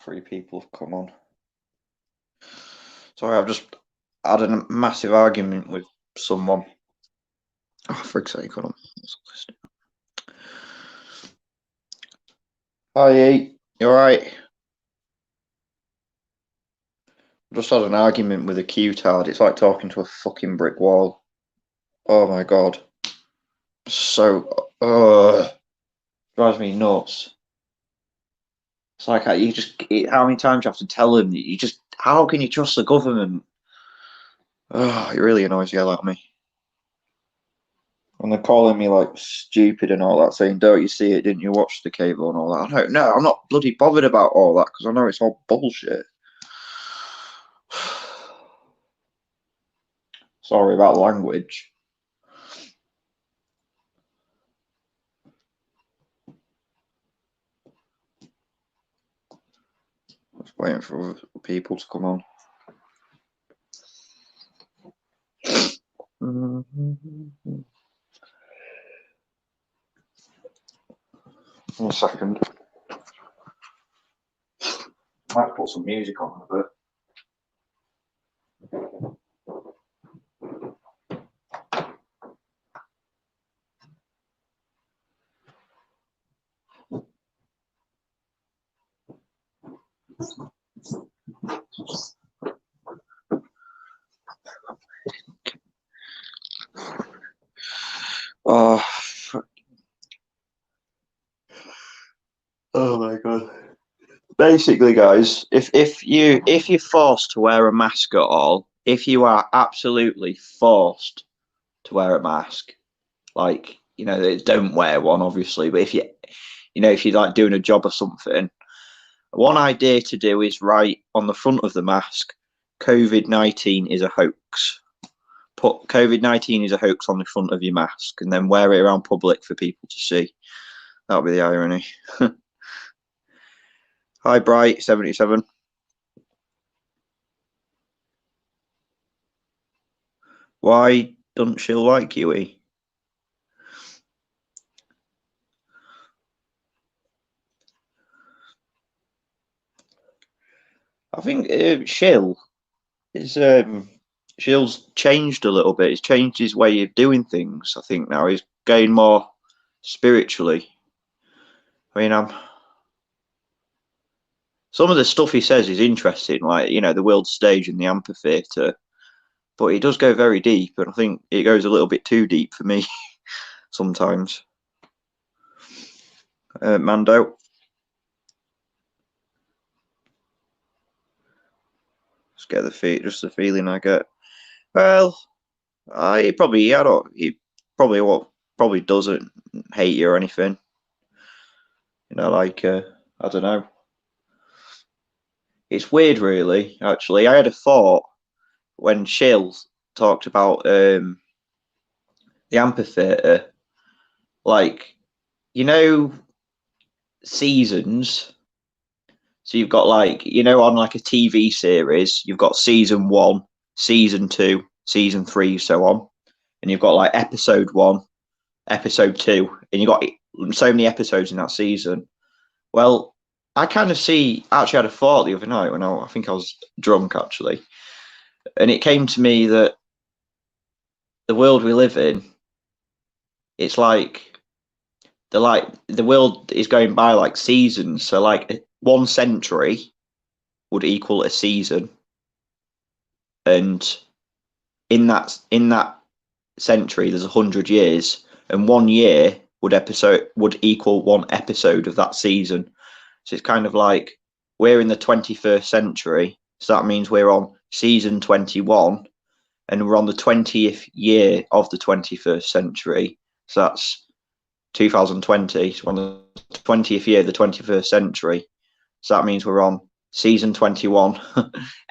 Three people have come on. Sorry, I've just had a massive argument with someone. Oh, for God's sake, hold on. Hi, you alright? Just had an argument with a Q-tard. It's like talking to a fucking brick wall. Oh my god. So, drives me nuts. It's like how many times you have to tell them? How can you trust the government? Oh, it really annoys the hell out of me. And they're calling me like stupid and all that, saying, "Don't you see it? Didn't you watch the cable and all that?" I don't know. I'm not bloody bothered about all that because I know it's all bullshit. Sorry about language. Just waiting for people to come on. One second. Might put some music on a bit. Oh, oh my god. Basically, guys, if you're forced to wear a mask at all, if you are absolutely forced to wear a mask, like don't wear one, obviously, but if you're like doing a job or something, one idea to do is write on the front of the mask, "COVID-19 is a hoax." Put "COVID-19 is a hoax" on the front of your mask, and then wear it around public for people to see. That would be the irony. Hi, Bright77. Why doesn't she like you, E? I think Shill's changed a little bit. He's changed his way of doing things. I think now he's going more spiritually. I mean, some of the stuff he says is interesting, like the world stage and the amphitheatre, but he does go very deep, and I think it goes a little bit too deep for me sometimes. Mando. Just the feeling I get. Well, he probably doesn't hate you or anything. Like I don't know. It's weird, really. Actually, I had a thought when Shill talked about the amphitheater, like seasons. So you've got on like a TV series, you've got season 1, season 2, season 3, so on, and you've got like episode 1, episode 2, and you've got so many episodes in that season. Well, I kind of actually had a thought the other night when I think I was drunk actually, and it came to me that the world we live in, it's like the world is going by like seasons. So like 1 century would equal a season, and in that century there's 100 years, and 1 year would equal 1 episode of that season. So it's kind of like we're in the 21st century, so that means we're on season 21, and we're on the 20th year of the 21st century. So that's 2020. So we're on the 20th year of the 21st century. So that means we're on season 21,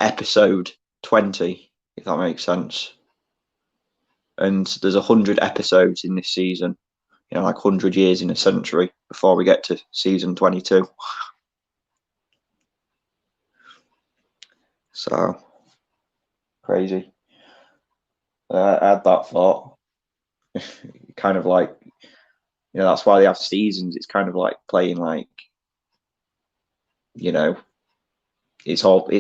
episode 20, if that makes sense. And there's 100 episodes in this season, like 100 years in a century before we get to season 22. So crazy. I had that thought. Kind of like, that's why they have seasons. It's kind of like playing like, It's all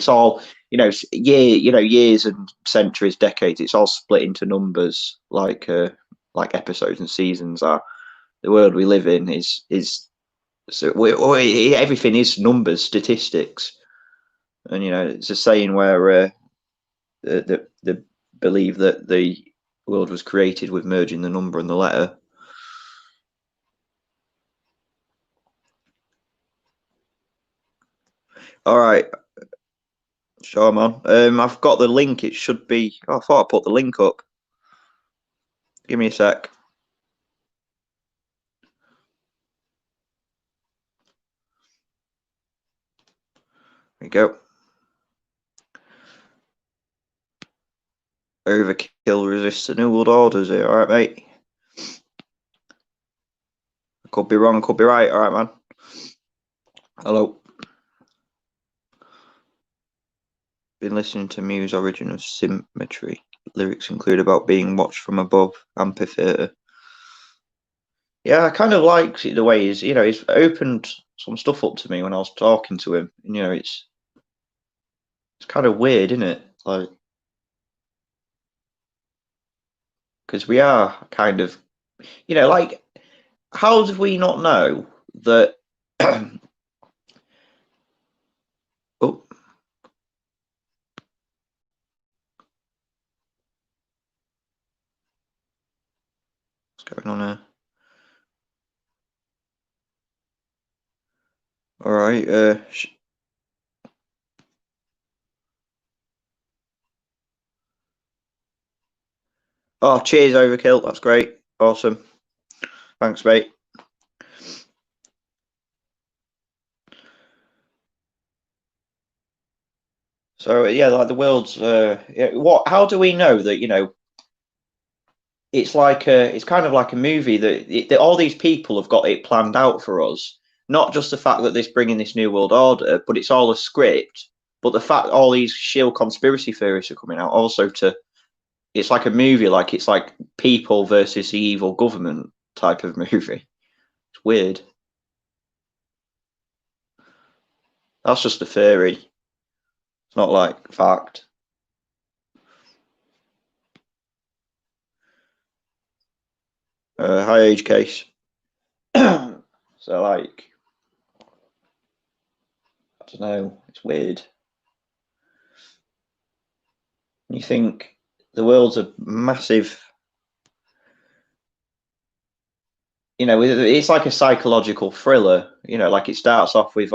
years and centuries, decades. It's all split into numbers, like episodes and seasons are. The world we live in is so everything is numbers, statistics, and it's a saying where the believe that the world was created with merging the number and the letter. All right, sure, man. I've got the link. It should be. Oh, I thought I put the link up. Give me a sec. There you go. Overkill resists the New World Orders here. All right, mate. I could be wrong, could be right. All right, man. Hello. Been listening to Muse' Origin of Symmetry. Lyrics include about being watched from above, amphitheater. Yeah, I kind of liked it the way he's opened some stuff up to me when I was talking to him. And, it's kind of weird, isn't it? Like, because we are kind of, like, how do we not know that? Oh, what's going on here? All right. Oh, cheers, Overkill. That's great. Awesome. Thanks, mate. So yeah, like the world's how do we know that it's kind of like a movie that all these people have got it planned out for us. Not just the fact that they're bringing this new world order, but it's all a script. But the fact all these shield conspiracy theories are coming out also it's like a movie, like it's like people versus the evil government type of movie. It's weird. That's just a theory. It's not like fact. High age case. So like, I don't know. It's weird. You think the world's a massive, it's like a psychological thriller. Like it starts off with,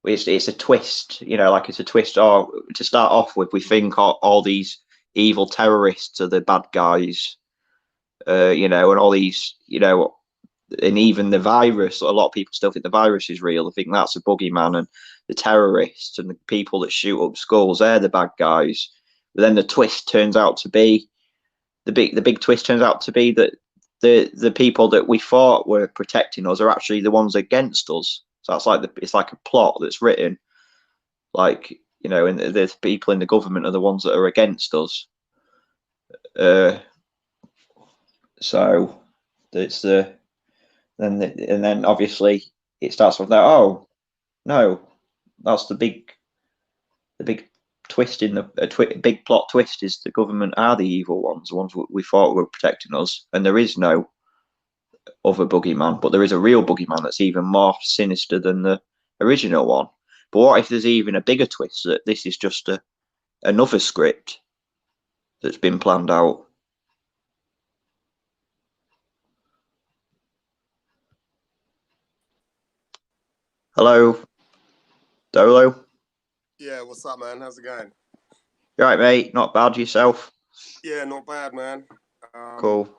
it's a twist. Like it's a twist. Or to start off with, we think all these evil terrorists are the bad guys. And all these, and even the virus. A lot of people still think the virus is real. They think that's a boogeyman, and the terrorists and the people that shoot up schools, they're the bad guys. But then the twist turns out to be the big twist turns out to be that the people that we thought were protecting us are actually the ones against us. So it's like a plot that's written, like and the people in the government are the ones that are against us. So it's and then obviously it starts with that. Oh no, that's the big twist in the big plot twist is the government are the evil ones, the ones we thought were protecting us, and there is no other boogeyman, but there is a real boogeyman that's even more sinister than the original one. But what if there's even a bigger twist that this is just another script that's been planned out? Hello, Dolo. Yeah, what's up, man? How's it going? You right, mate? Not bad yourself? Yeah, not bad, man. Cool.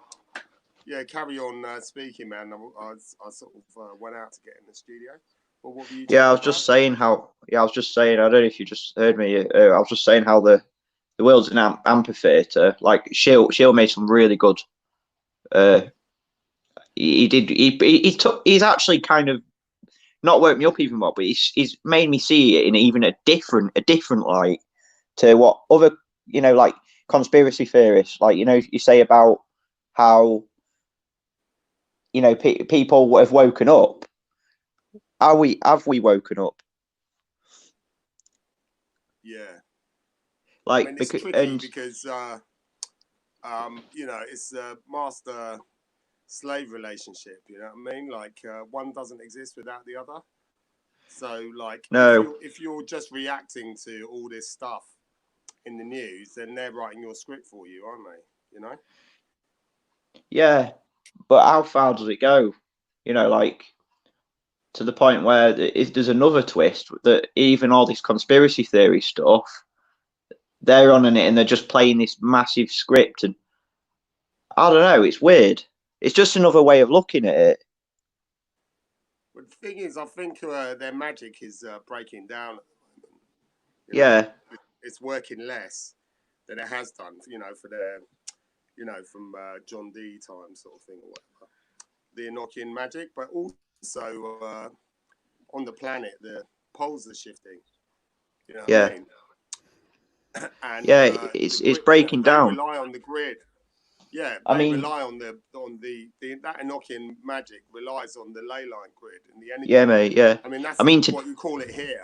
Yeah, carry on speaking, man. I sort of went out to get in the studio. But what were you Yeah, I talking was just about? saying how. Yeah, I was just saying. I don't know if you just heard me. I was just saying how the world's an amphitheater. Like Shield made some really good. Uh, he did. He's actually kind of not woke me up even more, but he's made me see it in even a different light to what other like conspiracy theorists like you say about how people have woken up. Have we woken up? Yeah. Like, I mean, it's tricky because you know, it's a master-slave relationship. You know what I mean? Like, one doesn't exist without the other. So, like, no, if you're just reacting to all this stuff in the news, then they're writing your script for you, aren't they? You know? yeah, but how far does it go? You know, like to the point where if there's another twist that even all this conspiracy theory stuff, they're on in it and they're just playing this massive script, and I don't know, it's weird. It's just another way of looking at it. But the thing is, I think their magic is breaking down at the moment. You Yeah, know? It's working less than it has done, you know, for their, you know, from John Dee time sort of thing or whatever. The Enochian magic, but also on the planet, the poles are shifting. You know what yeah, I mean? And yeah. It's breaking they down. rely on the grid. Yeah, I they mean, rely on the that Enochian magic relies on the ley line grid and the energy yeah, grid. mate. Yeah, I mean, that's I mean, what you call it here,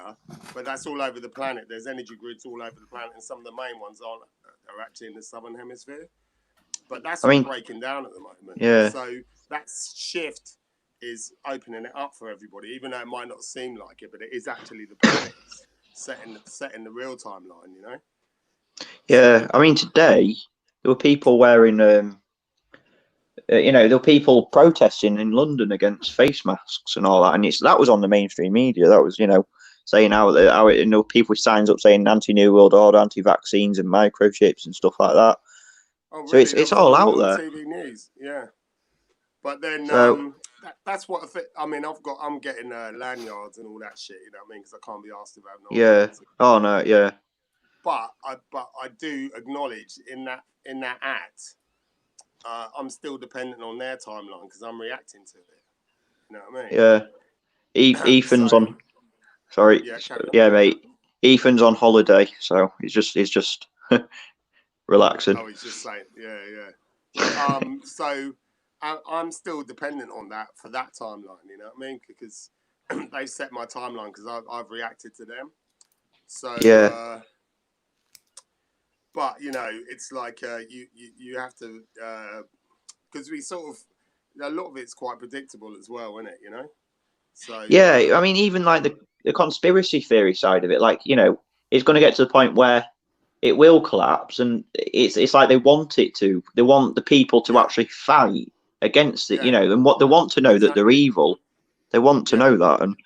but that's all over the planet. There's energy grids all over the planet, and some of the main ones are actually in the southern hemisphere. But that's I all mean, breaking down at the moment. yeah, So that shift is opening it up for everybody, even though it might not seem like it, but it is actually the planets setting the real timeline. You know. yeah. So I mean, today there were people wearing, you know, there were people protesting in London against face masks and all that, and that was on the mainstream media. That was, you know, saying how you know, people with signs up saying anti-New World Order, anti-vaccines, and microchips and stuff like that. oh, So really? That it's was all out on there. TV news. Yeah. But then So that's what I mean. I'm getting lanyards and all that shit. You know what I mean? Because I can't be asked about no yeah. Oh no, yeah. But I do acknowledge in that act, I'm still dependent on their timeline because I'm reacting to it. You know what I mean? Yeah. Ethan's So on. Sorry. yeah, carry on. Yeah, mate. Ethan's on holiday, so he's just relaxing. Oh, he's just saying, yeah. So I'm still dependent on that for that timeline. You know what I mean? Because they set my timeline because I've reacted to them. So Yeah. but you know, it's like you have to because we sort of a lot of it's quite predictable as well, isn't it? You know. So Yeah, I mean, even like the conspiracy theory side of it, like, you know, it's going to get to the point where it will collapse, and it's like they want it to. They want the people to yeah, actually fight against it, you yeah, know, and what they want to know that they're exactly. evil. They want to Yeah, know that, and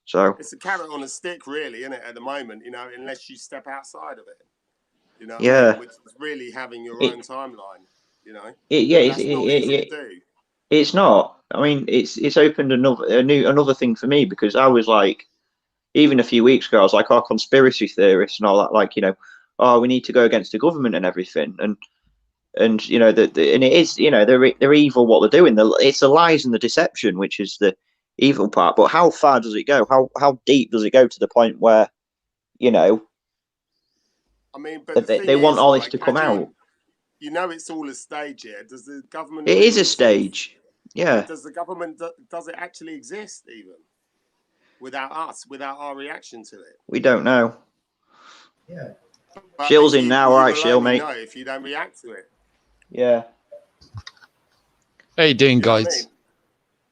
so it's a carrot on a stick, really, isn't it? At the moment, you know, unless you step outside of it, you know what I mean? yeah, Which is really having your it, own timeline, you know, yeah, and that's not easy to do. it's not. I mean, it's opened another thing for me, because I was like, even a few weeks ago, I was like, oh, conspiracy theorists and all that, like, you know, oh, we need to go against the government and everything, and you know, and it is, you know, they're evil what they're doing. It's the lies and the deception which is the evil part. But how far does it go? How deep does it go to the point where, you know, I mean, but the that thing they want is, all this like, to come out? you know, it's all a stage here. Does the government It is a really sort of, stage. Yeah, does the government, does it actually exist even without us, without our reaction to it? we don't know. Yeah. But Shill's in now. All you right, will Shill, only mate. know if you don't react to it. Yeah. How you doing, You know what I guys? mean?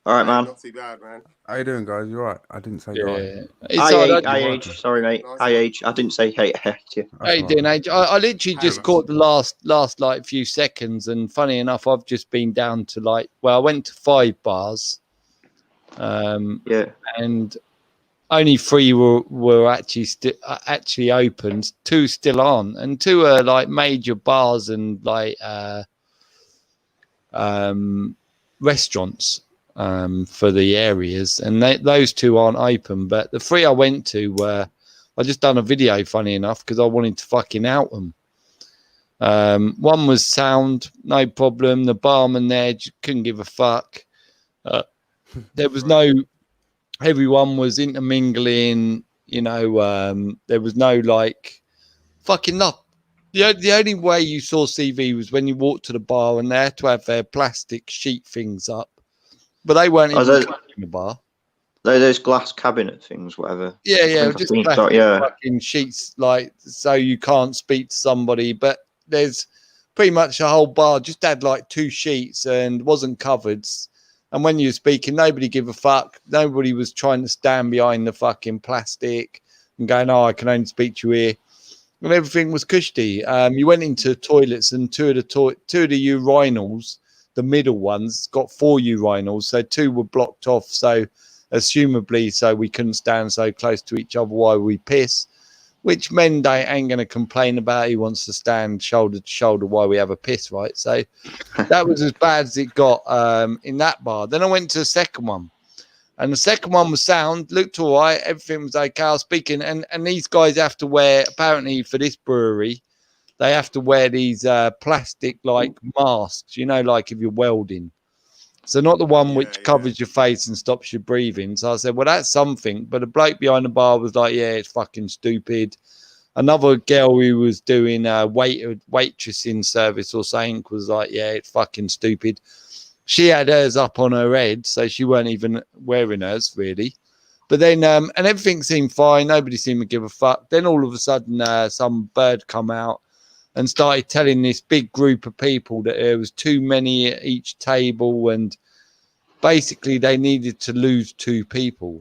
All right, Hey, man. not too bad, man. How you doing, guys? You alright? I didn't say you alright. It's Hi, all right. H. You're H. welcome. Sorry, mate. Nice Hi, one. H. I didn't say hey to you. How you doing, Age? I literally just caught the last like few seconds, and funny enough, I've just been down to like, well, I went to 5 bars, Yeah. and only 3 were actually opened. 2 still aren't, and 2 are like major bars and like restaurants for the areas, and those 2 aren't open. But the 3 I went to were, I just done a video, funny enough, because I wanted to fucking out them. One was sound, no problem. The barman there couldn't give a fuck. There was no, everyone was intermingling, you know, there was no like fucking love. The only way you saw CV was when you walked to the bar and they had to have their plastic sheet things up, but they weren't even in the bar. those glass cabinet things, whatever. Yeah, just plastic, yeah, fucking sheets, like, so you can't speak to somebody. But there's pretty much a whole bar just had like 2 sheets and wasn't covered. And when you were speaking, nobody give a fuck. Nobody was trying to stand behind the fucking plastic and going, "Oh, I can only speak to you here." And everything was cushy. You went into toilets, and two of the urinals, the middle ones, got 4 urinals, so 2 were blocked off. So, assumably, so we couldn't stand so close to each other while we piss. Which men ain't going to complain about. He wants to stand shoulder to shoulder while we have a piss, right? So that was as bad as it got in that bar. Then I went to the second one, and the second one was sound, looked all right, everything was okay. I was speaking, and these guys have to wear, apparently for this brewery, they have to wear these plastic like masks, you know, like if you're welding. So not the one which covers your face and stops you breathing. So I said, well, that's something. But the bloke behind the bar was like, yeah, it's fucking stupid. Another girl who was doing waitressing service or something was like, yeah, it's fucking stupid. She had hers up on her head, so she weren't even wearing hers, really. But then, and everything seemed fine. Nobody seemed to give a fuck. Then all of a sudden, some bird come out and started telling this big group of people that there was too many at each table, and basically they needed to lose 2 people.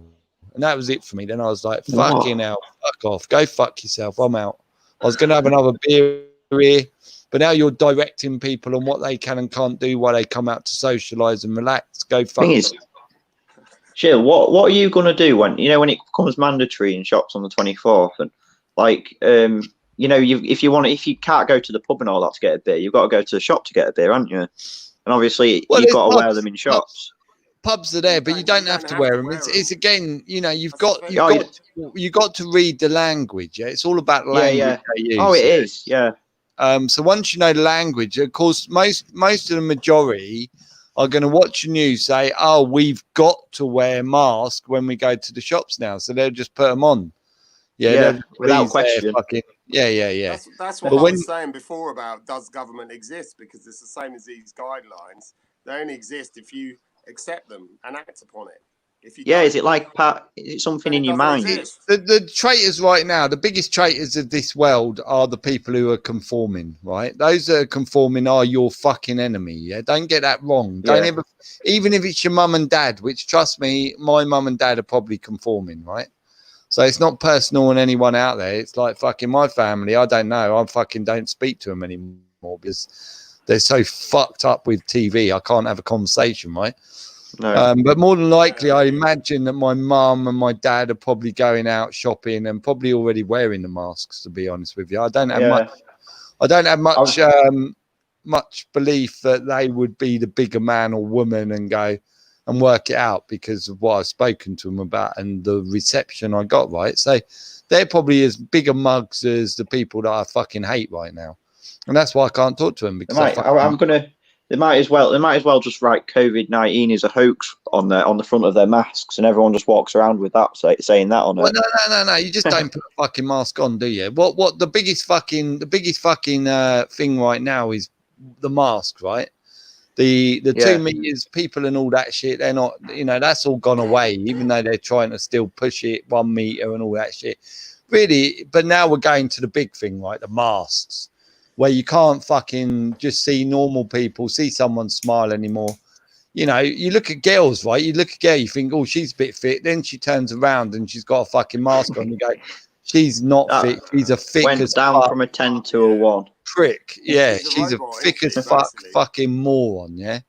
And that was it for me. Then I was like, fucking hell, fuck off. Go fuck yourself. I'm out. I was going to have another beer here, but now you're directing people on what they can and can't do while they come out to socialise and relax. Go fuck yourself. Jill, what are you going to do when it becomes mandatory in shops on the 24th? And like, if you can't go to the pub and all that to get a beer, you've got to go to the shop to get a beer, haven't you? And obviously, you've got to wear them in shops. Pubs are there, but you don't have to wear them. It's again, you've got to read the language. Yeah, it's all about language. Yeah. They use. Oh, it is. Yeah. So once you know the language, of course, most of the majority are going to watch the news, say, "Oh, we've got to wear masks when we go to the shops now," so they'll just put them on. Yeah, without question. Yeah. That's what I was saying before about does government exist, because it's the same as these guidelines. They only exist if you accept them and act upon it. If you is it like is it something in your mind? The traitors right now, the biggest traitors of this world are the people who are conforming, right? Those that are conforming are your fucking enemy. Yeah, don't get that wrong. Don't ever, even if it's your mum and dad, which, trust me, my mum and dad are probably conforming, right? So it's not personal on anyone out there. It's like fucking my family. I don't know. I fucking don't speak to them anymore because they're so fucked up with TV. I can't have a conversation, right? No. But more than likely, I imagine that my mum and my dad are probably going out shopping and probably already wearing the masks. To be honest with you, I don't have much belief that they would be the bigger man or woman and go and work it out because of what I've spoken to them about and the reception I got. Right, so they're probably as bigger mugs as the people that I fucking hate right now, and that's why I can't talk to them because They might as well just write COVID-19 is a hoax on the front of their masks, and everyone just walks around with that saying that on it. Well, no. You just don't put a fucking mask on, do you? What the biggest fucking thing right now is the mask, right? The 2 meters, people and all that shit. They're not, that's all gone away. Even though they're trying to still push it 1 meter and all that shit. Really, but now we're going to the big thing, right? The masks, where you can't fucking just see normal people, see someone smile anymore. You look at girls, right? You look at a girl, you think, oh, she's a bit fit. Then she turns around and she's got a fucking mask on. You go, she's not fit. She's a thick as down fuck from a 10 to a 1. Prick. Yeah, she's a thick as fuck fucking moron, yeah?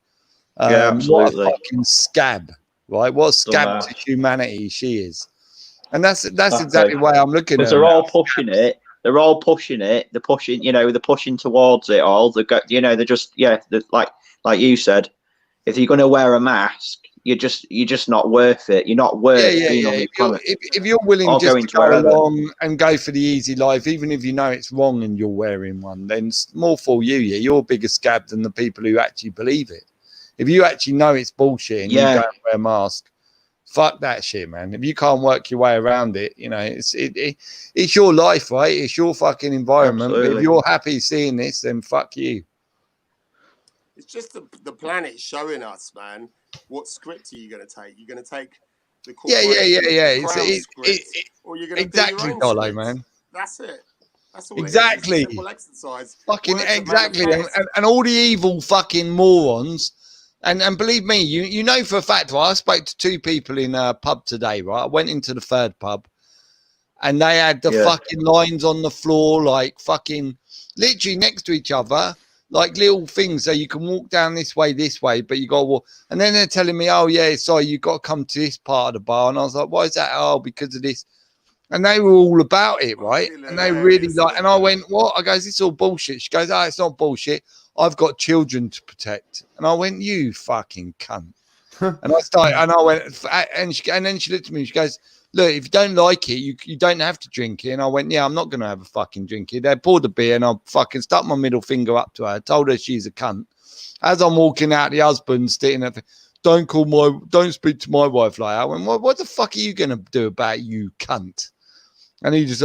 Absolutely. What a fucking scab, right? What a scab to humanity she is. And that's exactly why I'm looking at her. They're all pushing it. They're all pushing it. They're pushing, they're pushing towards it all. They're just, like you said, if you're going to wear a mask, you're just not worth it. You're not worth being on the planet. If you're willing just to go along and go for the easy life, even if you know it's wrong and you're wearing one, then it's more for you. Yeah, you're a bigger scab than the people who actually believe it. If you actually know it's bullshit and you go and wear a mask, fuck that shit, man. If you can't work your way around it, it's your life, right? It's your fucking environment. Absolutely. But if you're happy seeing this, then fuck you. It's just the planet showing us, man, what script are you going to take? You're going to take the Yeah. Crown script, or you're going to exactly, do your own Dolo, script. man. That's it. That's all Exactly. it is. It's a simple exercise. Fucking Words are exactly. manifest. And all the evil fucking morons. And believe me, you know for a fact, right? I spoke to 2 people in a pub today, right? I went into the 3rd pub and they had the fucking lines on the floor, like fucking literally next to each other, like little things. So you can walk down this way, but you got to walk. And then they're telling me, oh, yeah, sorry, you've got to come to this part of the bar. And I was like, why is that? Oh, because of this. And they were all about it, right? And they really like, and I went, what? I goes, it's all bullshit. She goes, oh, it's not bullshit. I've got children to protect. And I went, you fucking cunt. And I started, and I went, and then she looked at me, she goes, look, if you don't like it, you don't have to drink it. And I went, yeah, I'm not going to have a fucking drink it. They poured the beer and I fucking stuck my middle finger up to her. I told her she's a cunt. As I'm walking out, the husband's sitting there, don't speak to my wife like that. I went, what the fuck are you going to do about it, you cunt? And he just,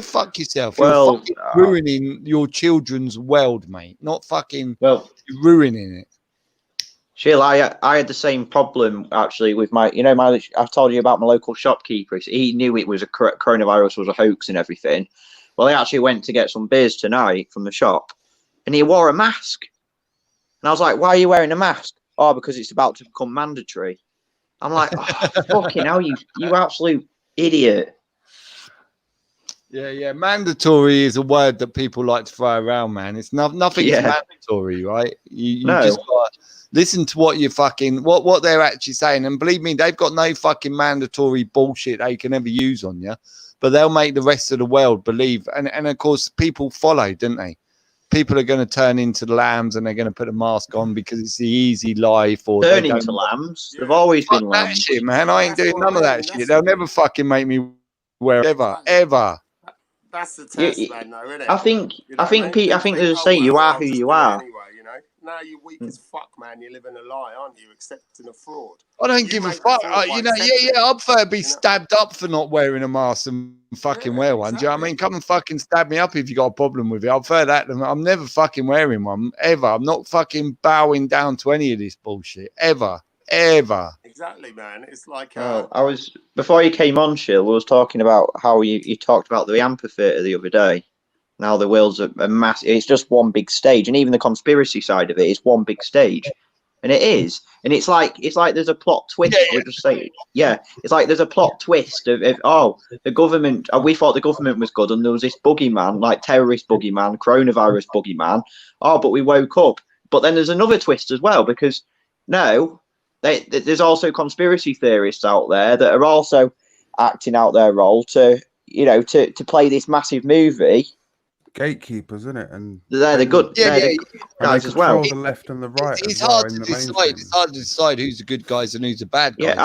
fuck yourself. You're fucking ruining your children's world, mate. Not fucking ruining it. Sheila, I had the same problem actually with my, I told you about my local shopkeeper. He knew it was coronavirus was a hoax and everything. Well, I actually went to get some beers tonight from the shop and he wore a mask. And I was like, why are you wearing a mask? Oh, because it's about to become mandatory. I'm like, oh, fucking hell, you absolute idiot. Yeah. Mandatory is a word that people like to throw around, man. It's nothing mandatory, right? You just got to listen to what you fucking what they're actually saying. And believe me, they've got no fucking mandatory bullshit they can ever use on you. But they'll make the rest of the world believe. And of course, people follow, don't they? People are going to turn into lambs and they're going to put a mask on because it's the easy life. Or turn into lambs. They've always been lambs. That shit, man. I ain't doing none of that shit. They'll never fucking make me wear ever. That's the test, man, though, isn't it? I think there's a saying, you are who you are. Anyway, now you're weak as fuck, man. You're living a lie, aren't you? Accepting a fraud. I don't give a fuck. I'd prefer be stabbed up for not wearing a mask and fucking wear one. Do you know what I mean? Come and fucking stab me up if you got a problem with it. I'd prefer that. I'm never fucking wearing one, ever. I'm not fucking bowing down to any of this bullshit, ever. Exactly, man. It's like I was before you came on, Shill. We was talking about how you talked about the amphitheater the other day. Now the world's a mass. It's just one big stage, and even the conspiracy side of it is one big stage, and it is. And it's like there's a plot twist. It's like there's a plot twist of the government. We thought the government was good, and there was this boogeyman, like terrorist boogeyman, coronavirus boogeyman. But we woke up. But then there's another twist as well because there's also conspiracy theorists out there that are also acting out their role to play this massive movie. Gatekeepers, isn't it? And they're the good guys as well. The left and the right. It's hard to decide. It's hard to decide who's the good guys and who's the bad guys. Yeah,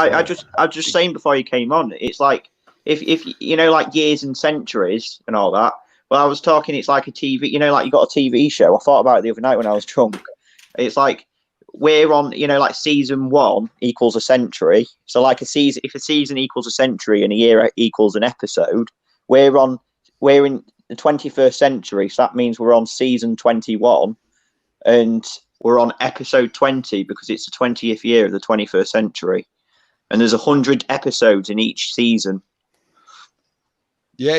I was just saying before you came on. It's like if like years and centuries and all that. Well, I was talking. It's like a TV. Like you got a TV show. I thought about it the other night when I was drunk. It's like we're on. like season 1 equals a century. So like if a season equals a century and a year equals an episode, we're in the 21st century, so that means we're on season 21 and we're on episode 20 because it's the 20th year of the 21st century, and there's 100 episodes in each season. Yeah.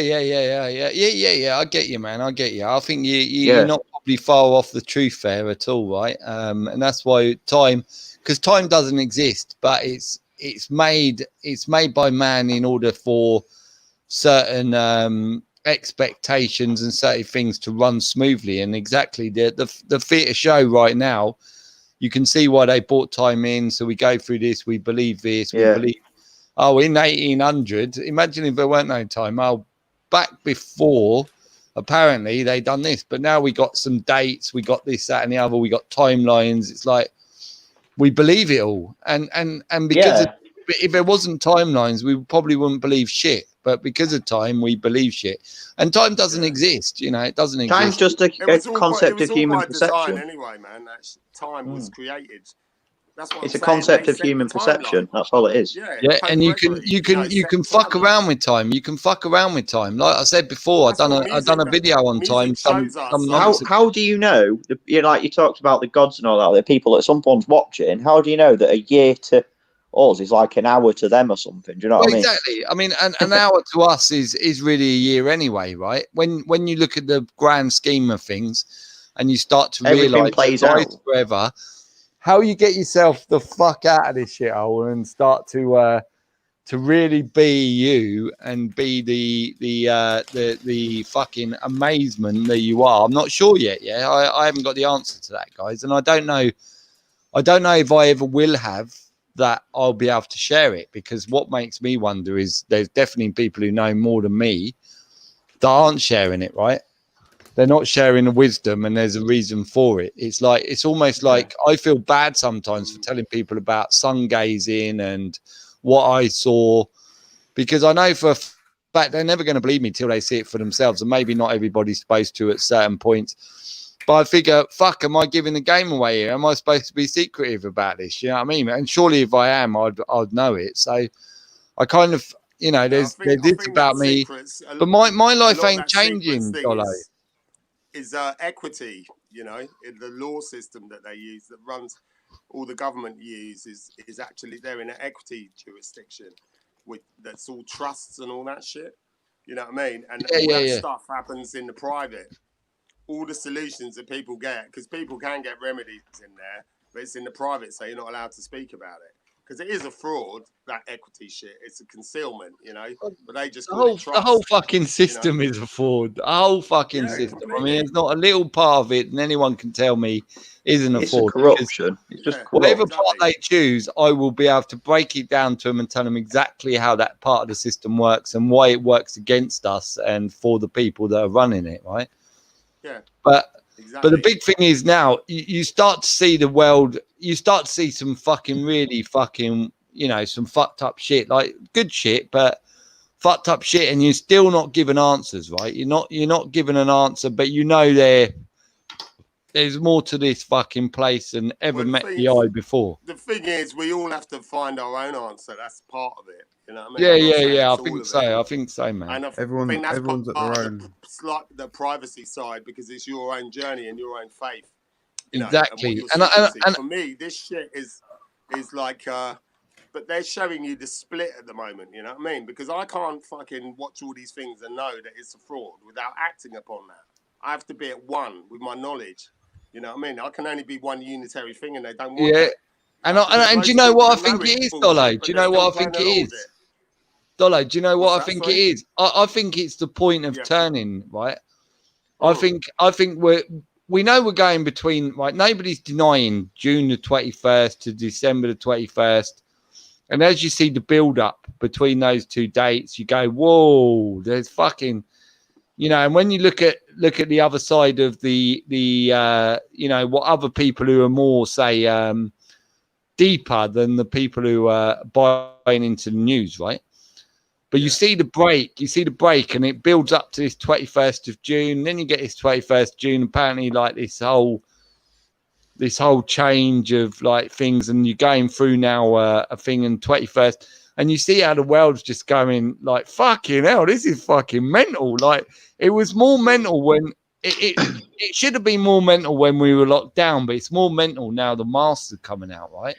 I get you, man. I get you. I think you're not probably far off the truth there at all, right? And that's why because time doesn't exist, but it's made by man in order for certain expectations and certain things to run smoothly. And exactly the theatre show right now, you can see why they brought time in. So we go through this, we believe this, we believe in 1800, imagine if there weren't no time. Back before apparently they done this, but now we got some dates, we got this, that and the other, we got timelines. It's like we believe it all, and because if there wasn't timelines, we probably wouldn't believe shit. But because of time, we believe shit. And time doesn't exist, it doesn't exist. Time's just a concept of human perception. Anyway, man, time was created. That's what it's a concept of human perception. That's all it is. Yeah, and you can fuck around with time. You can fuck around with time. Like I said before, I've done a video on time. How do you know? You talked about the gods and all that. The people that someone's watching. How do you know that a year to us is like an hour to them or something. Do you know what I mean? Exactly. I mean, an hour to us is really a year anyway, right? When you look at the grand scheme of things, and you start to Everything realise plays life out. forever, how you get yourself the fuck out of this shithole and start to really be you and be the fucking amazement that you are. I'm not sure yet. Yeah, I haven't got the answer to that, guys, and I don't know if I ever will have that. I'll be able to share it, because what makes me wonder is there's definitely people who know more than me that aren't sharing it, right? They're not sharing the wisdom, and there's a reason for it. It's almost like I feel bad sometimes for telling people about sun gazing and what I saw, because I know for a fact they're never going to believe me till they see it for themselves, and maybe not everybody's supposed to at certain points. But I figure, fuck, am I giving the game away here? Am I supposed to be secretive about this? You know what I mean? And surely if I am, I'd know it. So I kind of, there's this about me, but my life ain't changing, Dolo. Is equity, in the law system that they use, that runs all the government uses, is actually they're in an equity jurisdiction that's all trusts and all that shit. You know what I mean? And all that stuff happens in the private. All the solutions that people get, because people can get remedies in there, but it's in the private, so you're not allowed to speak about it. Because it is a fraud, that equity shit. It's a concealment, but they just call it trust. The whole fucking system is a fraud. The whole fucking system. Completely. I mean, there's not a little part of it, and anyone can tell me isn't a fraud. It's corruption. It's just whatever part they choose, I will be able to break it down to them and tell them exactly how that part of the system works and why it works against us and for the people that are running it, right? Yeah. But the big thing is now you start to see the world. You start to see some fucking really fucking, some fucked up shit, like good shit, but fucked up shit, and you're still not giving answers, right? You're not giving an answer, but there's more to this fucking place than ever met the eye before. The thing is, we all have to find our own answer. That's part of it. You know what I mean? Yeah. I think so, man. And everyone's at their own. It's like the privacy side, because it's your own journey and your own faith. Exactly. And for me, this shit is like, but they're showing you the split at the moment. You know what I mean? Because I can't fucking watch all these things and know that it's a fraud without acting upon that. I have to be at one with my knowledge. You know what I mean? I can only be one unitary thing, and they don't want that. And do you know what I think it is, Dolo? Do you know what I think it is? Dolo, do you know what I think it is? I think it's the point of turning, right? I think we know we're going between, right? Nobody's denying June the 21st to December the 21st. And as you see the build up between those two dates, you go, whoa, there's fucking, and when you look at the other side of the what other people who are more, say, deeper than the people who are buying into the news, right? But you see the break, and it builds up to this 21st of June. Then you get this 21st June, apparently like this whole change of like things, and you're going through now a thing in 21st, and you see how the world's just going like, fucking hell, this is fucking mental. Like, it was more mental when it should have been more mental when we were locked down, but it's more mental now the masks are coming out, right?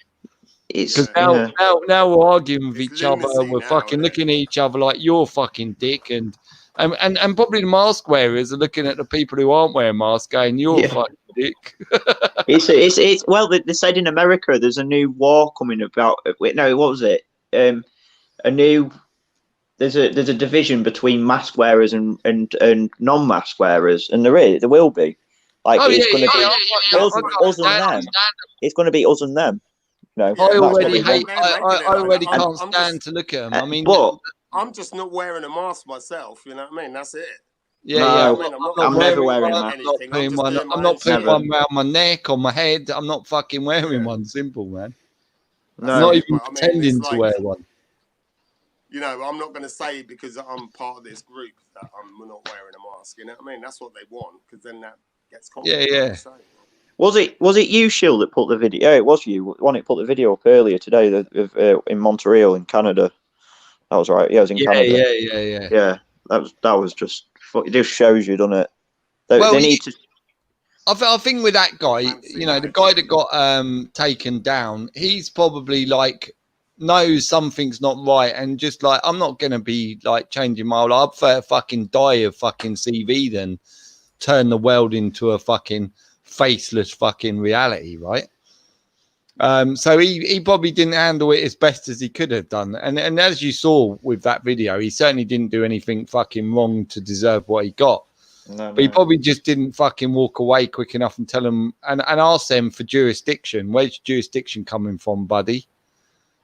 Because now we're arguing with each other. We're fucking looking at each other like you're fucking dick, and probably the mask wearers are looking at the people who aren't wearing masks, going, "You're a fucking dick." it's well, they said in America there's a new war coming about. Wait, no, what was it? There's a division between mask wearers and non-mask wearers, and there will be. Like, it's going to be us and them. It's going to be us and them. No, I already can't stand to look at them. I mean, but I'm just not wearing a mask myself. You know what I mean? That's it. I'm never wearing a mask. I'm not putting one around my neck or my head. I'm not fucking wearing one. Simple, man. No, I'm not even pretending to wear one. I'm not going to say because I'm part of this group that I'm not wearing a mask. You know what I mean? That's what they want, because then that gets confident. Yeah. Was it you, Shill, that put the video? Yeah, it was you. One that put the video up earlier today in Montreal in Canada. That was right. Yeah, it was in Canada. Yeah. That was just. It just shows you, doesn't it? They need to. I think with that guy, the guy that got taken down, he's probably like knows something's not right, and just like, I'm not gonna be like changing my life. I'd prefer fucking die of fucking CV than turn the world into a fucking faceless fucking reality, right? So he probably didn't handle it as best as he could have done, and as you saw with that video, he certainly didn't do anything fucking wrong to deserve what he got. No, But he probably just didn't fucking walk away quick enough and tell them and ask them for jurisdiction. Where's jurisdiction coming from, buddy?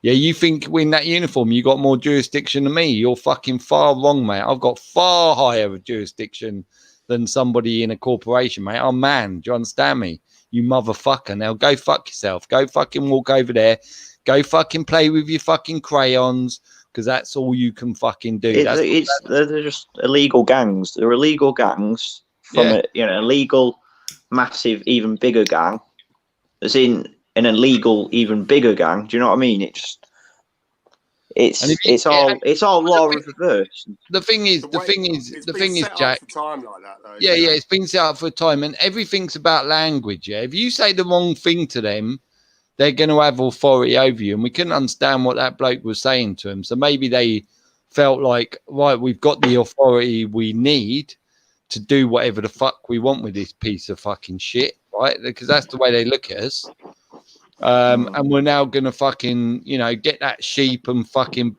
Yeah, you think in that uniform you got more jurisdiction than me? You're fucking far wrong, mate. I've got far higher jurisdiction than somebody in a corporation, mate. I'm man. Do you understand me? You motherfucker. Now go fuck yourself. Go fucking walk over there. Go fucking play with your fucking crayons, because that's all you can fucking do. They're just illegal gangs. They're illegal gangs from a illegal, massive, even bigger gang. That's in an illegal, even bigger gang. Do you know what I mean? It's all law of reverse. The thing is, Jack. Time like that, though, yeah, it's been set up for a time, and everything's about language. Yeah, if you say the wrong thing to them, they're going to have authority over you, and we couldn't understand what that bloke was saying to him. So maybe they felt like, right, we've got the authority we need to do whatever the fuck we want with this piece of fucking shit, right? Because that's the way they look at us. And we're now going to fucking, get that sheep and fucking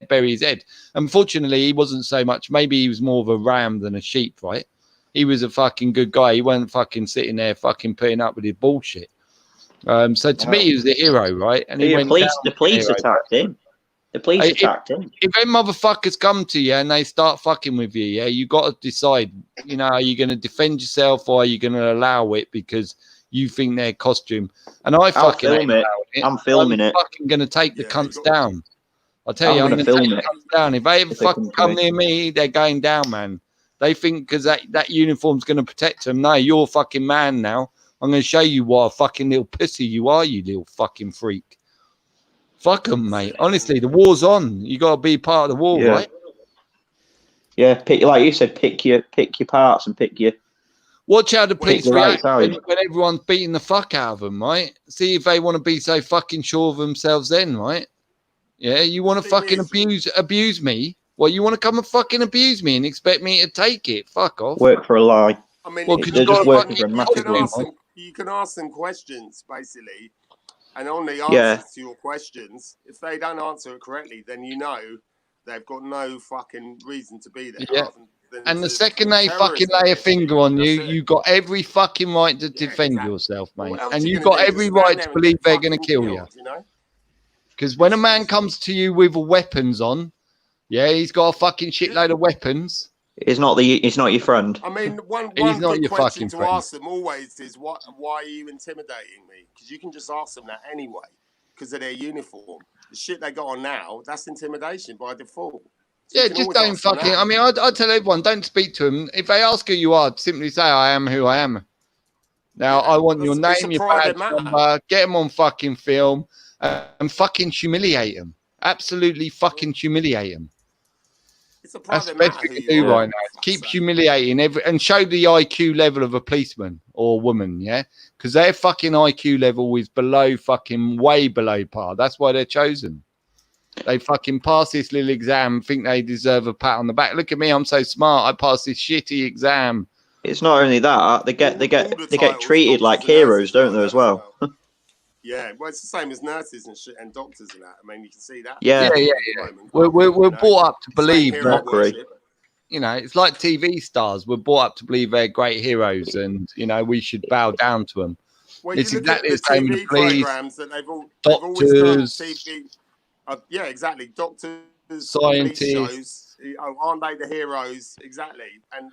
bury his head. Unfortunately, he wasn't so much. Maybe he was more of a ram than a sheep, right? He was a fucking good guy. He wasn't fucking sitting there fucking putting up with his bullshit. So to me, he was the hero, right? And the police attacked him. The police attacked him. If them motherfuckers come to you and they start fucking with you, yeah, you got to decide, are you going to defend yourself or are you going to allow it because you think they're costume? And I fucking film it. I'm filming it. I'm fucking going to take the cunts down. I'll tell you, I'm going to take the cunts down. If they ever fucking come near me, they're going down, man. They think because that uniform's going to protect them. No, you're a fucking man now. I'm going to show you what a fucking little pussy you are, you little fucking freak. Fuck them, mate. Honestly, the war's on. You got to be part of the war, right? Yeah, like you said, pick your parts and pick your. Watch how the police react when everyone's beating the fuck out of them, right? See if they want to be so fucking sure of themselves then, right? Yeah, you want to fucking abuse me? Well, you want to come and fucking abuse me and expect me to take it? Fuck off. Work for a lie. I mean, well, they're just working for a massive lie. You can ask them questions, basically, and on the answers to your questions, if they don't answer it correctly, then they've got no fucking reason to be there. Yeah. And the second they fucking lay a finger on you, you got every fucking right to defend yourself, mate. And you got every right to believe they're going to kill you. Because when a man comes to you with weapons on, yeah, he's got a fucking shitload of weapons. He's not your friend. I mean, one not good your question to friend. ask them always is, why are you intimidating me? Because you can just ask them that anyway, because of their uniform. The shit they got on now, that's intimidation by default. So yeah, just don't fucking. I mean, I tell everyone, don't speak to them. If they ask who you are, simply say, "I am who I am." Now, I want your name, your badge number, get them on fucking film, and fucking humiliate them. Absolutely fucking humiliate them. That's the best thing to do right now. Keep humiliating and show the IQ level of a policeman or woman, yeah? Because their fucking IQ level is way below par. That's why they're chosen. They fucking pass this little exam, think they deserve a pat on the back. Look at me, I'm so smart. I passed this shitty exam. It's not only that; they get treated like heroes, don't they, as well? Yeah, well, it's the same as nurses and doctors and that. I mean, you can see that. Yeah. We're brought up to believe that, it's like TV stars. We're brought up to believe they're great heroes, and we should bow down to them. Well, it's exactly the same with police, that they've doctors. Always done TV. Yeah, exactly. Doctors, scientists. Aren't they the heroes? Exactly. And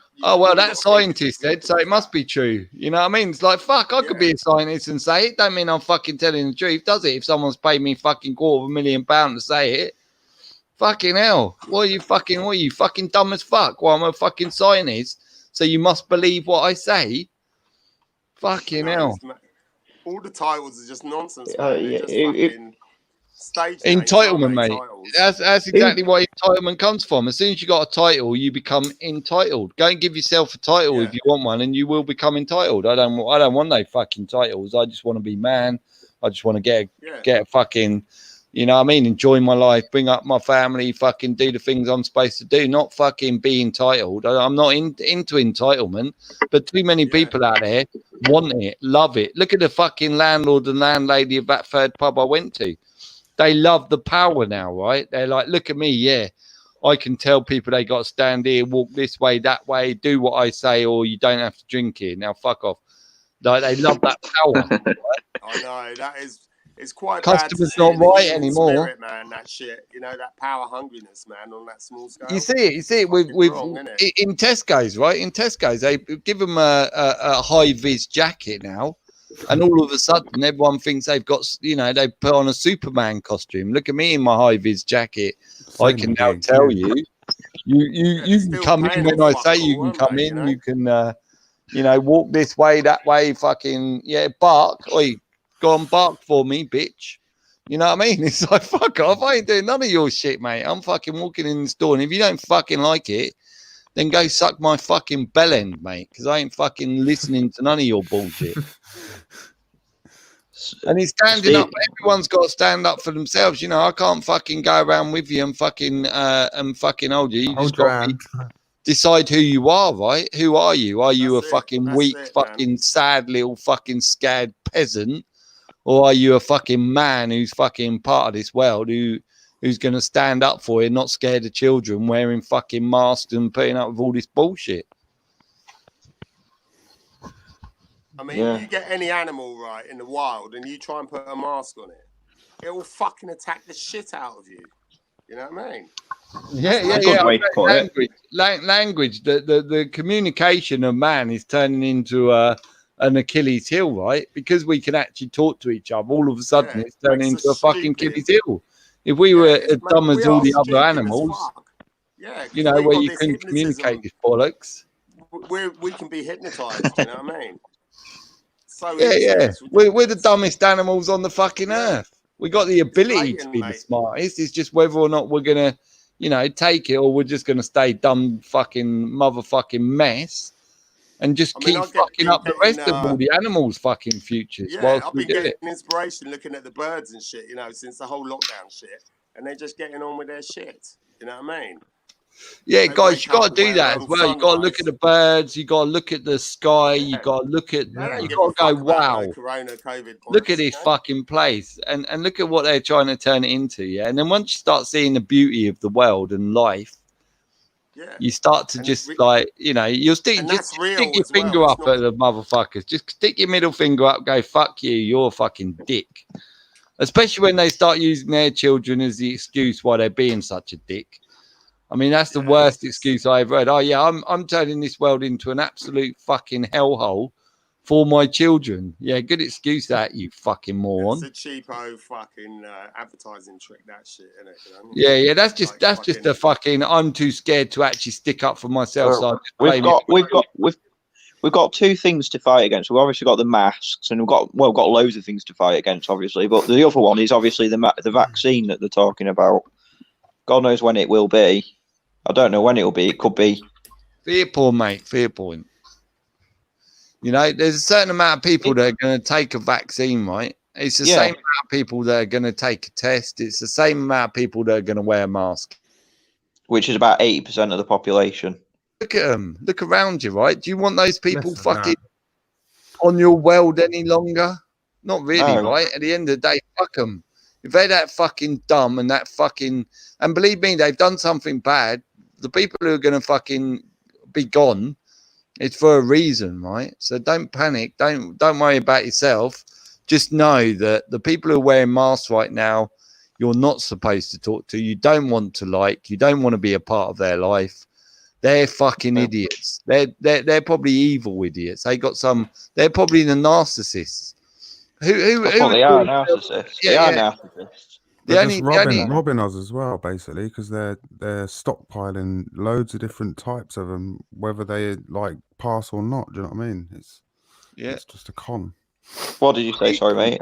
that scientist said, so it must be true. You know what I mean? It's like, fuck, I could be a scientist and say it. Don't mean I'm fucking telling the truth, does it? If someone's paid me fucking £250,000 to say it. Fucking hell. What are you fucking dumb as fuck? Well, I'm a fucking scientist, so you must believe what I say. Fucking hell. All the titles are just nonsense. Entitlement, mate. That's exactly where entitlement comes from. As soon as you got a title, you become entitled. Go and give yourself a title if you want one, and you will become entitled. I don't want no fucking titles. I just want to be man. I just want to get a fucking You know what I mean? Enjoy my life, bring up my family, fucking do the things I'm supposed to do, not fucking be entitled. I'm not into entitlement, but too many people out there want it, love it. Look at the fucking landlord and landlady of that third pub I went to. They love the power now, right? They're like, look at me, yeah. I can tell people they got to stand here, walk this way, that way, do what I say, or you don't have to drink here. Now, fuck off. Like, they love that power. Right? I know, that is... It's quite Customers bad to see not in the right human anymore. spirit, man, that shit. You know, that power hungriness, man, on that small scale. You see it with wrong, in Tesco's, right? In Tesco's, they give them a high vis jacket now, and all of a sudden, everyone thinks they've got, you know, they put on a Superman costume. Look at me in my high vis jacket. I can now tell you, you can come in when I say you can come in. You can, you know, walk this way, that way, fucking bark. Oi, go on, bark for me, bitch. You know what I mean? It's like, fuck off. I ain't doing none of your shit, mate. I'm fucking walking in the store. And if you don't fucking like it, then go suck my fucking bell end, mate. Because I ain't fucking listening to none of your bullshit. And he's standing up. Everyone's got to stand up for themselves. You know, I can't fucking go around with you and fucking hold you. You just got to decide who you are, right? Who are you? Are you a fucking weak, fucking sad little fucking scared peasant? Or are you a fucking man who's fucking part of this world who's going to stand up for it, not scared of children, wearing fucking masks and putting up with all this bullshit? I mean, you get any animal, right, in the wild and you try and put a mask on it, it will fucking attack the shit out of you. You know what I mean? Language. The communication of man is turning into an Achilles heel, right? Because we can actually talk to each other. All of a sudden, it's turning into a fucking Achilles heel. If we were as dumb as all the other animals, you know, where you couldn't communicate with bollocks. We can be hypnotized. You know what I mean? So we're the dumbest animals on the fucking earth. We got the ability to be the smartest. It's just whether or not we're gonna, you know, take it, or we're just gonna stay dumb fucking motherfucking mess and just keep fucking up the rest of all the animals' fucking futures. Yeah, I've been getting inspiration looking at the birds and shit, you know, since the whole lockdown shit, and they're just getting on with their shit. You know what I mean? Yeah, guys, you got to do that as well. You got to look at the birds. You got to look at the sky. You got to look at. You got to go, wow! Look at this fucking place, and look at what they're trying to turn it into. Yeah, and then once you start seeing the beauty of the world and life, you start to just like, you know, you'll stick your finger up at the motherfuckers. Just stick your middle finger up. Go, fuck you. You're a fucking dick. Especially when they start using their children as the excuse why they're being such a dick. I mean, that's the worst excuse I ever heard. Oh, yeah, I'm turning this world into an absolute fucking hellhole for my children. Yeah, good excuse that, you fucking moron. It's a cheapo fucking advertising trick, that shit, isn't it? You know? Yeah, that's just just a fucking. I'm too scared to actually stick up for myself. Well, so we've got two things to fight against. We've obviously got the masks, and we've got loads of things to fight against, obviously. But the other one is obviously the vaccine that they're talking about. God knows when it will be. I don't know when it will be. It could be. Fear porn, mate. Fear porn. You know, there's a certain amount of people that are going to take a vaccine, right? It's the same amount of people that are going to take a test. It's the same amount of people that are going to wear a mask. Which is about 80% of the population. Look at them. Look around you, right? Do you want those people fucking on your world any longer? Not really, right? At the end of the day, fuck them. If they're that fucking dumb and that fucking... And believe me, they've done something bad. The people who are going to fucking be gone, it's for a reason, right? So don't panic. Don't worry about yourself. Just know that the people who are wearing masks right now, you're not supposed to talk to. You don't want to like. You don't want to be a part of their life. They're fucking idiots. They're probably evil idiots. They got some... They're probably the narcissists. Who they are narcissists. They are narcissists. They're just robbing us as well, basically, because they're stockpiling loads of different types of them, whether they like pass or not. Do you know what I mean? It's just a con. What did you say? Sorry, mate.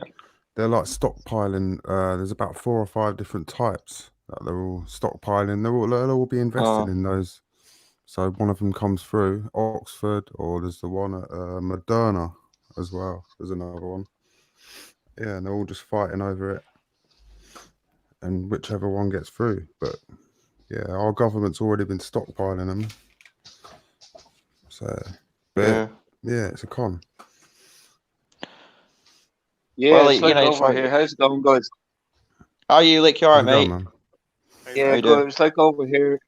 They're like stockpiling. There's about 4 or 5 different types that they're all stockpiling. They'll all be invested in those. So one of them comes through Oxford, or there's the one at Moderna as well. There's another one. Yeah, and they're all just fighting over it. and whichever one gets through. But yeah, our government's already been stockpiling them. So, but yeah, it's a con. Yeah, Well, it's you like know, it's over like- here. How's it going, guys? How are you, Lick? You all right, How's it mate? going, man? Yeah, you good. doing? It's like over here.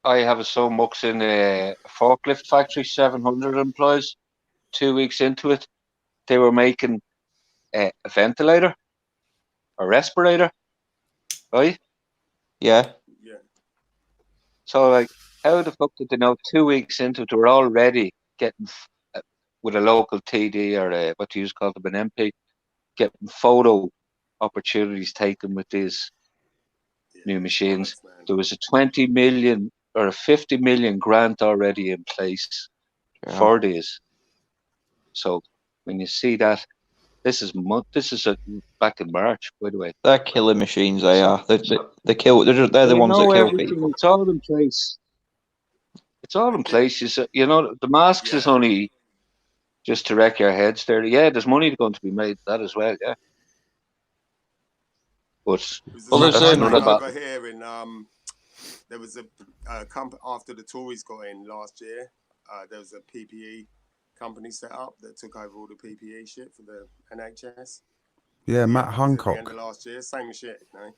I have a son works in a forklift factory, 700 employees. 2 weeks into it, they were making a ventilator, a respirator, right? Yeah. Yeah. So, like, how the fuck did they know 2 weeks into it, they were already getting, with a local TD or what you call them, an MP, getting photo opportunities taken with these new machines? Christ, man. There was a 20 million or a 50 million grant already in place for these. So when you see that, this is back in March, by the way. They're killer machines. They are. They kill. They're the They ones that know kill everything. people. It's all in place. It's all in place. You know, the masks is Yeah. only just to wreck your heads there. Yeah, there's money going to be made that as well. Yeah, but It was the Well, same there's, thing another battle. over here in there was a company after the Tories got in last year. There was a PPE company set up that took over all the PPE shit for the NHS. Yeah, Matt At the end Hancock. of last year, same shit, you know.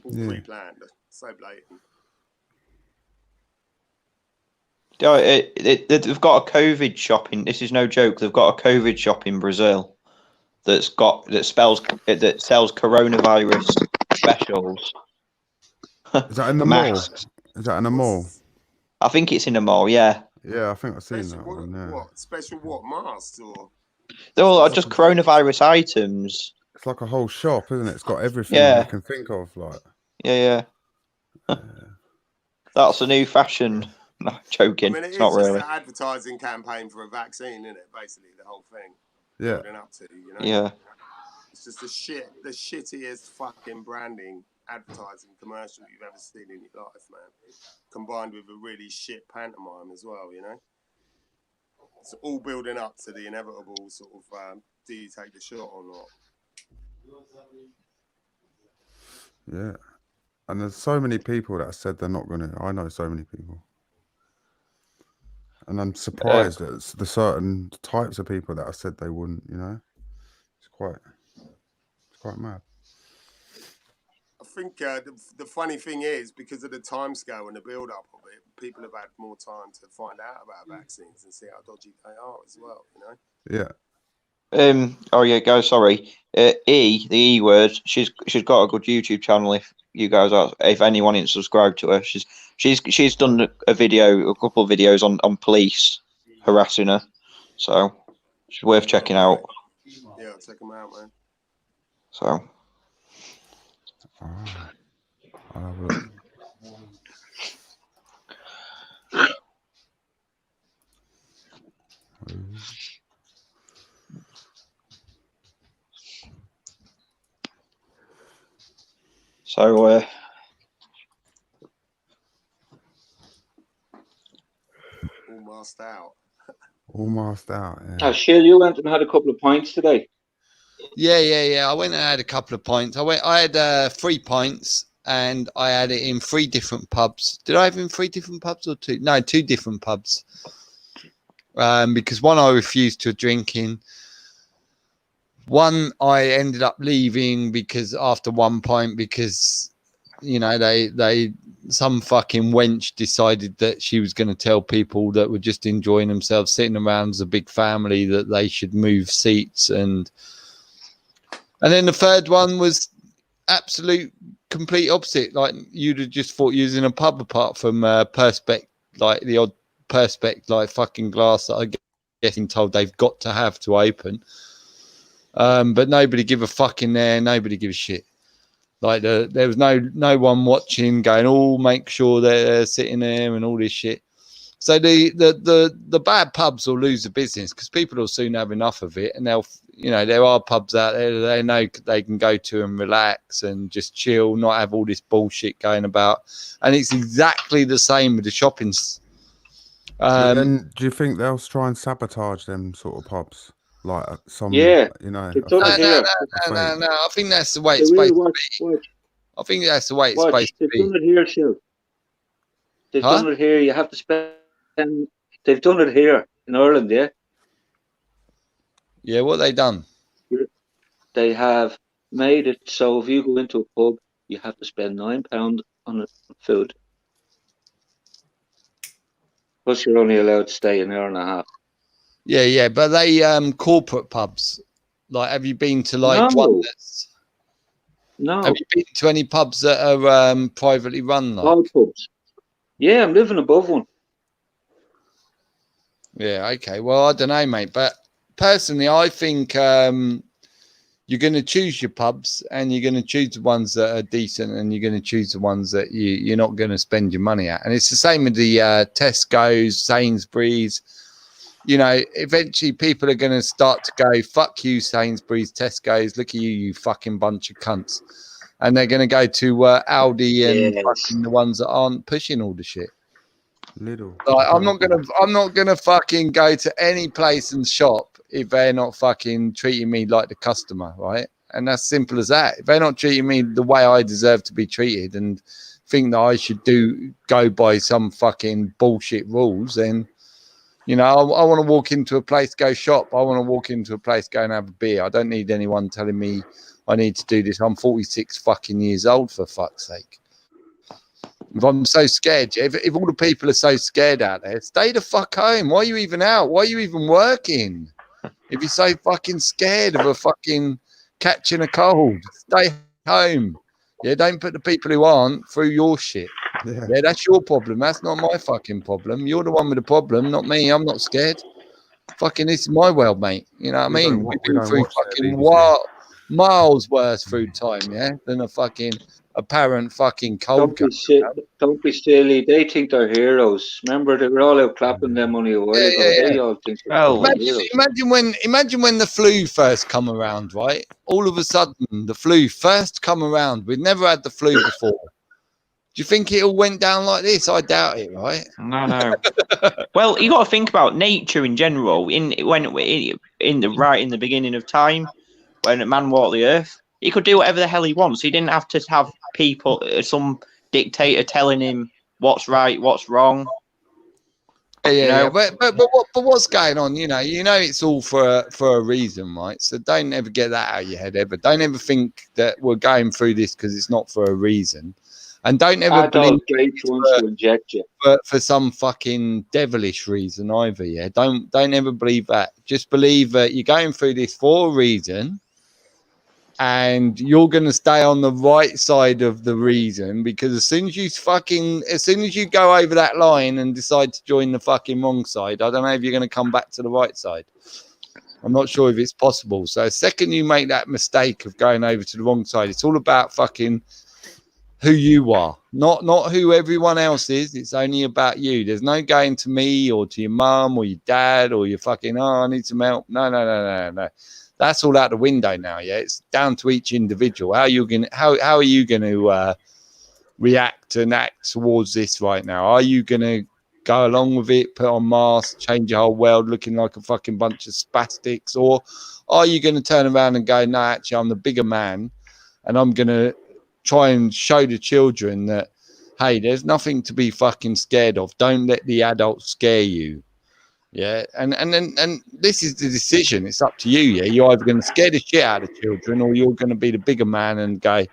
All Yeah. pre-planned, so blatant. They've got a COVID shop in. This is no joke. They've got a COVID shop in Brazil that sells coronavirus specials. Is that in the mall? Masks. Is that in the mall? I think it's in a mall. Yeah. Yeah, I think I've seen Special, that one. Yeah. what special? What masks or? They're all just coronavirus items. It's like a whole shop, isn't it? It's got everything Yeah. you can think of. Like, Yeah. That's a new fashion. No, I joking. mean, It's it's not just really. an advertising campaign for a vaccine, isn't it? Basically, the whole thing. yeah, Building up to, you know. Yeah. It's just the shittiest fucking branding advertising commercial you've ever seen in your life, man. Combined with a really shit pantomime as well, you know. It's all building up to the inevitable sort of, do you take the shot or not? yeah. And there's so many people that said they're not going to. I know so many people. And I'm surprised at the certain types of people that have said they wouldn't, you know. It's quite mad. I think the funny thing is, because of the timescale and the build-up of it, people have had more time to find out about vaccines and see how dodgy they are as well, you know? Yeah. Oh yeah, guys. Sorry. The E word. She's got a good YouTube channel. If anyone ain't subscribed to her, she's done a couple of videos on police harassing her. So she's worth checking out. Yeah, check them out, man. So I'll have a look. so All masked out. Almost out. Yeah. Oh, Shield, you went and had a couple of pints today. Yeah. I went and had a couple of pints. I had 3 pints and I had it in 3 different pubs. Did I have it in 3 different pubs or 2? No, 2 different pubs. Because one I refused to drink in. One I ended up leaving because after 1 pint, because you know they some fucking wench decided that she was going to tell people that were just enjoying themselves sitting around as a big family that they should move seats, and then the third one was absolute complete opposite. Like you'd have just thought you was in a pub, apart from Perspex, like the odd Perspex like fucking glass that I'm getting told they've got to have to open. But nobody give a fuck in there. Nobody give a shit. Like there was no one watching, going, "Oh, make sure they're sitting there," and all this shit. So the bad pubs will lose the business because people will soon have enough of it, and there are pubs out there that they know they can go to and relax and just chill, not have all this bullshit going about. And it's exactly the same with the shoppings. But then, do you think they'll try and sabotage them sort of pubs? like some, Yeah, you know, they've done it here. No. I think that's the way They it's will supposed to be. watch. I think that's the way it's Watch. supposed to They've be. done it here, Shiv. They've Huh? done it here. You have to spend. They've done it here in Ireland, yeah. Yeah, what they done? They have made it so if you go into a pub, you have to spend £9 on food. Plus, you're only allowed to stay an hour and a half. Yeah, but they corporate pubs. Like, have you been to like No. one that's? No, Have you been to any pubs that are privately run? Like? all pubs. Yeah, I'm living above one. Yeah, okay. Well, I don't know, mate. But personally, I think you're going to choose your pubs and you're going to choose the ones that are decent and you're going to choose the ones that you're not going to spend your money at. And it's the same with the Tesco's, Sainsbury's. You know, eventually people are going to start to go, fuck you, Sainsbury's, Tesco's. Look at you, you fucking bunch of cunts. And they're going to go to Aldi and Yes. fucking the ones that aren't pushing all the shit. Lidl. Like, I'm not gonna fucking go to any place and shop if they're not fucking treating me like the customer, right? And that's simple as that. If they're not treating me the way I deserve to be treated and think that I should go by some fucking bullshit rules, then you know I want to walk into a place, go shop. I want to walk into a place, go and have a beer. I don't need anyone telling me I need to do this. I'm 46 fucking years old, for fuck's sake. If I'm so scared, if all the people are so scared out there, stay the fuck home. Why are you even out? Why are you even working? If you're so fucking scared of a fucking catching a cold, stay home. Yeah, don't put the people who aren't through your shit. Yeah. Yeah, that's your problem. That's not my fucking problem. You're the one with the problem, not me. I'm not scared. Fucking, this is my world, mate. You know what I We don't mean? wa- We've we been don't through watch that fucking BBC. miles worse through time, yeah, than a fucking apparent fucking cold. Don't be silly. They think they're heroes. Remember, they were all out clapping them only a while ago. Yeah. They all think they're Oh. fucking heroes. Imagine when the flu first come around, right? All of a sudden, the flu first come around. We'd never had the flu before. Do you think it all went down like this? I doubt it, right? No. Well, you got to think about nature in general. In the beginning of time, when man walked the earth, he could do whatever the hell he wants. He didn't have to have people, some dictator telling him what's right, what's wrong. Yeah. But what's going on? You know, it's all for a reason, right? So don't ever get that out of your head ever. Don't ever think that we're going through this because it's not for a reason, and don't ever believe Gates wants to inject you for some fucking devilish reason either. Yeah, don't ever believe that. Just believe that you're going through this for a reason. And you're going to stay on the right side of the reason, because as soon as you go over that line and decide to join the fucking wrong side, I don't know if you're going to come back to the right side. I'm not sure if it's possible. So the second you make that mistake of going over to the wrong side, it's all about fucking who you are, not who everyone else is. It's only about you. There's no going to me or to your mum or your dad or your fucking, I need some help. No. That's all out the window now. Yeah, it's down to each individual. How are you going to react and act towards this right now? Are you going to go along with it, put on masks, change your whole world, looking like a fucking bunch of spastics, or are you going to turn around and go, no, actually, I'm the bigger man, and I'm going to try and show the children that, hey, there's nothing to be fucking scared of. Don't let the adults scare you. Yeah, and this is the decision. It's up to you. Yeah, you're either going to scare the shit out of children, or you're going to be the bigger man and go,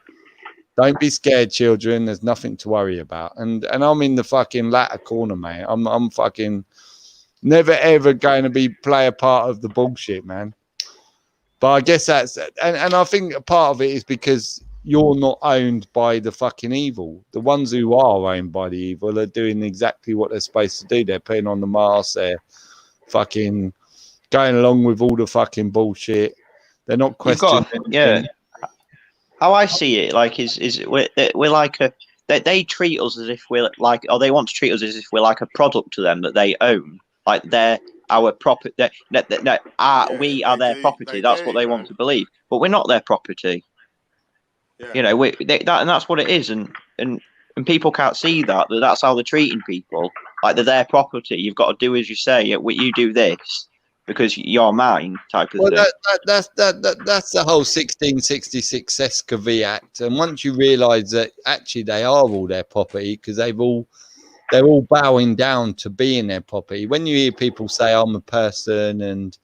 don't be scared, children. There's nothing to worry about. And I'm in the fucking latter corner, mate. I'm fucking never ever going to play a part of the bullshit, man. But I guess that's and I think a part of it is because you're not owned by the fucking evil. The ones who are owned by the evil are doing exactly what they're supposed to do. They're putting on the mask. They're fucking going along with all the fucking bullshit. They're not questioning. How I see it, like, is we're like they treat us as if we're like, or they want to treat us as if we're like a product to them that they own, like they're our property. We are their property. That's what they want to believe, but we're not their property. Yeah. You know, and that's what it is, and people can't see that's how they're treating people. Like, they're their property. You've got to do as you say. You do this, because you're mine type of Well, thing. that's the whole 1666 Escovy Act, and once you realise that actually they are all their property because they're all bowing down to being their property. When you hear people say I'm a person and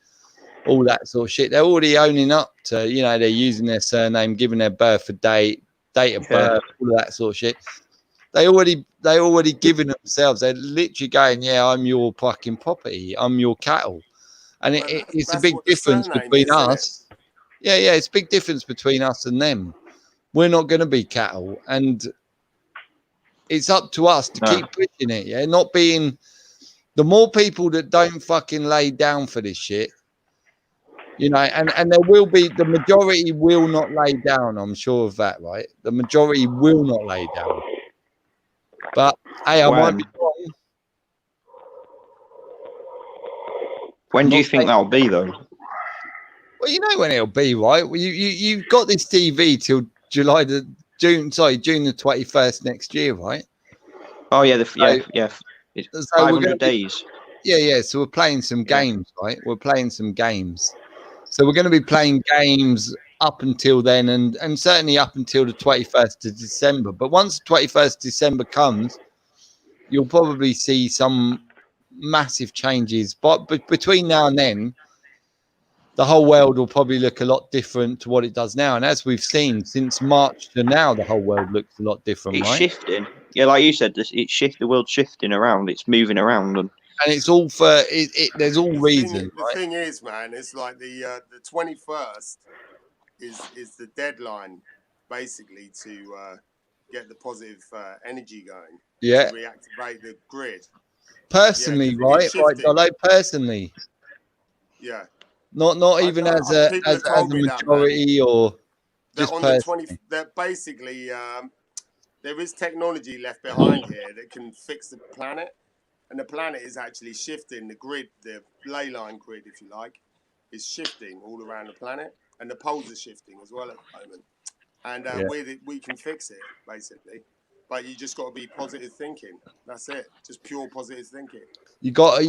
all that sort of shit, they're already owning up to, you know, they're using their surname, giving their birth date of birth, all of that sort of shit. They already given themselves. They're literally going, yeah, I'm your fucking property. I'm your cattle. And Well, it's a that's big what the difference surname between is, isn't it? us. Yeah, it's a big difference between us and them. We're not going to be cattle. And it's up to us to keep pushing it, yeah? Not being... The more people that don't fucking lay down for this shit, you know, and there will be... The majority will not lay down, I'm sure of that, right? The majority will not lay down. But, hey, I might be wrong. When do you think that'll be, though? Well, you know when it'll be, right? Well, you've got this TV till June the 21st next year, right? Oh yeah, It's So 500 days. Yeah. So we're playing some games, right? We're playing some games. So we're going to be playing games up until then, and certainly up until the 21st of December. But once the 21st of December comes, you'll probably see some massive changes. But between now and then, the whole world will probably look a lot different to what it does now. And as we've seen, since March to now, the whole world looks a lot different, It's right? shifting. Yeah, like you said, the world's shifting around. It's moving around. And it's all for... there's all reasons, The thing is, man, it's like the 21st is the deadline, basically, to get the positive energy going. Yeah. To reactivate the grid. Personally, right? Like, Dolo, personally. Yeah. Not even as a majority or just personally. That basically there is technology left behind here that can fix the planet, and the planet is actually shifting. The grid, the ley line grid, if you like, is shifting all around the planet, and the poles are shifting as well at the moment. And we can fix it basically, but you just got to be positive thinking. That's it, just pure positive thinking. You got to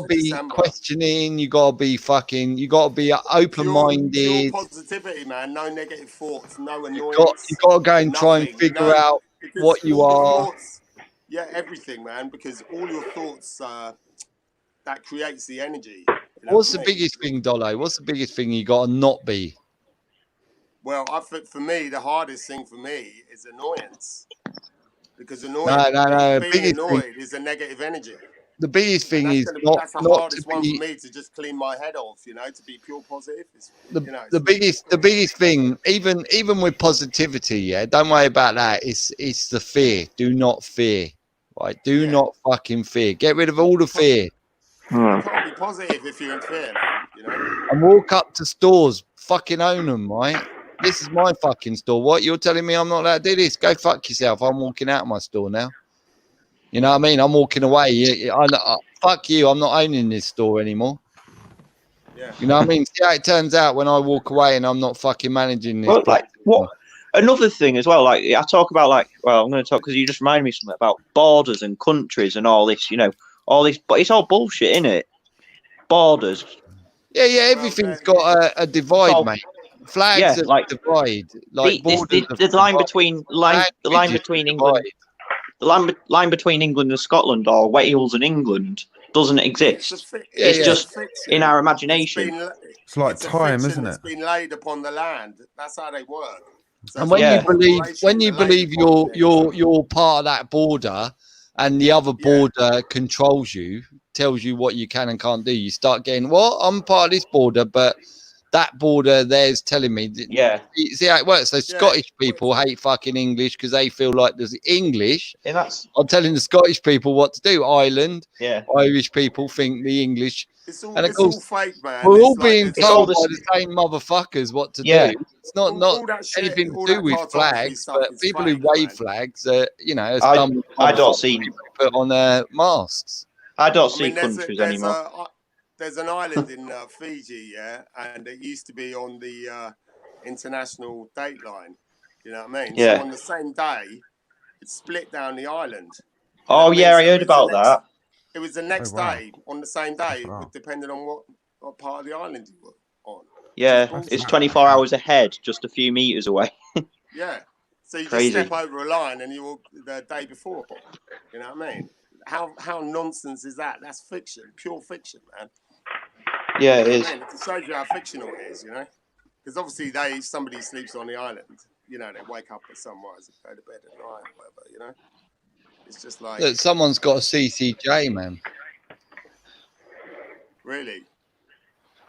be questioning. You got to be fucking. You got to be open-minded. Pure positivity, man. No negative thoughts. No annoyance. You got to go and try and figure out what you are. Thoughts, everything, man. Because all your thoughts, that creates the energy. You know What's the biggest thing, Dolo? What's the biggest thing you got to not be? Well, I think for me, the hardest thing for me is annoyance. Because being annoyed is a negative energy. The biggest thing is that's the hardest one for me, to just clean my head off, you know, to be pure positive. The biggest thing, even with positivity, yeah, don't worry about that. It's the fear. Do not fear, right? Do not fucking fear. Get rid of all the fear. You can't be positive if you're in fear, man, you know. And walk up to stores, fucking own them, right? This is my fucking store. What? You're telling me I'm not allowed to do this? Go fuck yourself. I'm walking out of my store now. You know what I mean? I'm walking away. Fuck you. I'm not owning this store anymore. Yeah. You know what I mean? See how it turns out when I walk away and I'm not fucking managing this. Well, like what? Another thing as well. Like I talk about, I'm going to talk because you just reminded me something about borders and countries and all this. You know, all this, but it's all bullshit, isn't it? Borders. Yeah. Everything's got a divide, mate. Flags divide, like the line between England, the line between England and Scotland, or Wales and England, doesn't exist. It's just in our imagination. It's like time, isn't it? It's been laid upon the land. That's how they work. So and when you believe you're part of that border, and the other border controls you, tells you what you can and can't do, you start getting, I'm part of this border, but that border there's telling me. You see how it works? So Scottish people hate fucking English because they feel like there's English. I'm telling the Scottish people what to do. Ireland, Irish people think the English. And of course, all fake, man. We're all being told by the same motherfuckers what to do. It's not anything to do with flags, but people who wave flags, you know, as dumb. I don't see put on their masks. I don't see countries anymore. There's an island in Fiji, and it used to be on the international date line. You know what I mean? Yeah. So on the same day, it split down the island. I heard about that. It was the next wow. day, on the same day, Wow. depending on what part of the island you were on. Yeah, Bullshit. it's 24 hours ahead, just a few meters away. Yeah. So you Crazy. just step over a line and you're the day before. You know what I mean? How nonsense is that? That's fiction, pure fiction, man. Yeah, it You know is. what I mean? It shows you how fictional it is, you know? Because obviously somebody sleeps on the island, you know, they wake up at sunrise and go to bed at night or whatever, you know? It's just like, Look, someone's got a CCJ, man. really?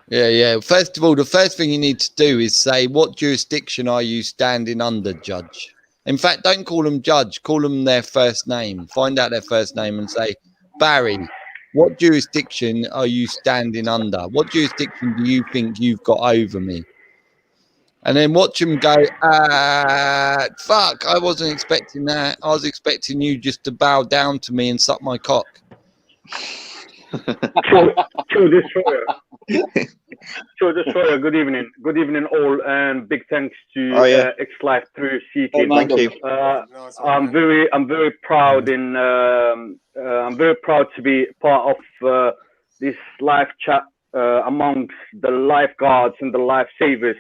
Yeah. First of all, the first thing you need to do is say, what jurisdiction are you standing under, Judge? In fact, don't call them Judge. Call them their first name. Find out their first name and say, Barry, what jurisdiction are you standing under? What jurisdiction do you think you've got over me? And then watch them go, fuck, I wasn't expecting that. I was expecting you just to bow down to me and suck my cock. Joe Destroyer, good evening. Good evening, all, and big thanks to X-Life through Seeking. Thank you. I'm very proud I'm very proud to be part of this live chat amongst the lifeguards and the lifesavers,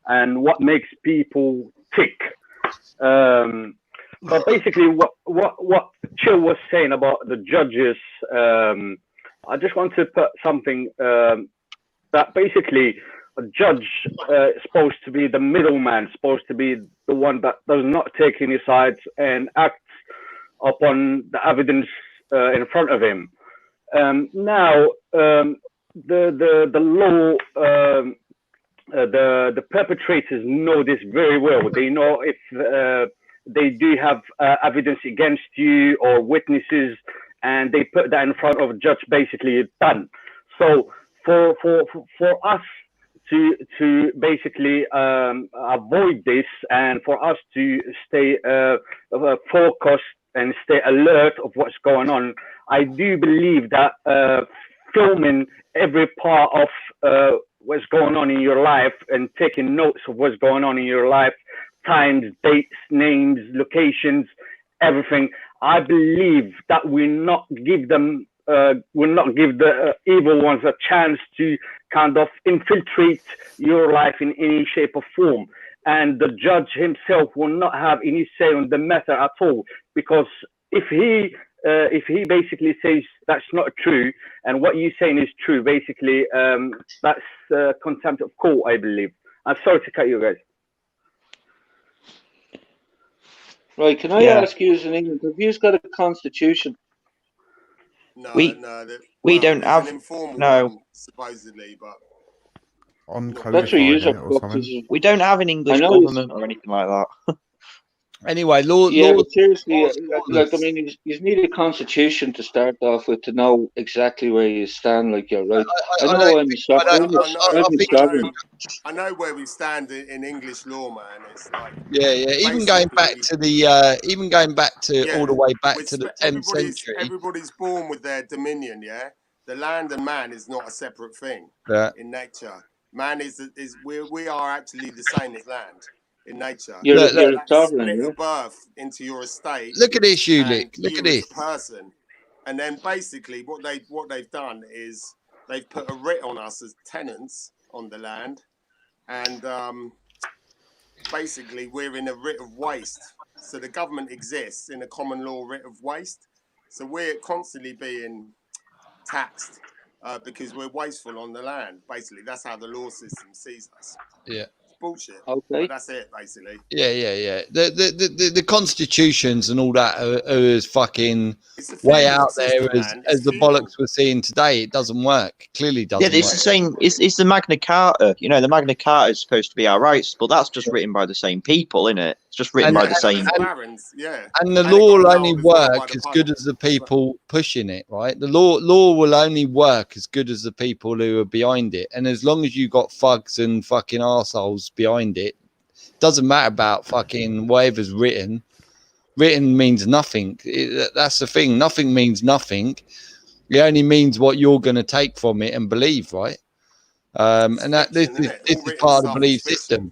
and what makes people tick. But basically, what Chill was saying about the judges, I just want to put something that basically a judge is supposed to be the middleman, supposed to be the one that does not take any sides and acts upon the evidence in front of him. Now, the law, the perpetrators know this very well. They know if they do have evidence against you or witnesses, and they put that in front of a judge. Basically, it's done. So for us to basically avoid this, and for us to stay focused and stay alert of what's going on, I do believe that filming every part of what's going on in your life and taking notes of what's going on in your life, times, dates, names, locations, everything, I believe that will not give them will not give the evil ones a chance to kind of infiltrate your life in any shape or form. And the judge himself will not have any say on the matter at all, because if he basically says that's not true and what you're saying is true, basically that's contempt of court, I believe. I'm sorry to cut you guys. Right, can I ask you as an England, have you got a constitution? No, we don't have an informal one, supposedly, but that's what you we don't have an English government or anything like that. Anyway, but seriously, like I mean, you need a constitution to start off with to know exactly where you stand. Like you're right. I know where we stand in English law, man. It's like even going back to all the way back to the 10th century. Everybody's born with their dominion. Yeah, the land and man is not a separate thing in nature. Man is we are actually the same as land. In nature, you're a sovereign. Split of birth into your estate. Look at this, Ulick. Look at this person, and then basically what they've done is they've put a writ on us as tenants on the land, and basically we're in a writ of waste. So the government exists in a common law writ of waste. So we're constantly being taxed because we're wasteful on the land. Basically, that's how the law system sees us. Yeah. Bullshit. Okay. But that's it, basically. Yeah. The constitutions and all that are as fucking way out there as the bollocks we're seeing today. It doesn't work. Clearly doesn't work. Yeah, it's the same. It's the Magna Carta. You know, the Magna Carta is supposed to be our rights, but that's just written by the same people, isn't it? It's just written by the same. And the law will only work as good as the people pushing it, right? The law will only work as good as the people who are behind it. And as long as you got thugs and fucking arseholes behind it, doesn't matter about fucking whatever's written. Written means nothing. That's the thing. Nothing means nothing. It only means what you're going to take from it and believe, right? And that this is part of the belief system.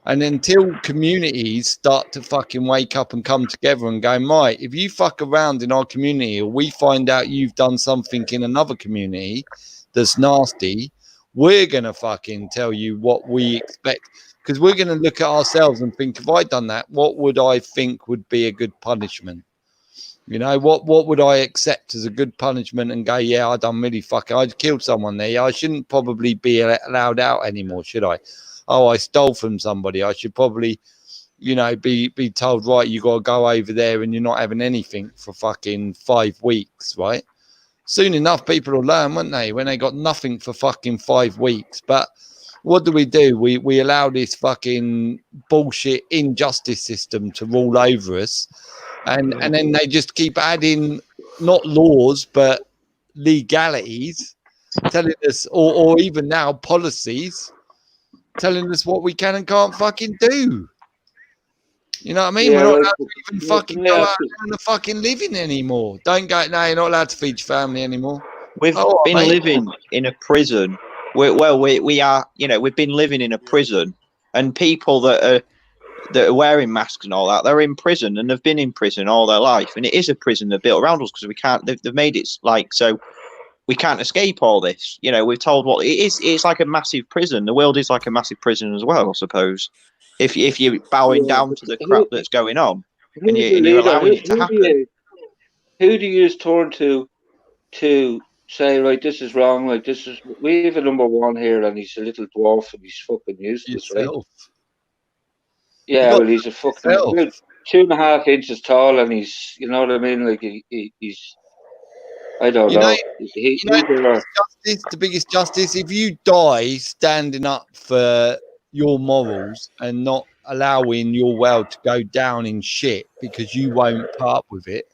And until communities start to fucking wake up and come together and go, right, if you fuck around in our community or we find out you've done something in another community that's nasty, we're going to fucking tell you what we expect. Because we're going to look at ourselves and think, if I'd done that, what would I think would be a good punishment? You know, what would I accept as a good punishment and go, yeah, I done really fucking, I killed someone there. I shouldn't probably be allowed out anymore, should I? Oh, I stole from somebody. I should probably, you know, be told, right, you got to go over there and you're not having anything for fucking 5 weeks, right? Soon enough, people will learn, won't they, when they got nothing for fucking 5 weeks. But what do? We allow this fucking bullshit injustice system to rule over us. And then they just keep adding not laws, but legalities, telling us, or even now policies, telling us what we can and can't fucking do. You know what I mean? Yeah, We're not like, allowed to even fucking go out and earn a fucking living anymore. Don't go, no, you're not allowed to feed your family anymore. We've been living in a prison. We are, you know, we've been living in a prison, and people that are wearing masks and all that, they're in prison and they've been in prison all their life, and it is a prison they've built around us because we can't. They've made it like so we can't escape all this. You know, we're told what it is. It's like a massive prison. The world is like a massive prison as well, I suppose. If you're bowing down to the crap that's going on, and you're allowing it to happen. Who do you turn to say, right, this is wrong? Like, we have a number one here, and he's a little dwarf, and he's fucking useless, right? Yeah, well, he's a fucking 2.5 inches tall, and he's, you know what I mean? Like, he's, I don't know. The biggest justice, if you die standing up for your morals and not allowing your world to go down in shit because you won't put up with it,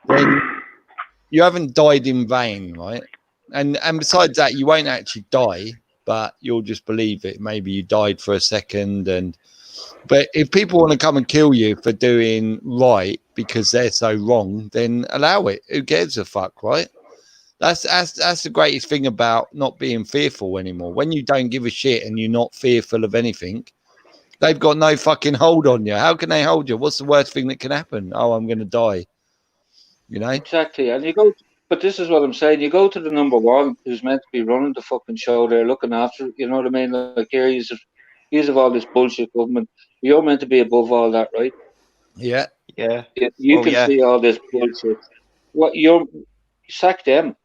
then you haven't died in vain, right? And besides that, you won't actually die, but you'll just believe it. Maybe you died for a second, but if people want to come and kill you for doing right because they're so wrong, then allow it. Who gives a fuck, right? That's the greatest thing about not being fearful anymore. When you don't give a shit and you're not fearful of anything, they've got no fucking hold on you. How can they hold you? What's the worst thing that can happen? Oh, I'm going to die. You know? Exactly. And you go, but this is what I'm saying. You go to the number one who's meant to be running the fucking show there, looking after, you know what I mean? Like, here, he's of all this bullshit government. You're meant to be above all that, right? Yeah. Yeah. You can see all this bullshit. Sack them.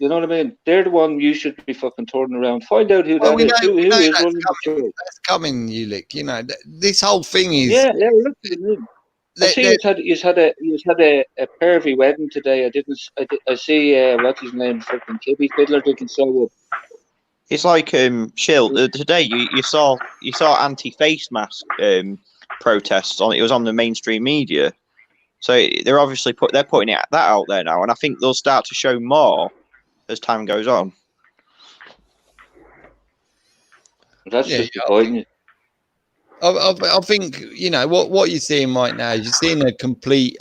You know what I mean? They're the one you should be fucking turning around. Find out who that is. Who is running the show. That's coming, Ulick. You know, this whole thing is. Yeah, look at it. I see you had a pervy wedding today. I see what's his name, fucking Kibby Fiddler didn't show up. It's like Shill today. You saw anti-face mask protests on. It was on the mainstream media, so they're obviously putting that out there now, and I think they'll start to show more as time goes on. That's just the point. I think, you know, what you're seeing right now is you're seeing a complete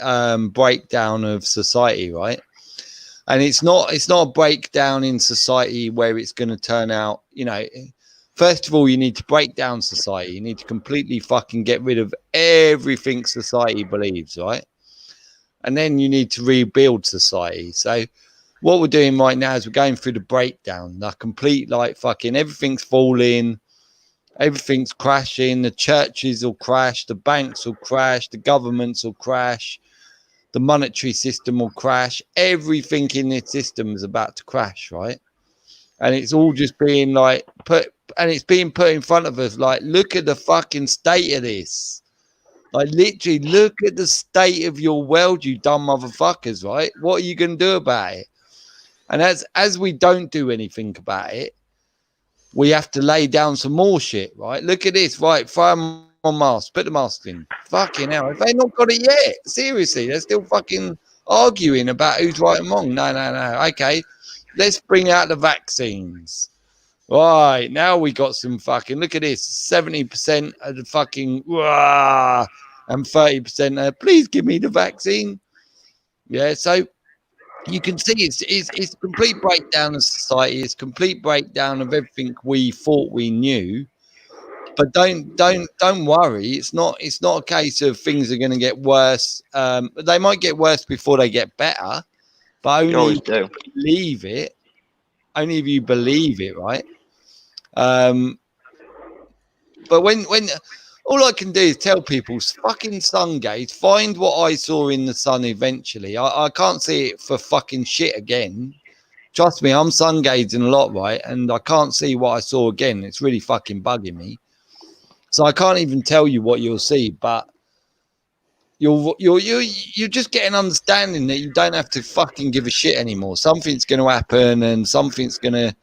breakdown of society, right? And it's not a breakdown in society where it's going to turn out, you know, first of all, you need to break down society. You need to completely fucking get rid of everything society believes, right? And then you need to rebuild society. So what we're doing right now is we're going through the breakdown, the complete, like, fucking everything's falling. Everything's crashing. The churches will crash. The banks will crash. The governments will crash. The monetary system will crash. Everything in this system is about to crash, right? And it's all just being like it's being put in front of us. Like, look at the fucking state of this. Like, literally, look at the state of your world, you dumb motherfuckers, right? What are you going to do about it? And as we don't do anything about it, we have to lay down some more shit, right? Look at this, right? Throw them on masks, put the mask in. Fucking hell, if they not got it yet, seriously, they're still fucking arguing about who's right and wrong. No. Okay, let's bring out the vaccines. Right, now we got some fucking, look at this, 70% of the fucking, and 30%, please give me the vaccine. Yeah, so you can see it's a complete breakdown of society. It's a complete breakdown of everything we thought we knew. But don't worry. It's not a case of things are going to get worse. They might get worse before they get better, but You only always if do. you believe it. Only if you believe it, right? But when all I can do is tell people, fucking sun gaze, find what I saw in the sun eventually. I can't see it for fucking shit again. Trust me, I'm sun gazing a lot, right? And I can't see what I saw again. It's really fucking bugging me. So I can't even tell you what you'll see, but you'll just get an understanding that you don't have to fucking give a shit anymore. Something's going to happen, and the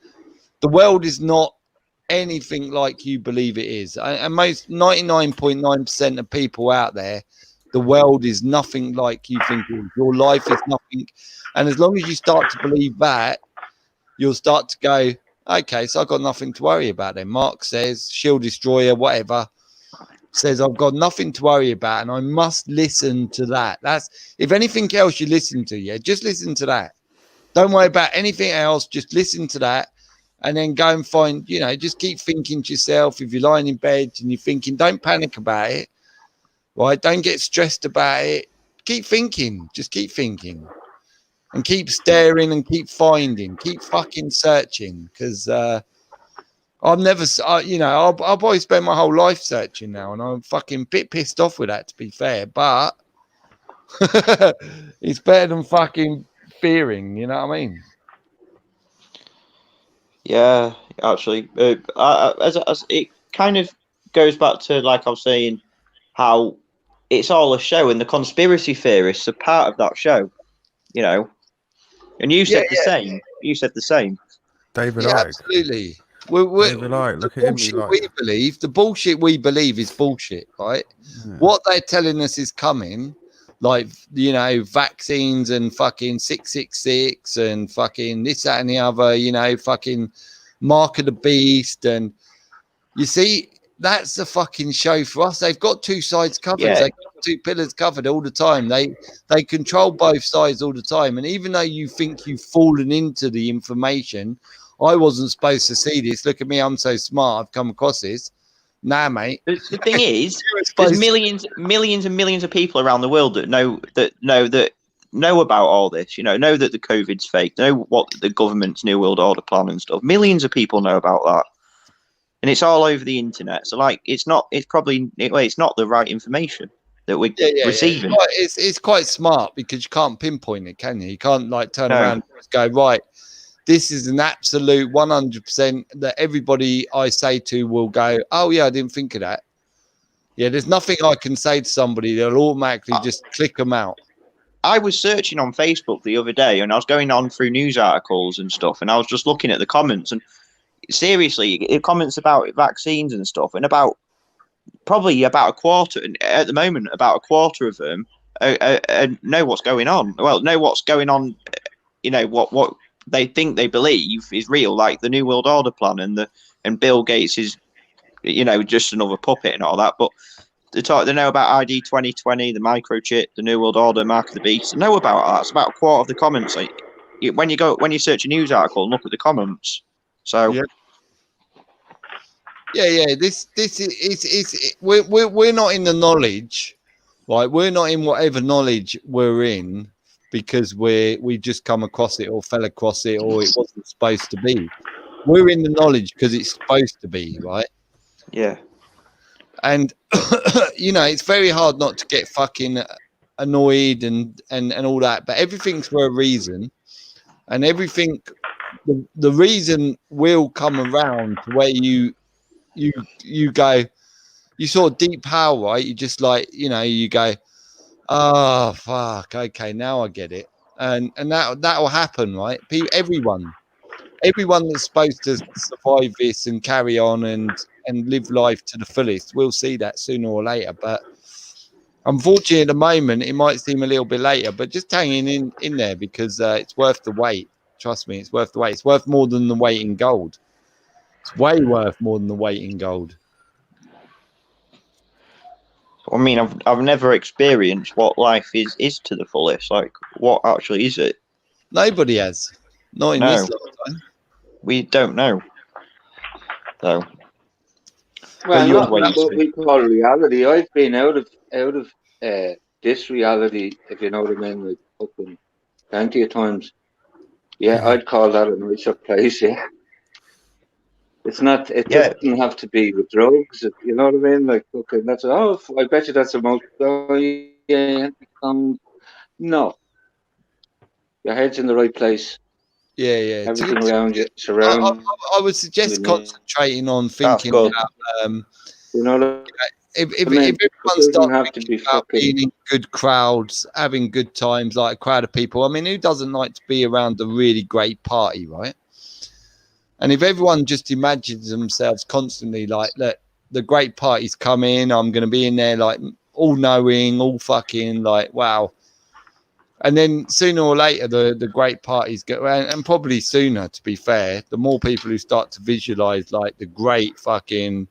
world is not anything like you believe it is. And most 99.9% of people out there, the world is nothing like you think it is. Your life is nothing. And as long as you start to believe that, you'll start to go, okay, so I've got nothing to worry about then. Mark says, Shield Destroyer, whatever, says I've got nothing to worry about, and I must listen to that. That's, if anything else you listen to, yeah, just listen to that. Don't worry about anything else, just listen to that. And then go and find, just keep thinking to yourself. If you're lying in bed and you're thinking, don't panic about it, right? Don't get stressed about it. Keep thinking. Just keep thinking. And keep staring and keep finding. Keep fucking searching. Because I've never, I've probably spent my whole life searching now. And I'm fucking a bit pissed off with that, to be fair. But it's better than fucking fearing, you know what I mean? Yeah, actually, as it kind of goes back to, like I was saying, how it's all a show, and the conspiracy theorists are part of that show, And you said the same. You said the same. David Yeah, Icke. absolutely. David Icke, look at him. The bullshit we believe is bullshit, right? Yeah. What they're telling us is coming, like, vaccines and fucking 666 and fucking this, that, and the other, fucking Mark of the Beast. And you see, that's the fucking show for us. They've got two sides covered. Yeah. They've got two pillars covered all the time. They control both sides all the time. And even though you think you've fallen into the information, I wasn't supposed to see this. Look at me, I'm so smart. I've come across this. Nah, mate. The thing is, there's millions and millions of people around the world that know about all this. Know that the COVID's fake. Know what the government's New World Order plan and stuff. Millions of people know about that, and it's all over the internet. So, like, it's not the right information that we're receiving. Yeah. It's quite smart because you can't pinpoint it, can you? You can't turn around and just go, right, this is an absolute 100% that everybody I say to will go, oh, yeah, I didn't think of that. Yeah, there's nothing I can say to somebody that'll automatically just click them out. I was searching on Facebook the other day, and I was going on through news articles and stuff, and I was just looking at the comments, and seriously, comments about vaccines and stuff, and probably about a quarter, at the moment, about a quarter of them know what's going on. Well, know what's going on, what they think they believe is real, like the New World Order plan and Bill Gates is, just another puppet and all that. But they know about ID 2020, the microchip, the New World Order, Mark of the Beast. They know about that. It's about a quarter of the comments. Like, when you search a news article and look at the comments. So yeah. This is we're not in the knowledge, right? We're not in whatever knowledge we're in because we just come across it or fell across it or it wasn't supposed to be. We're in the knowledge because it's supposed to be, right? Yeah. And it's very hard not to get fucking annoyed and all that, but everything's for a reason, and everything. The reason will come around to where you go, you sort of deep power, right? You just you go, oh fuck, okay, now I get it, and that will happen, right? Everyone that's supposed to survive this and carry on and live life to the fullest will see that sooner or later. But unfortunately, at the moment, it might seem a little bit later. But just hanging in there because it's worth the wait. Trust me, it's worth the wait. It's worth more than the weight in gold. It's way worth more than the weight in gold. I mean, I've never experienced what life is to the fullest. Like, what actually is it? Nobody has. Not in this lifetime. We don't know. So Well, you're not waiting. what we call reality. I've been out of this reality, if you know what I mean, like fucking plenty of times. Yeah, I'd call that a nicer place. Yeah, it's not. It Yeah, doesn't have to be with drugs. You know what I mean? Like, okay, that's I bet you that's the most. Oh, yeah, no, your head's in the right place. Yeah. Everything around you, I, surrounding would suggest you. concentrating on that's thinking good. about You know what if I mean? everyone It doesn't starts have to thinking be about fucking. being in good crowds, having good times, like a crowd of people. I mean, who doesn't like to be around a really great party, right? And if everyone just imagines themselves constantly like, look, the great party's coming, I'm going to be in there like all knowing, all fucking like, wow. And then sooner or later, the great parties go, and probably sooner, to be fair, the more people who start to visualize like the great fucking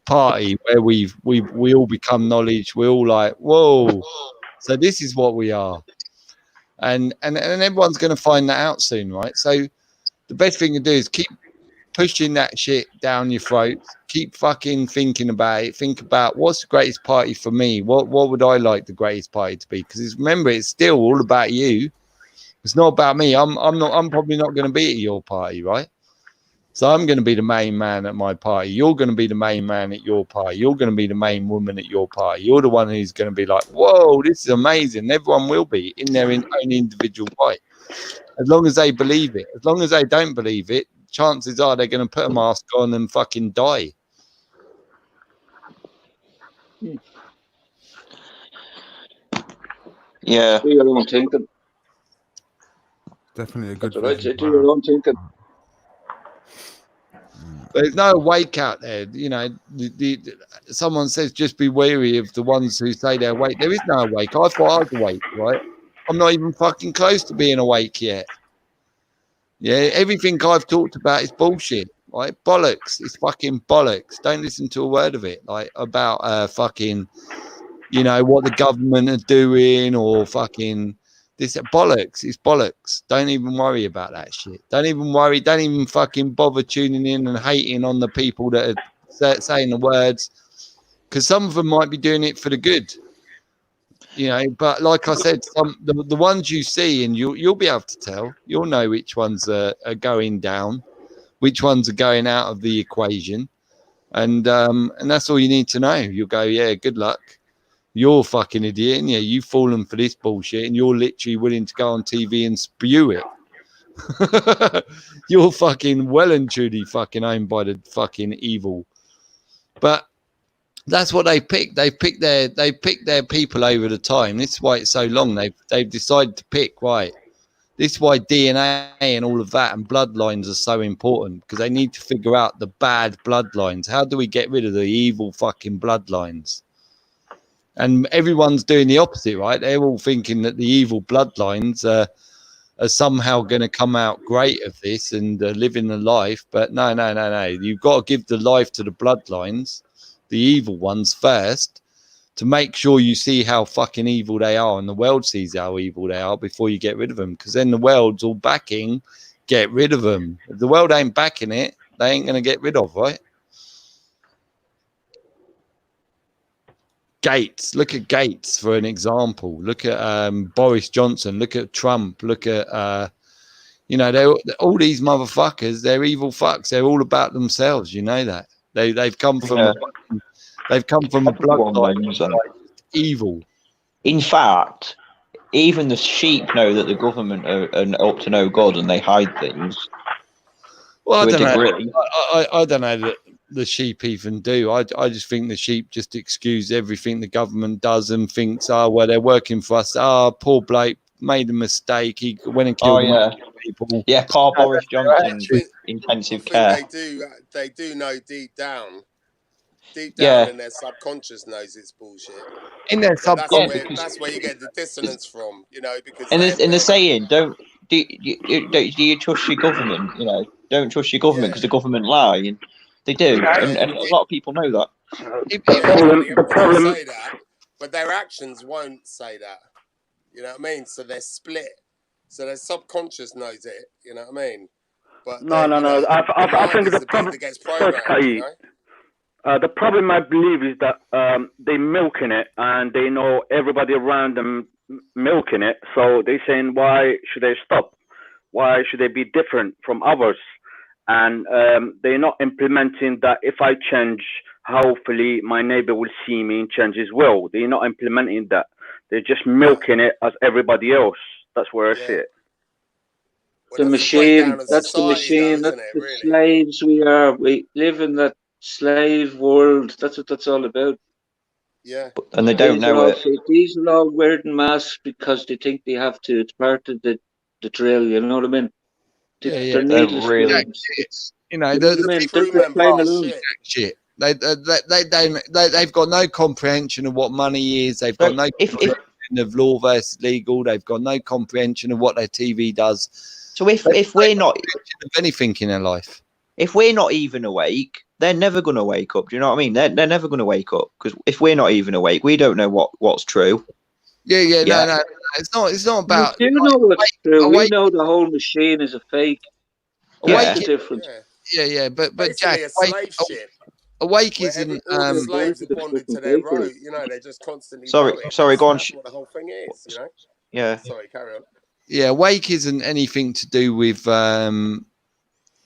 party where we all become knowledge, we're all like, whoa, so this is what we are. And everyone's going to find that out soon, right? So the best thing to do is keep pushing that shit down your throat. Keep fucking thinking about it. Think about what's the greatest party for me. What would I like the greatest party to be? Because remember, it's still all about you. It's not about me. I'm probably not going to be at your party, right? So I'm going to be the main man at my party. You're going to be the main man at your party. You're going to be the main woman at your party. You're the one who's going to be like, whoa, this is amazing. Everyone will be in their own individual right. As long as they believe it. As long as they don't believe it, chances are they're going to put a mask on and fucking die. Yeah. Do your own thinking. Definitely a good That's what I'd vision. say. Do your own thinking. There's no awake out there. You know, someone says just be wary of the ones who say they're awake. There is no awake. I thought I was awake, right? I'm not even fucking close to being awake yet. Yeah, everything I've talked about is bullshit, right? Bollocks. It's fucking bollocks. Don't listen to a word of it, like about fucking, you know, what the government are doing or fucking this bollocks. It's bollocks. Don't even worry about that shit. Don't even worry. Don't even fucking bother tuning in and hating on the people that are saying the words, because some of them might be doing it for the good. You know, but like I said, the ones you see, and you'll be able to tell. You'll know which ones are going down, which ones are going out of the equation, and that's all you need to know. You'll go, yeah, good luck. You're a fucking idiot, and yeah, you've fallen for this bullshit, and you're literally willing to go on TV and spew it. You're fucking well and truly fucking owned by the fucking evil, but. That's what they picked. They picked their people over the time. This is why it's so long. They've decided to pick right. This is why DNA and all of that and bloodlines are so important, because they need to figure out the bad bloodlines. How do we get rid of the evil fucking bloodlines? And everyone's doing the opposite, right? They're all thinking that the evil bloodlines are somehow going to come out great of this and living the life. But no. You've got to give the life to the bloodlines, the evil ones first, to make sure you see how fucking evil they are and the world sees how evil they are before you get rid of them, because then the world's all backing get rid of them. If the world ain't backing it, they ain't going to get rid of, right? Gates, look at Gates for an example. Look at Boris Johnson, look at Trump, look at you know, they're all these motherfuckers, they're evil fucks. They're all about themselves, you know that. They've come from a bloodline like evil. In fact, even the sheep know that the government are up to no good, and they hide things. Well, I don't know. I don't know that the sheep even do. I just think the sheep just excuse everything the government does and thinks, oh, well, they're working for us. Oh, poor bloke made a mistake. He went and killed people. Yeah, poor Boris Johnson, intensive care. They do know deep down Yeah. in their subconscious knows it's bullshit. In their subconscious, that's where you get the dissonance from, you know, because in the saying, do you trust your government? You know, don't trust your government because the government lie, and they do, and a lot of people know that. The problem say that, but their actions won't say that. You know what I mean? So they're split. So their subconscious knows it. You know what I mean? But no. I think the problem. that gets programmed, you know? The problem I believe is that they milking it, and they know everybody around them milking it. So they're saying, why should they stop? Why should they be different from others? And they're not implementing that. If I change, hopefully my neighbor will see me and change as well. They're not implementing that. They're just milking it as everybody else. That's where I see it. Well, The that's a breakdown machine. of That's the society, machine. though, That's isn't it, the really? slaves we are. We live in that slave world. That's what that's all about. Yeah. And they don't know it. These are all wearing masks because they think they have to. It's part of the drill. You know what I mean? Yeah, yeah. They're They're needless really- things. It's, You know, you know what I The mean? true They're playing member along. shit. shit. They've got no comprehension of what money is. They've got But no if comprehension of law versus legal. They've got no comprehension of what their TV does. so if we're not Of anything in their life. if we're not even awake, they're never going to wake up. Do you know what I mean? They're never going to wake up, because if we're not even awake, we don't know what's true. Yeah. Yeah. No. It's not about. We do know what's true. We awake- know the whole machine is a fake. Yeah. What's the difference? Yeah. Yeah. But Jack, Basically a slave ship. awake Where isn't. all the slaves are bonded to their Bakery. row. You know, they're just constantly. Sorry, rowing. go on. That's what the whole thing is. You know. Yeah. Sorry, carry on. Yeah, wake isn't anything to do with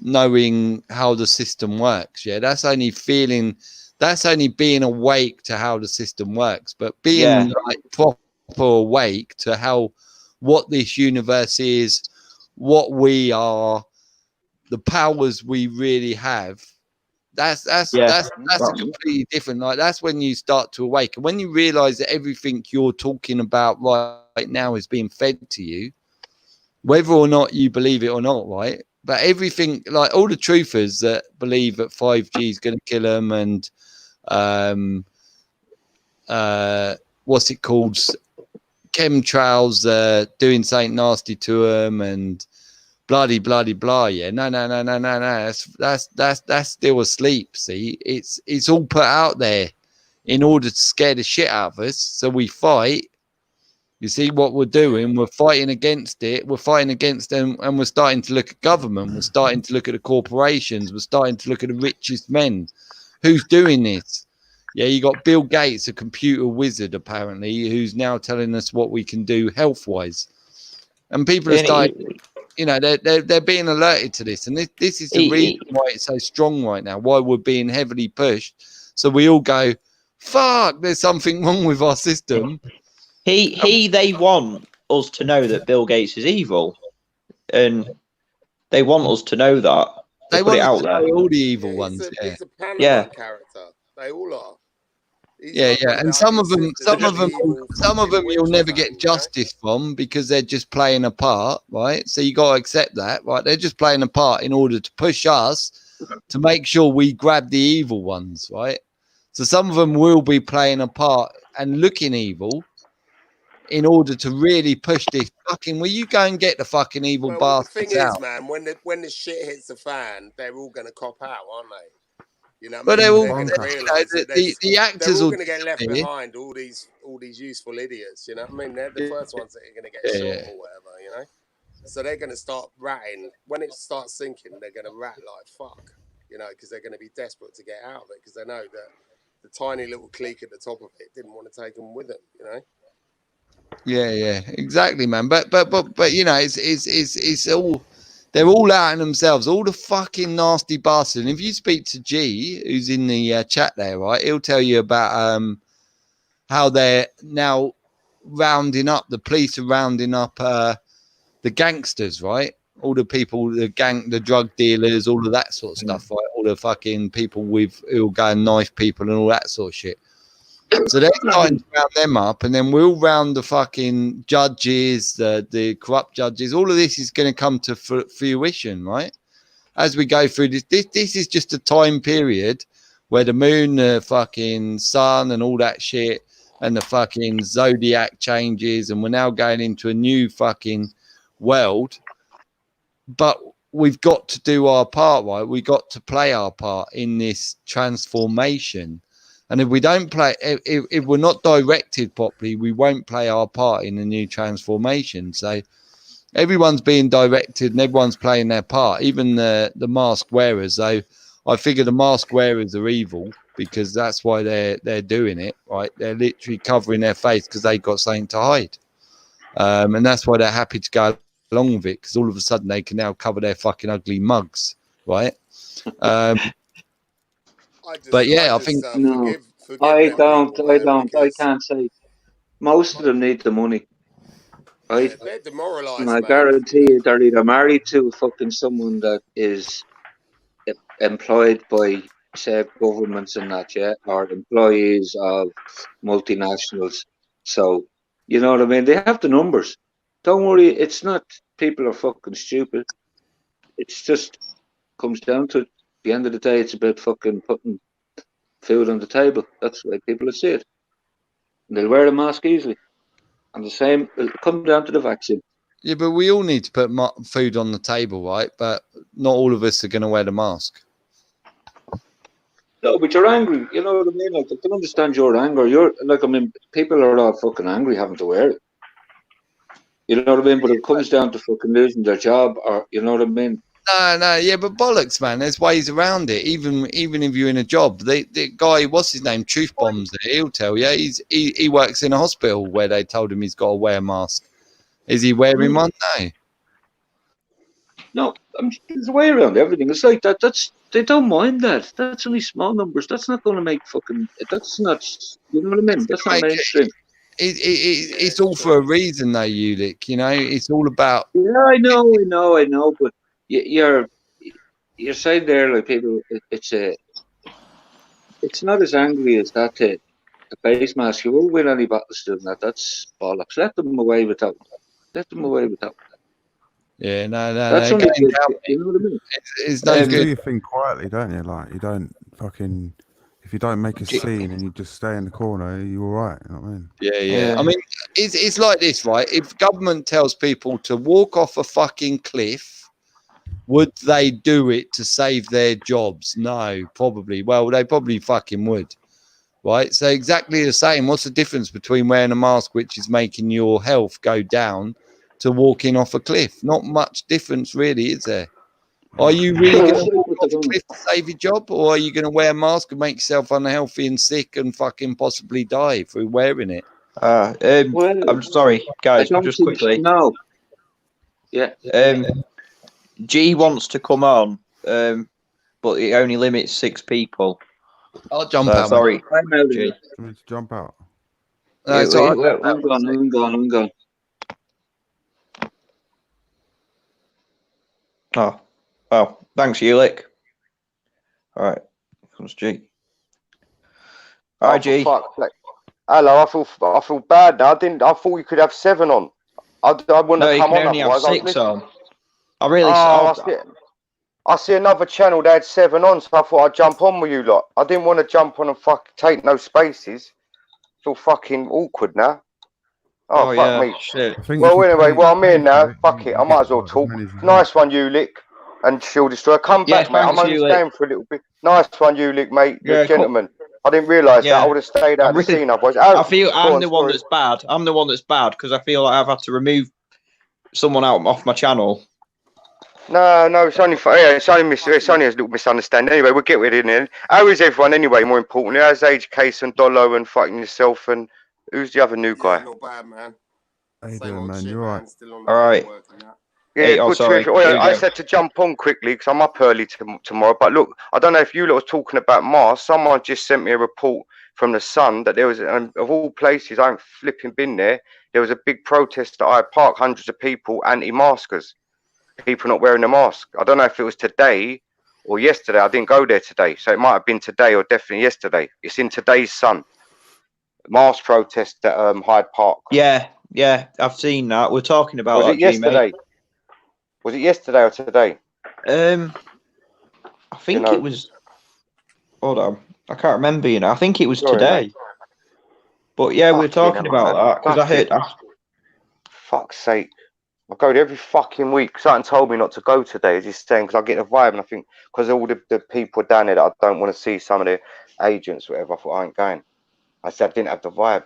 knowing how the system works. Yeah, that's only feeling. That's only being awake to how the system works. But being Yeah. like proper awake to what this universe is, what we are, the powers we really have. That's Yeah. a completely different. Like that's when you start to awake, and when you realize that everything you're talking about right now is being fed to you, whether or not you believe it or not, right? But everything, like all the truthers that believe that 5G is going to kill them, and what's it called, chemtrails doing something nasty to them, and bloody blah. Yeah, no. That's still asleep. See, it's all put out there in order to scare the shit out of us. So we fight. You see what we're doing? We're fighting against it. We're fighting against them, and we're starting to look at government. We're starting to look at the corporations. We're starting to look at the richest men. Who's doing this? Yeah, you got Bill Gates, a computer wizard, apparently, who's now telling us what we can do health-wise. And people are starting, you know, they're being alerted to this. And this is the reason why it's so strong right now, why we're being heavily pushed. So we all go, fuck, there's something wrong with our system. They want us to know that Bill Gates is evil, and they want us to know that. They put it out there. All the evil Yeah, ones. He's a Panama Yeah. character. They all are. He's Yeah, like one and the some of ugly them, sisters some of them, evil some of fucking them, you'll witch never or get something, you know? justice from because they're just playing a part, right? So you got to accept that, right? They're just playing a part in order to push us to make sure we grab the evil ones, right? So some of them will be playing a part and looking evil in order to really push this fucking. Will you go and get the fucking evil Well, the bastards thing out? is, man, when the shit hits the fan, they're all going to cop out, aren't they? You know, what I But mean? they're all, They're going to Bunker. realise that the they're actors all will going to get left disappear. behind. All these useful idiots. You know, what I mean, they're the Yeah. first ones that are going to get Yeah. shot or whatever. You know, so they're going to start ratting when it starts sinking. They're going to rat like fuck. You know, because they're going to be desperate to get out of it because they know that the tiny little clique at the top of it didn't want to take them with them. You know. Yeah, exactly, man. But you know, it's all, they're all out in themselves, all the fucking nasty bastards. And if you speak to G, who's in the chat there, right, he'll tell you about how they're now rounding up, the police are rounding up the gangsters, right? All the people, the drug dealers, all of that sort of stuff, right? All the fucking people who'll go and knife people and all that sort of shit. So they're starting to round them up, and then we'll round the fucking judges, the corrupt judges. All of this is going to come to fruition, right? As we go through this, this is just a time period where the moon, the fucking sun, and all that shit, and the fucking zodiac changes, and we're now going into a new fucking world. But we've got to do our part, right? We got to play our part in this transformation. And if we don't play, if we're not directed properly, we won't play our part in the new transformation. So everyone's being directed and everyone's playing their part, even the mask wearers. Though I figure the mask wearers are evil because that's why they're doing it, right? They're literally covering their face because they got something to hide, and that's why they're happy to go along with it, because all of a sudden they can now cover their fucking ugly mugs, right? But yeah, I think No, forgive I them don't. people, I man, don't. I because can't say. Most of them need the money, right? they're demoralised, And I man. guarantee you, they're either married to fucking someone that is employed by, say, governments and that, yeah, or employees of multinationals. So, you know what I mean? They have the numbers. Don't worry, it's not people are fucking stupid. It's just comes down to, at the end of the day, it's about fucking putting food on the table. That's the way people see it. And they'll wear a mask easily. And the same, it'll come down to the vaccine. yeah, but we all need to put food on the table, right? But not all of us are going to wear the mask. No, but you're angry. You know what I mean? Like, I can understand your anger. You're like, I mean, people are all fucking angry having to wear it. You know what I mean? But it comes down to fucking losing their job, or you know what I mean? No, yeah, but bollocks, man. There's ways around it. Even if you're in a job, the guy, what's his name, Truth Bombs, he'll tell you. He works in a hospital where they told him he's got to wear a mask. Is he wearing one? No. No, there's a way around everything. It's like that. They don't mind that. That's only small numbers. That's not going to make fucking. That's not. You know what I mean? That's not mainstream. It's all for a reason, though, Ulick. You know, it's all about. Yeah, I know. But you're saying there, like people, it's not as angry as that. The face mask, you won't win any battles doing that. That's bollocks. Let them away without that. Yeah, no. That's only good, you know what I mean? It's no You do good. your thing quietly, don't you? Like, you don't fucking. If you don't make a scene and you just stay in the corner, you're all right. You know what I mean? Yeah. I mean, it's like this, right? If government tells people to walk off a fucking cliff, would they do it to save their jobs? No, probably. Well, they probably fucking would, right? So exactly the same. What's the difference between wearing a mask, which is making your health go down, to walking off a cliff? Not much difference, really, is there? Are you really going to walk off a cliff to save your job, or are you going to wear a mask and make yourself unhealthy and sick and fucking possibly die through wearing it? I'm sorry, guys, just quickly. No. Yeah. G wants to come on, but it only limits 6 people. I'll jump out. Sorry, You G. want me to jump out? No, it's all right. I'm gone. Oh, well, thanks, Ulick. All right, here comes G. All right, G. Hello, I feel bad now. I thought you could have 7 on. I wouldn't have come on. No, you can only have 6 on. I see another channel that had 7 on, so I thought I'd jump on with you lot. I didn't want to jump on and take no spaces. It's all fucking awkward now. Oh, fuck me. Shit. Well, anyway, I'm here now. Fuck it, I might as well talk. Nice one, Ulick and Shield Destroyer. Come back, mate. I'm only staying for a little bit. Nice one, Ulick, mate. You're a gentleman. I didn't realise that. I would have stayed out of the scene otherwise. I feel I'm the one that's bad. I'm the one that's bad because I feel like I've had to remove someone off my channel. No, it's only it's only a little misunderstanding. Anyway, we'll get with it in the end. How is everyone anyway? More importantly, how's Age Case and Dolo and fucking yourself and who's the other new guy? Not bad, man. How you doing, man? You're right. All right. Yeah, good. I said to jump on quickly because I'm up early tomorrow. But look, I don't know if you lot was talking about masks. Someone just sent me a report from the Sun that there was, of all places, I haven't flipping been there. There was a big protest at Hyde Park, hundreds of people, anti-maskers, people not wearing a mask. I don't know if it was today or yesterday. I didn't go there today, so it might have been today or definitely yesterday. It's in today's Sun. Mask protest at Hyde Park. Yeah, I've seen that. We're talking about. Was it yesterday? Was it yesterday or today? I think it was. Hold on, I can't remember. I think it was today. Mate. But yeah, we were talking about that because I heard that. Fuck's sake! I go there every fucking week. Something told me not to go today. It's just saying because I get a vibe, and I think because all the people down there that I don't want to see, some of the agents, whatever. I thought I ain't going. I said I didn't have the vibe.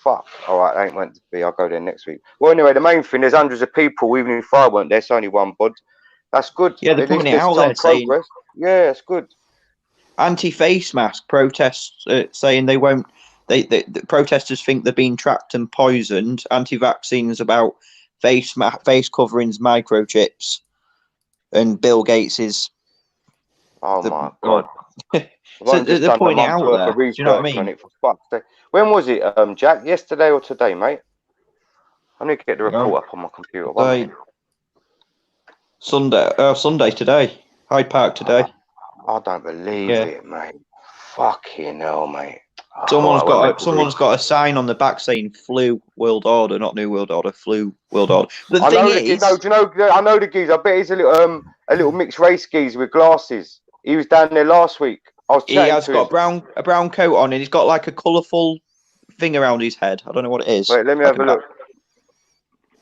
Fuck. All right, I ain't meant to be. I'll go there next week. Well, anyway, the main thing, there's hundreds of people. Even if I weren't there, it's only one bod. That's good. Yeah, they're putting it out there saying. Yeah, it's good. anti-face mask protests saying they won't. The protesters think they're being tracked and poisoned. Anti-vaccines about face coverings, microchips, and Bill Gates is. Oh my God! So they're pointing it out there. Do you know what I mean? On it for fuck's sake. When was it, Jack? Yesterday or today, mate? I need to get the report up on my computer. Sunday today. Hyde Park today. I don't believe it, mate. Fucking hell, mate. Someone's got a sign on the back saying "Flu World Order," not New World Order. Flu World Order. But the thing is, I know the geezer. I bet he's a little mixed race geezer with glasses. He was down there last week. He has got a brown coat on, and he's got like a colourful thing around his head. I don't know what it is. Wait, let me have a look.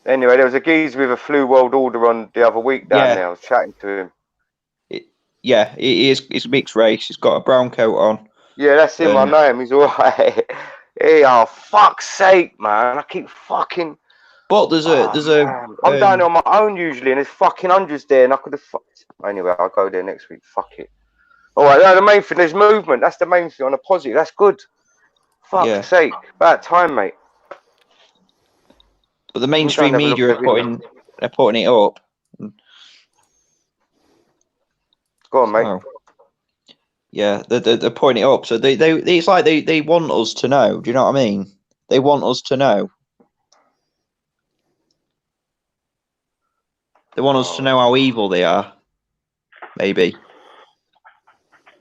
Anyway, there was a geezer with a Flu World Order on the other week down there. I was chatting to him. He's mixed race. He's got a brown coat on. Yeah, that's him. I know him. He's all right. Hey, oh, fuck's sake, man. I keep fucking... But there's a... I'm down there on my own usually, and there's fucking hundreds there, and I could have fucked... Anyway, I'll go there next week. Fuck it. All right, no, the main thing, there's movement. That's the main thing on a positive. That's good. Fuck's sake. About time, mate. But the mainstream media are putting it up. Go on, mate. Oh. Yeah, they're pointing it up. So it's like they want us to know. Do you know what I mean? They want us to know. They want us to know how evil they are. Maybe.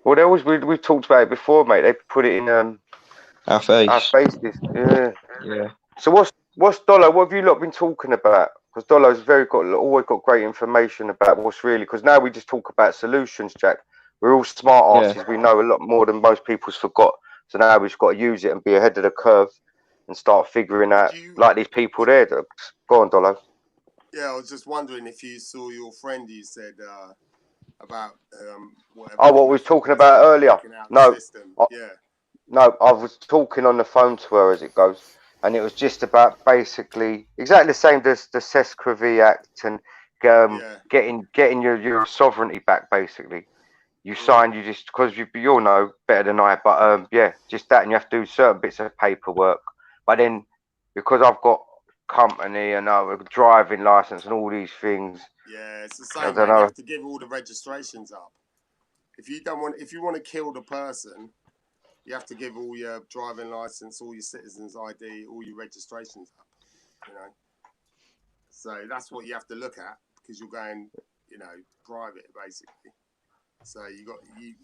Well, we've talked about it before, mate. They put it in our face. Our faces. Yeah. Yeah. So what's Dollar? What have you lot been talking about? Because Dollar's always got great information about what's really. Because now we just talk about solutions, Jack. We're all smart asses. We know a lot more than most people's forgot. So now we've got to use it and be ahead of the curve and start figuring out like these people there. Go on, Dollar. Yeah, I was just wondering if you saw your friend you said about whatever. Oh, what we was talking about earlier? No, no, I was talking on the phone to her as it goes, and it was just about basically exactly the same as the Sescrevi Act and getting your sovereignty back. Basically, you sign, you just because you all know better than I, but just that, and you have to do certain bits of paperwork. But then because I've got company and a driving license and all these things. Yeah, it's the same. You have to give all the registrations up. If you want to kill the person, you have to give all your driving license, all your citizens' ID, all your registrations up. You know, so that's what you have to look at because you're going, private basically. So you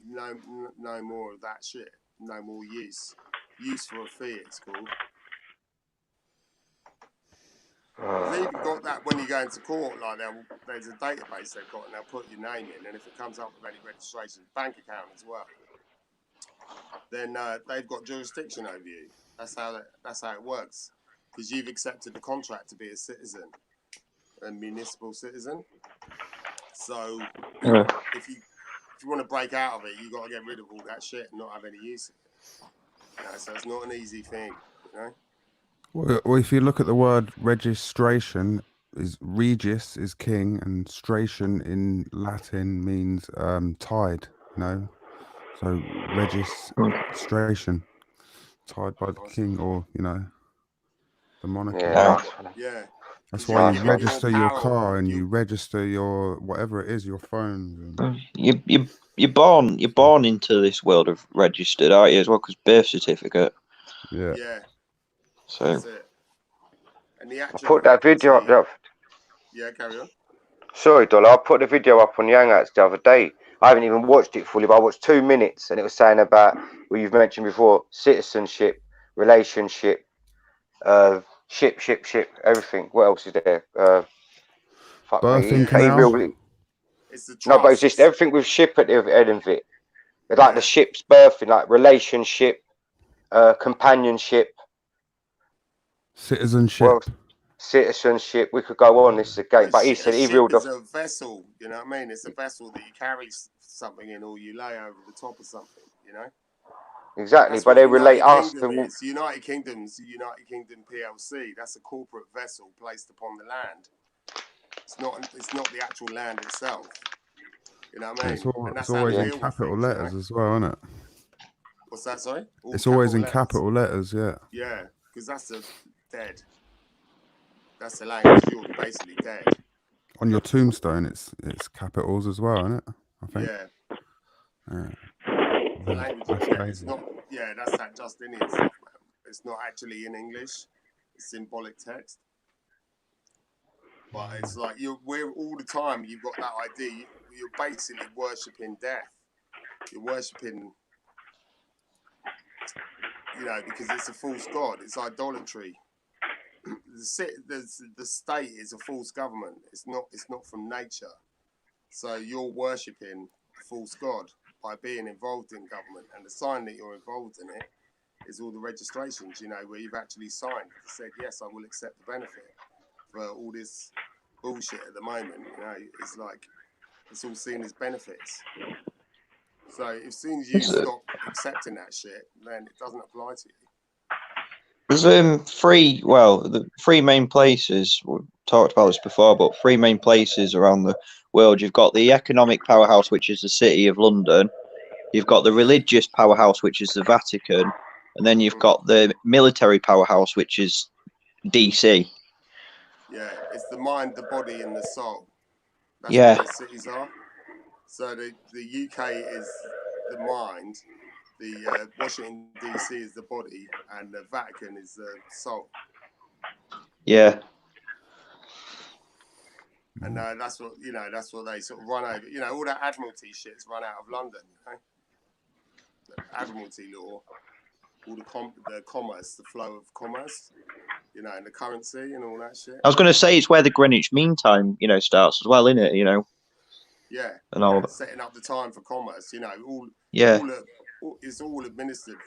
no more of that shit. No more use for a fee. It's called. They've even got that when you go into court, like there's a database they've got, and they'll put your name in, and if it comes up with any registration, bank account as well, then they've got jurisdiction over you. That's how it works, because you've accepted the contract to be a citizen, a municipal citizen. So if you want to break out of it, you got to get rid of all that shit and not have any use of it. So it's not an easy thing, Well, if you look at the word registration, is regis is king, and stration in Latin means tied. So registration, tied by the king, or the monarchy. Yeah. That's why you register your car and you register your whatever it is, your phone. You're born into this world of registered, aren't you, as well? Because birth certificate. Yeah. Yeah. So. That's it. And the I put that video up. Yeah, carry on. Sorry, Dollar. I put the video up on Hangouts the other day. I haven't even watched it fully, but I watched 2 minutes, and it was saying about what you've mentioned before: citizenship, relationship, ship, everything. What else is there? Birthing canal. It's the trust. No, but it's just everything with ship at the end of it. It's like the ship's birthing, like relationship, companionship. Citizenship. Well, citizenship. We could go on. This is a game, but he said he reeled off. It's a vessel. You know what I mean? It's a vessel that you carry something in, or you lay over the top of something. Exactly, but they relate us to United Kingdom's United Kingdom PLC. That's a corporate vessel placed upon the land. It's not the actual land itself. You know what I mean? It's always in capital letters as well, isn't it? What's that? Sorry. It's always in capital letters. Yeah. Yeah, because that's the dead. That's the language. You're basically dead. On your tombstone, it's capitals as well, isn't it? I think. Yeah. Yeah. Language, That's crazy. it's not. Yeah, that's that Justinian stuff, man. It's not actually in English. It's symbolic text. But it's like we're all the time. You've got that idea. You're basically worshipping death. You're worshipping, because it's a false god. It's idolatry. The state is a false government. It's not from nature. So you're worshipping a false god by being involved in government, and the sign that you're involved in it is all the registrations. Where you've actually signed, said yes, I will accept the benefit for all this bullshit at the moment. It's like it's all seen as benefits. So as soon as you stop accepting that shit, then it doesn't apply to you. There's the three main places, we've talked about this before, but three main places around the world. You've got the economic powerhouse, which is the City of London. You've got the religious powerhouse, which is the Vatican. And then you've got the military powerhouse, which is DC. Yeah, it's the mind, the body, and the soul. That's Yeah. what the cities are. So the UK is the mind, the Washington DC is the body, and the Vatican is the soul. Yeah. And that's what they sort of run over. All that Admiralty shit's run out of London. The Admiralty law, all the commerce, the flow of commerce, and the currency and all that shit. I was going to say it's where the Greenwich Mean Time, starts as well, isn't it? Yeah. And all that. Setting up the time for commerce, it's all administered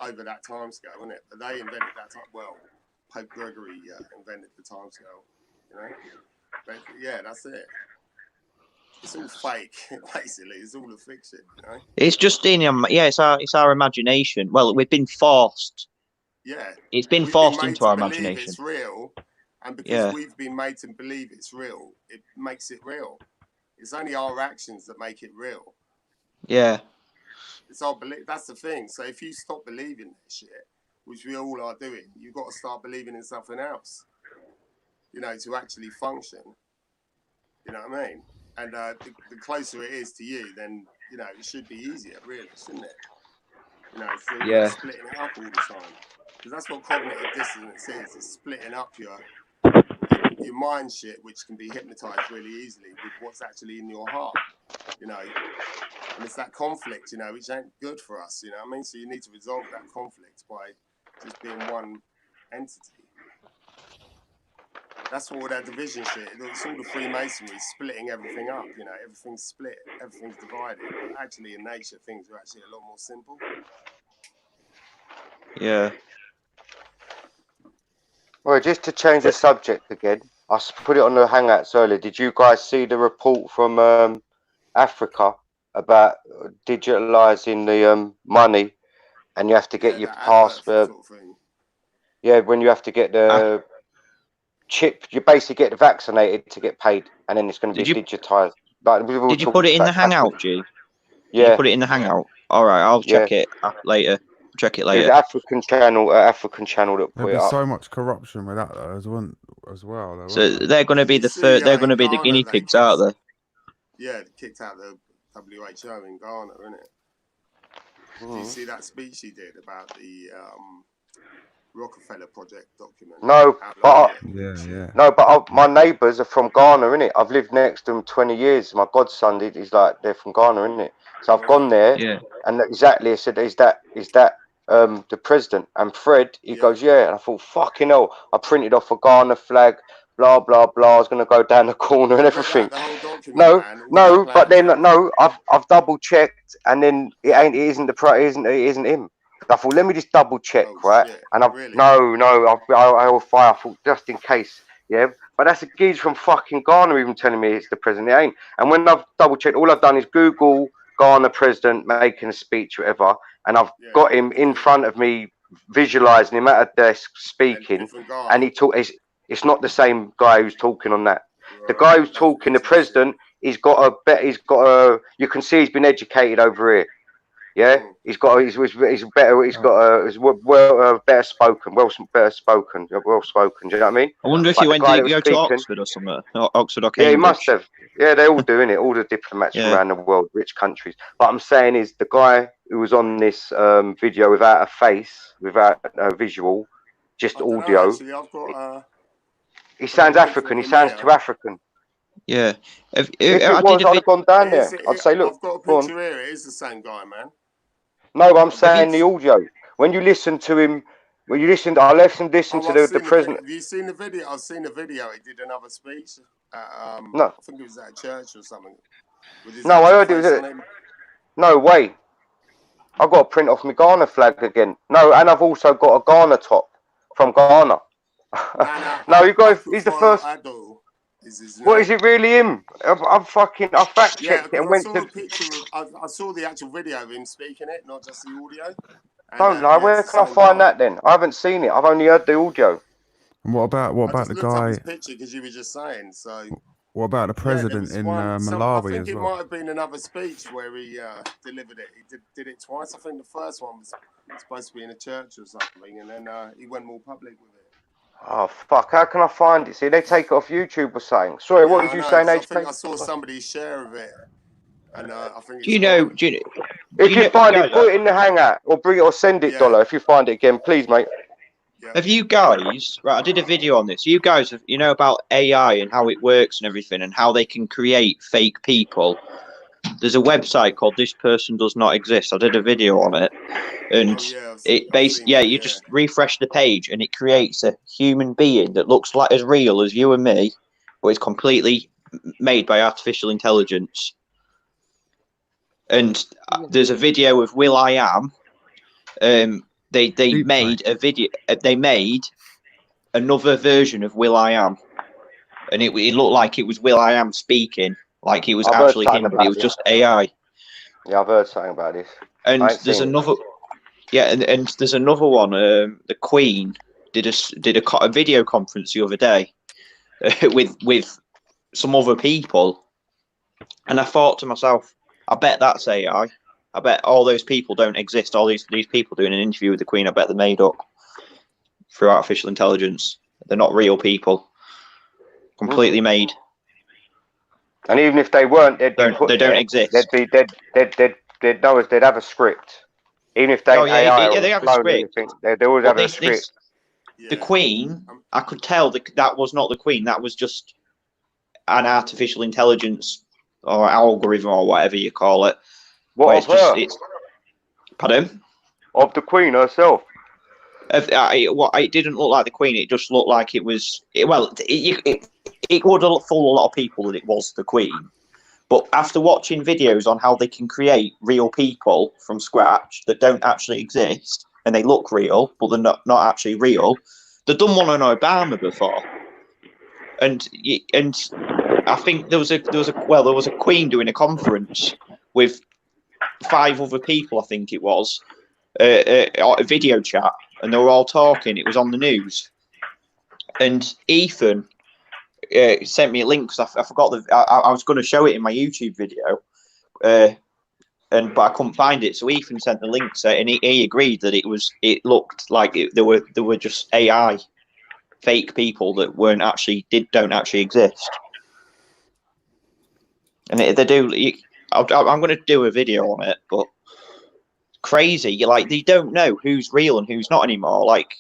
over that time scale, isn't it? But they invented that time. Well, Pope Gregory invented the time scale, But yeah, that's it. It's all fake, basically. It's all a fiction, It's just it's our imagination. Well, we've been forced. Yeah. It's been forced into our imagination. It's real, and because we've been made to believe it's real, it makes it real. It's only our actions that make it real. Yeah. It's our belief. That's the thing. So if you stop believing this shit, which we all are doing, you've got to start believing in something else, to actually function. You know what I mean? And the closer it is to you, then, it should be easier, really, shouldn't it? So you're splitting it up all the time. Because that's what cognitive dissonance is. It's splitting up your mind shit, which can be hypnotized really easily with what's actually in your heart, And it's that conflict, which ain't good for us, you know what I mean? So you need to resolve that conflict by just being one entity. That's what all that division shit, it's all the Freemasonry, splitting everything up, everything's split, everything's divided. But actually in nature, things are actually a lot more simple. Yeah. Well, just to change the subject again, I put it on the Hangouts earlier. Did you guys see the report from Africa about digitalizing the money, and you have to get your passport? When you have to get the chip, you basically get vaccinated to get paid, and then it's going to be digitized. Did you put it in the Hangout, G? Yeah. Did you put it in the Hangout? All right, I'll check it later. Check it later. The African channel that put There'll it be up. so much corruption with that though, as well. So they're going to be the third. They're going to be the guinea pigs, aren't they? Yeah, they kicked out the WHO in Ghana, isn't it? Did you see that speech he did about the Rockefeller Project document? No, but my neighbours are from Ghana, innit? I've lived next to them 20 years. My godson, he's like, they're from Ghana, innit? So I've gone there, and exactly, I said, is that the president? And Fred, he goes, yeah. And I thought, fucking hell, I printed off a Ghana flag, blah blah blah. I was gonna go down the corner and everything. I've double checked, and then it isn't him. I thought, let me just double check, right? Shit. And I'll fire. I thought, just in case, yeah. But that's a geezer from fucking Ghana even telling me it's the president. It ain't. And when I've double checked, all I've done is Google Ghana president making a speech, whatever, and I've got him in front of me, visualizing him at a desk speaking, and he talk. It's not the same guy who's talking on that. The guy who's talking, the president, he's got a bet. He's got a. You can see he's been educated over here. Yeah, he's better. He's got better spoken. Well spoken. Do you know what I mean? I wonder if Like he the went guy to that was go to speaking- Oxford or something. Oxford or Yeah, Cambridge. he must have. Yeah, they're all doing it. All the diplomats Yeah. from around the world, rich countries. But I'm saying is the guy who was on this video without a face, without a visual, just I don't know, audio. actually, I've got. He sounds picture African. of He him sounds here. too African. Yeah. If it was, I'd have gone down there. I'd say, look, I've got a go on. picture here. It is the same guy, man. No, I'm saying the audio. When you listen to him, when you listen, I listen to I've the seen president. Have you seen the video? I've seen the video. He did another speech. No. I think it was at a church or something. With his No, I heard it face was. on him. No way. I've got to print off my Ghana flag again. No, and I've also got a Ghana top from Ghana. No, you guys. He's the first. What is it really him? I fact checked it and went to. I saw the actual video of him speaking it, not just the audio. Don't know. Where can I find that then? I haven't seen it. I've only heard the audio. And what about the guy? His picture because you were just saying. So. What about the president in Malawi I think as it well? might have been another speech where he delivered it. He did it twice. I think the first one was supposed to be in a church or something, and then he went more public with it. Oh fuck! How can I find it? See, they take it off YouTube or something. Sorry, what was you saying, HK? I think I saw somebody's share of it, and I think. If you find it, put it in the hangout or bring it or send it, Dollar. If you find it again, please, mate. Have you guys, right, I did a video on this. You guys, you know about AI and how it works and everything and how they can create fake people. There's a website called This Person Does Not Exist. I did a video on it. And you just refresh the page and it creates a human being that looks like as real as you and me, but it's completely made by artificial intelligence. And there's a video of Will I Am. They made a video. They made another version of Will I Am, and it looked like it was Will I Am speaking, like it was actually him, but it was just AI. Yeah, I've heard something about this. And there's another, and there's another one. The Queen did a video conference the other day with some other people, and I thought to myself, I bet that's AI. I bet all those people don't exist. All these people doing an interview with the Queen, I bet they're made up through artificial intelligence. They're not real people. Completely made. And even if they weren't, they don't exist. They'd know us. They'd have a script. Even if they AI they have a script. They always have a script. The Queen, I could tell that was not the Queen. That was just an artificial intelligence or algorithm or whatever you call it. What of her? Pardon? Of the Queen herself. It didn't look like the Queen. It just looked like it was. It would have fooled a lot of people that it was the Queen. But after watching videos on how they can create real people from scratch that don't actually exist and they look real, but they're not actually real, they've done one on Obama before. And I think there was a Queen doing a conference with 5 other people, I think it was, a video chat, and they were all talking. It was on the news, and Ethan sent me a link because I forgot I was going to show it in my YouTube video, but I couldn't find it. So Ethan sent the link, and he agreed that it looked like there were just AI, fake people that don't actually exist, and they do. I'm going to do a video on it, but crazy. Like, they don't know who's real and who's not anymore. Like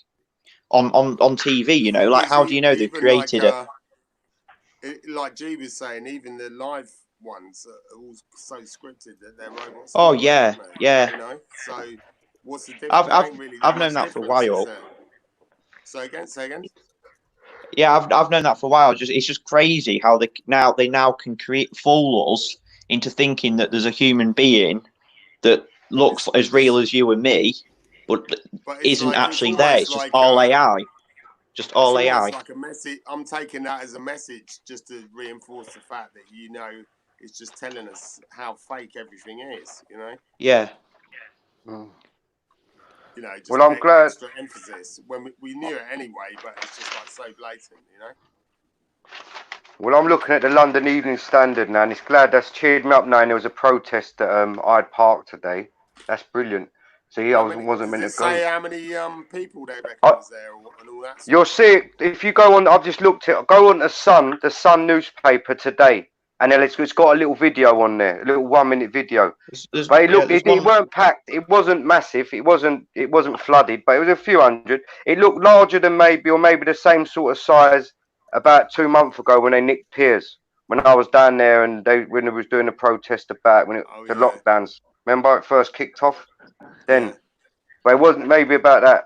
on TV, you know, like how do you know they've created like G was saying, even the live ones are all so scripted that they're robots. Oh yeah, yeah. You know, so what's the difference? I've known that for a while. Say again. Yeah, I've known that for a while. It's just crazy how they now can fool us into thinking that there's a human being that looks as real as you and me, but isn't actually there. It's just all AI. Just all AI. It's like a message. I'm taking that as a message just to reinforce the fact that, you know, it's just telling us how fake everything is, you know? Yeah. You know, just I'm glad. Extra emphasis when we knew it anyway, but it's just like so blatant, you know? Well, I'm looking at the London Evening Standard now, and it's glad that's cheered me up knowing there was a protest at Hyde Park today. That's brilliant. So yeah, wasn't meant to go. Say how many people they reckon was there and all that. You'll see it if you go on. I've just looked at. Go on the Sun newspaper today, and then it's got a little video on there, a little 1 minute video. But it weren't packed. It wasn't massive. It wasn't flooded, but it was a few hundred. It looked larger than maybe the same sort of size about 2 months ago when they nicked Piers. When I was down there and when they was doing a protest about the lockdowns. Remember it first kicked off? Then, but it wasn't maybe about that.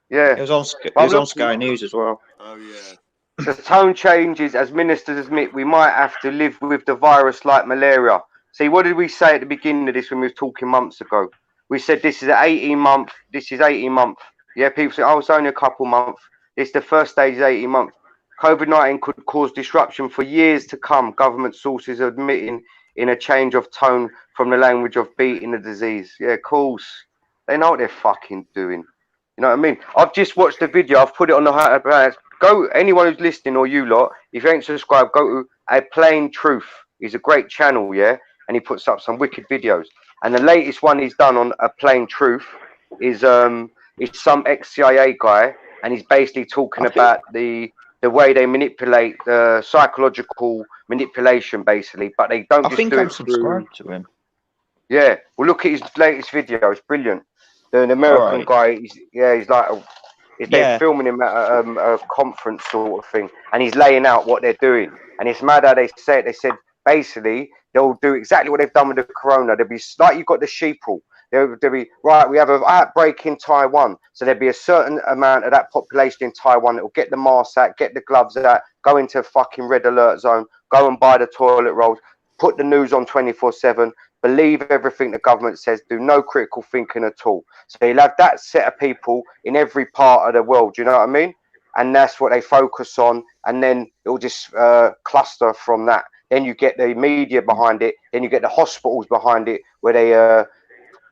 Yeah, it was on Sky News as well. Oh yeah. The tone changes as ministers admit we might have to live with the virus like malaria. See, what did we say at the beginning of this when we were talking months ago? We said this is 18 month. This is 18 month. Yeah, people say, oh, it's only a couple months. It's the first stage is 18 months. COVID-19 could cause disruption for years to come. Government sources are admitting in a change of tone from the language of beating the disease. Yeah, of course. They know what they're fucking doing. You know what I mean? I've just watched the video. I've put it on the... Go, anyone who's listening or you lot, if you ain't subscribed, go to A Plain Truth. He's a great channel, yeah? And he puts up some wicked videos. And the latest one he's done on A Plain Truth is some ex-CIA guy. And he's basically talking about the way they manipulate, the psychological manipulation, basically. But they don't just do it. I think I'm subscribed to him. Yeah. Well, look at his latest video. It's brilliant. The American guy, he's like... They're filming him at a conference sort of thing, and he's laying out what they're doing. And it's mad how they say it. They said basically they'll do exactly what they've done with the corona. They'll be like you've got the sheeple. They'll be right. We have an outbreak in Taiwan, so there'll be a certain amount of that population in Taiwan that will get the masks out, get the gloves out, go into a fucking red alert zone, go and buy the toilet rolls, put the news on 24/7. Believe everything the government says, do no critical thinking at all. So you'll have that set of people in every part of the world, you know what I mean? And that's what they focus on, and then it'll just cluster from that. Then you get the media behind it, then you get the hospitals behind it, where they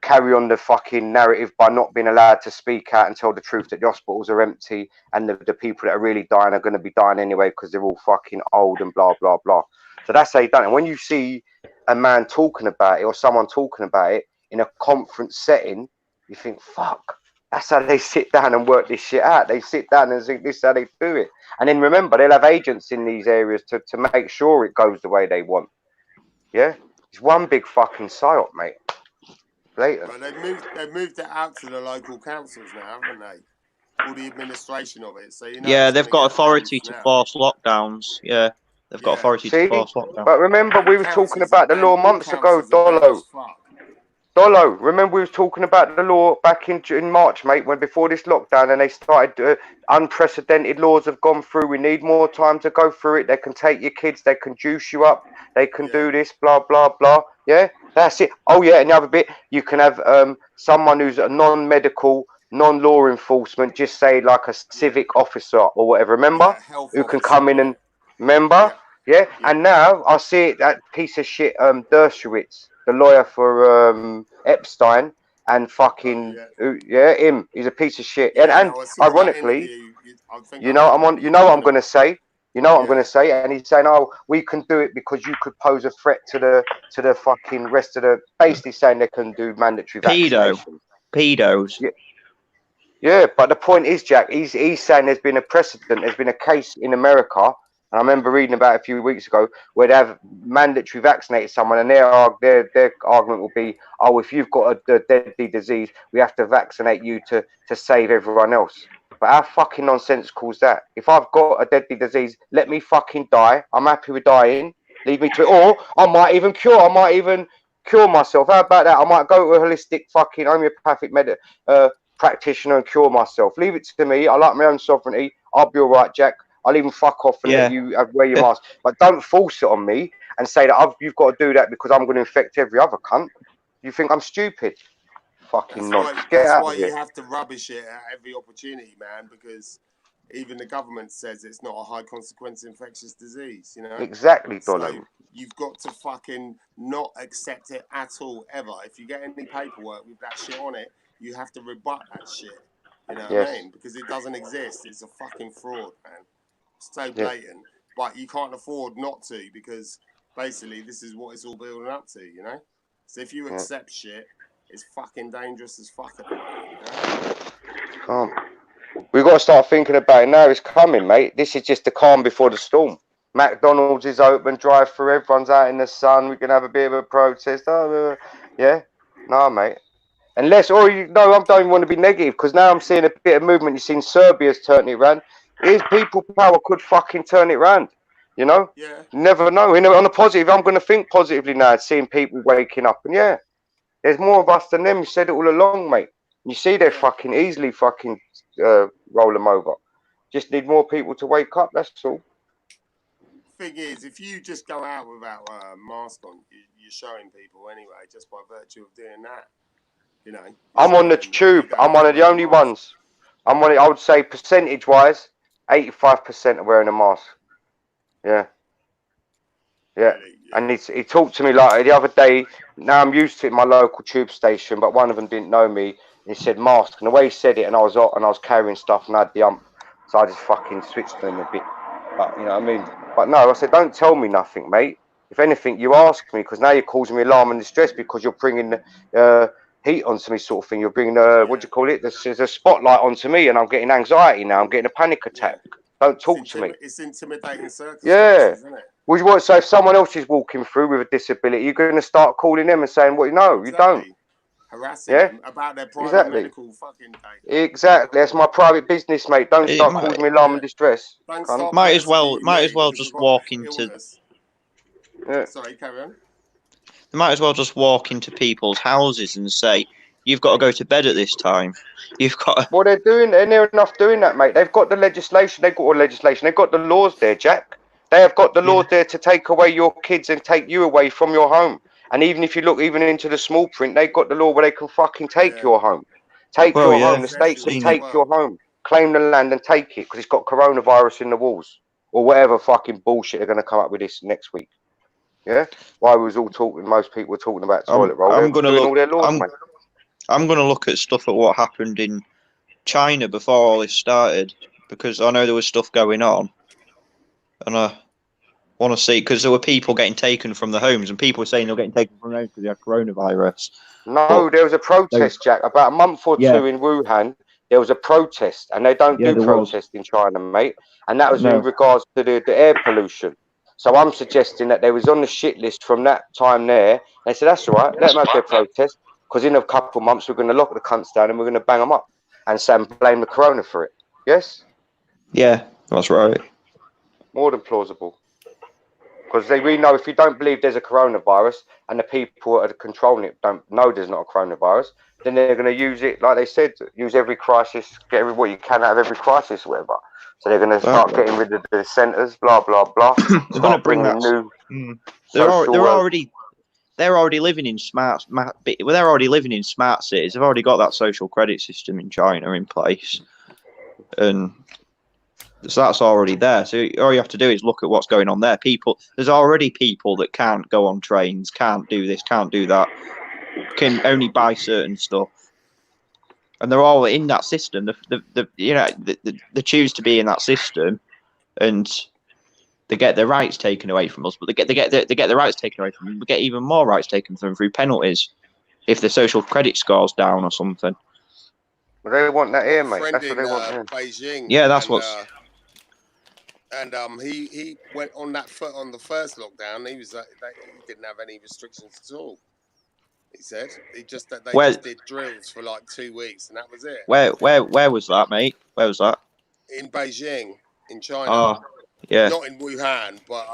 carry on the fucking narrative by not being allowed to speak out and tell the truth that the hospitals are empty, and the people that are really dying are going to be dying anyway because they're all fucking old and blah, blah, blah. So that's how you done it. And when you see a man talking about it or someone talking about it in a conference setting, you think, fuck, that's how they sit down and work this shit out. They sit down and think this is how they do it. And then remember, they'll have agents in these areas to make sure it goes the way they want. Yeah? It's one big fucking psyop, mate. Blatant. But they've moved it out to the local councils now, haven't they? All the administration of it. So you know. Yeah, they've got authority to force lockdowns. Yeah. They've got authority to force lockdown. But remember, we were talking about the law months ago, Dolo. Remember, we was talking about the law back in March, mate, when before this lockdown, and they started unprecedented laws have gone through. We need more time to go through it. They can take your kids, they can juice you up, they can do this, blah, blah, blah. Yeah, that's it. Oh, yeah, and the other bit, you can have someone who's a non-medical, non-law enforcement, just say like a civic officer or whatever, remember? Who can come in and... Remember? Yeah. And now I see it, that piece of shit, Dershowitz, the lawyer for Epstein, and fucking him. He's a piece of shit. And ironically, you know what I'm gonna say. You know what I'm gonna say. And he's saying, oh, we can do it because you could pose a threat to the fucking rest of the. Basically saying they can do mandatory vaccination. Pedos. Yeah. Yeah, but the point is, Jack, he's saying there's been a precedent. There's been a case in America. And I remember reading about it a few weeks ago where they have mandatory vaccinated someone, and their argument will be, oh, if you've got a deadly disease, we have to vaccinate you to save everyone else. But how fucking nonsensical is that? If I've got a deadly disease, let me fucking die. I'm happy with dying. Leave me to it. Or I might even cure myself. How about that? I might go to a holistic fucking homeopathic practitioner and cure myself. Leave it to me. I like my own sovereignty. I'll be all right, Jack. I'll even fuck off and let you wear your mask. But don't force it on me and say that you've got to do that because I'm going to infect every other cunt. You think I'm stupid? Fucking nonsense. That's why you have to rubbish it at every opportunity, man, because even the government says it's not a high consequence infectious disease, you know? Exactly, Dolo. So you've got to fucking not accept it at all, ever. If you get any paperwork with that shit on it, you have to rebut that shit. You know what I mean? Because it doesn't exist. It's a fucking fraud, man. So blatant. but you can't afford not to because basically this is what it's all building up to, you know. So if you accept shit, it's fucking dangerous as fuck at the moment, you know? We've got to start thinking about it now. It's coming, mate. This is just the calm before the storm. McDonald's is open, drive through, everyone's out in the sun. We can have a bit of a protest. Yeah? No, mate. Unless, I don't even want to be negative because now I'm seeing a bit of movement. You've seen Serbia's turned it around. Here's people power could fucking turn it around. You know? Yeah. You never know. On a positive, I'm going to think positively now, seeing people waking up. And yeah, there's more of us than them. You said it all along, mate. You see they're fucking easily fucking roll them over. Just need more people to wake up, that's all. Thing is, if you just go out without a mask on, you're showing people anyway, just by virtue of doing that. You know, I'm on the tube. I'm one of the only ones. I would say percentage-wise, 85% are wearing a mask. Yeah. Really? And he talked to me like the other day. Now I'm used to it in my local tube station, but one of them didn't know me. He said mask, and the way he said it, and I was carrying stuff, and I had the so I just fucking switched them a bit. But you know what I mean. But no, I said, don't tell me nothing, mate. If anything, you ask me, because now you're causing me alarm and distress because you're bringing heat onto me, sort of thing. You're bringing what do you call it? There's a spotlight onto me, and I'm getting anxiety now. I'm getting a panic attack. Don't talk to me. It's intimidating circumstances, isn't it? Well, so if someone else is walking through with a disability, you're going to start calling them and saying, "Well, no, you don't." Harassing them about their private medical fucking data. Exactly. That's my private business, mate. Don't start causing me alarm and distress. Might as well just walk into. Sorry, carry on. They might as well just walk into people's houses and say, "You've got to go to bed at this time. You've got." To... Well, they're doing. They're near enough doing that, mate. They've got the legislation. They've got all legislation. They've got the laws there, Jack. They have got the laws there to take away your kids and take you away from your home. And even if you look even into the small print, they've got the law where they can fucking take your home. Take your home. The state can take your home. Claim the land and take it because it's got coronavirus in the walls. Or whatever fucking bullshit they're going to come up with this next week. Yeah? Why we was all talking, most people were talking about toilet roll. I'm going to look at stuff at what happened in China before all this started. Because I know there was stuff going on. And I want to see, because there were people getting taken from the homes, and people were saying they were getting taken from their homes because they had coronavirus. No, there was a protest, Jack. About a month or two in Wuhan, there was a protest, and they don't do protest in China, mate. And that was in regards to the air pollution. So I'm suggesting that they was on the shit list from that time there. They said, that's all right, let them have their protest, because in a couple of months we're going to lock the cunts down and we're going to bang them up and blame the corona for it. Yes? Yeah, that's right. More than plausible. Because we know if you don't believe there's a coronavirus and the people that are controlling it don't know there's not a coronavirus, then they're going to use it, like they said, use every crisis, get what you can out of every crisis or whatever. So they're going to start getting rid of the centres, blah, blah, blah. They're going to bring that new... They're already living in smart cities. They've already got that social credit system in China in place. And... so that's already there. So all you have to do is look at what's going on there. There's already people that can't go on trains, can't do this, can't do that, can only buy certain stuff, and they're all in that system. They choose to be in that system, and they get their rights taken away from us. But they get the rights taken away from them. We get even more rights taken from them through penalties if the social credit score's down or something. Well, they want that here, mate. That's what they want here. Beijing. Yeah, that's what's. And he went on that foot on the first lockdown. He didn't have any restrictions at all. He said they just did drills for like 2 weeks, and that was it. Where was that, mate? Where was that? In Beijing, in China. Oh, yeah. Not in Wuhan, but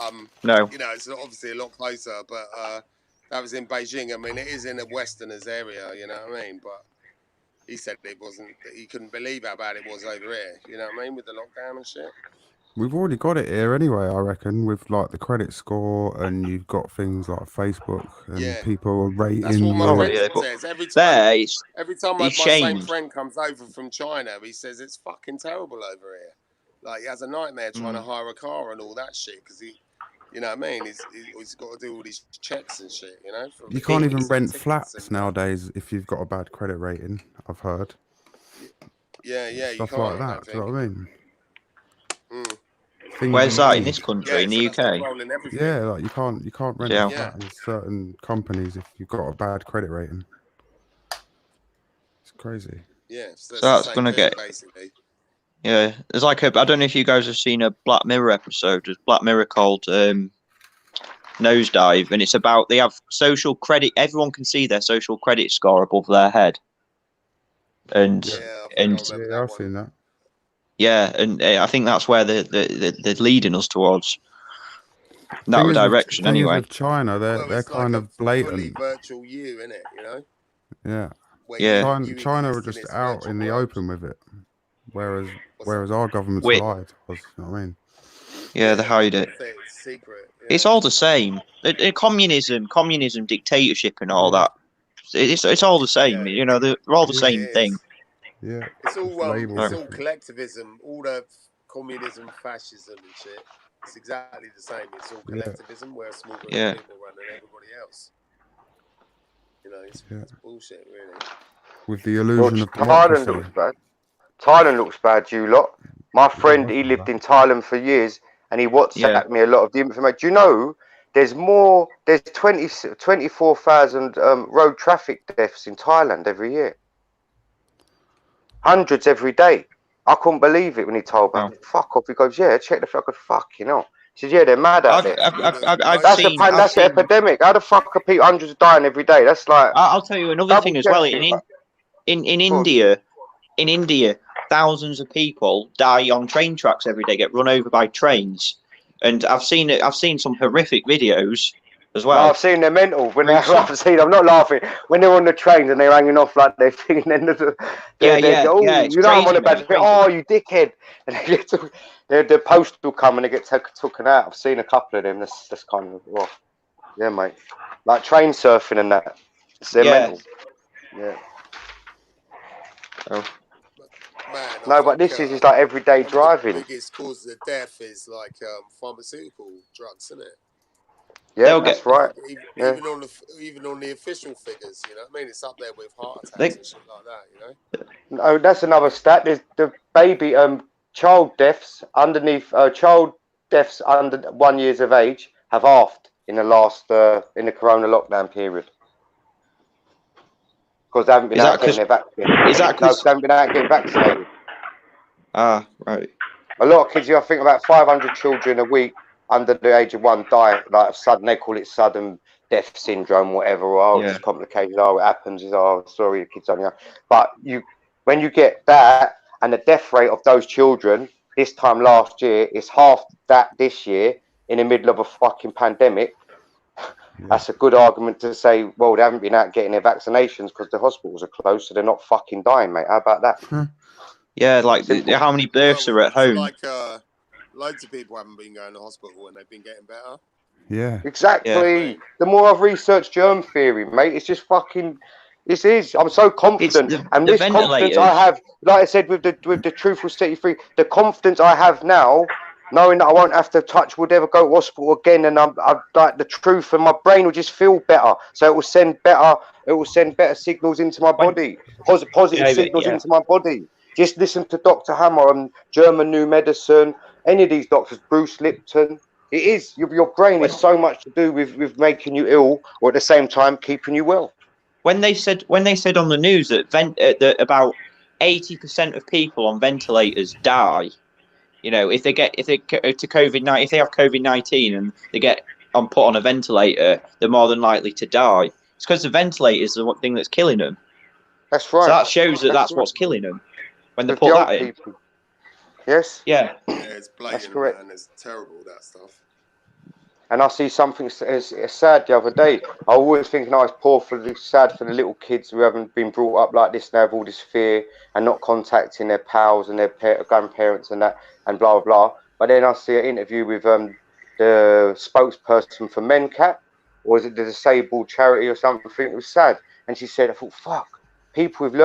no. You know, it's obviously a lot closer. But that was in Beijing. I mean, it is in a Westerners area. You know what I mean? But he said it wasn't. He couldn't believe how bad it was over here. You know what I mean? With the lockdown and shit. We've already got it here anyway, I reckon, with like the credit score, and you've got things like Facebook and people are rating. That's what my friend says. Every time my same friend comes over from China, he says it's fucking terrible over here. Like he has a nightmare trying to hire a car and all that shit because you know what I mean? He's got to do all these checks and shit, you know? You can't even rent flats nowadays if you've got a bad credit rating, I've heard. Yeah, Stuff like that, do you know what I mean? things. Where's you that in need. this country? In the that's UK? controlling everything. Yeah, like you can't rent Yeah. a flat in certain companies if you've got a bad credit rating. It's crazy. Yeah, So that's the gonna same thing, get. basically. Yeah, there's like I don't know if you guys have seen a Black Mirror episode. There's Black Mirror called Nosedive, and it's about they have social credit. Everyone can see their social credit score above their head, and Yeah, and I've seen that. yeah, and I think that's where they're leading us towards that direction. Thing is Anyway, with China, they're kind of blatant. Fully virtual you, innit? You know. Yeah. Where Yeah. China are just out in the open with it, whereas our government's lied. You know what I mean? Yeah, they hide it. It's secret. Yeah. It's all the same. Communism, dictatorship, and all that. It's all the same. You know, they're all the same thing. Yeah. It's all collectivism. All the communism, fascism, and shit. It's exactly the same. It's all collectivism, where a small group of people run and everybody else. You know, it's bullshit, really. With the illusion of democracy. Thailand looks bad. Thailand looks bad, you lot. My friend, he lived in Thailand for years, and he WhatsApped me a lot of the information. Do you know, there's 24,000 road traffic deaths in Thailand every year. Hundreds every day. I couldn't believe it when he told me. Fuck off. He goes, yeah, check the fuck. Fuck, you know. He said, yeah, they're mad out there. That's an epidemic. How the fuck are people, hundreds dying every day? That's like. I'll tell you another thing as well. In India, thousands of people die on train tracks every day, get run over by trains, and I've seen some horrific videos as well. No, I've seen they're mental. I'm not laughing. When they're on the trains and they're hanging off like they're thinking, you know, I'm on a bad thing. Oh, you dickhead! And the post will come and they get taken out. I've seen a couple of them. That's kind of yeah, mate. Like train surfing and that. They're mental. Yeah. Oh. Man, no, but this is like everyday driving. The biggest cause of death is like pharmaceutical drugs, isn't it? Yeah, that's right. Even on the official figures, you know what I mean? It's up there with heart attacks and shit like that, you know? No, that's another stat. There's the baby child deaths under 1 year of age have halved in the last in the corona lockdown period. Because they haven't been out getting their vaccine. Is that because they haven't been out getting vaccinated? Ah, right. A lot of kids, I think about 500 children a week under the age of 1 die, like sudden, they call it sudden death syndrome, whatever, or it's complicated, it happens, sorry, the kids only. But when you get that, and the death rate of those children this time last year is half that this year in the middle of a fucking pandemic. That's a good argument to say, well, they haven't been out getting their vaccinations because the hospitals are closed, so they're not fucking dying, mate. How about that? Yeah, like how many births are at home? Like loads of people haven't been going to hospital and they've been getting better. Yeah, exactly. Yeah. The more I've researched germ theory, mate, it's just fucking. This is. I'm so confident, and this confidence I have, like I said, with the truth will set you free. The confidence I have now, knowing that I won't have to touch would ever go to hospital again, and I'm like the truth, and my brain will just feel better. So it will send better. It will send better signals into my body, positive signals into my body. Just listen to Dr. Hammer and German New Medicine. Any of these doctors, Bruce Lipton. It is your brain has so much to do with making you ill, or at the same time keeping you well. When they said on the news that about 80% of people on ventilators die, you know, if they have COVID-19 and they get put on a ventilator, they're more than likely to die. It's because the ventilator is the one thing that's killing them. That's right. So that shows that's what's killing them when they put that in. People. Yes. Yeah, it's blatant, man. It's terrible, that stuff. And I see something sad the other day. I always think, it's sad for the little kids who haven't been brought up like this and have all this fear and not contacting their pals and their grandparents and that and blah, blah, blah. But then I see an interview with the spokesperson for MenCat, or is it the disabled charity or something? It was sad. And she said, I thought, fuck, people with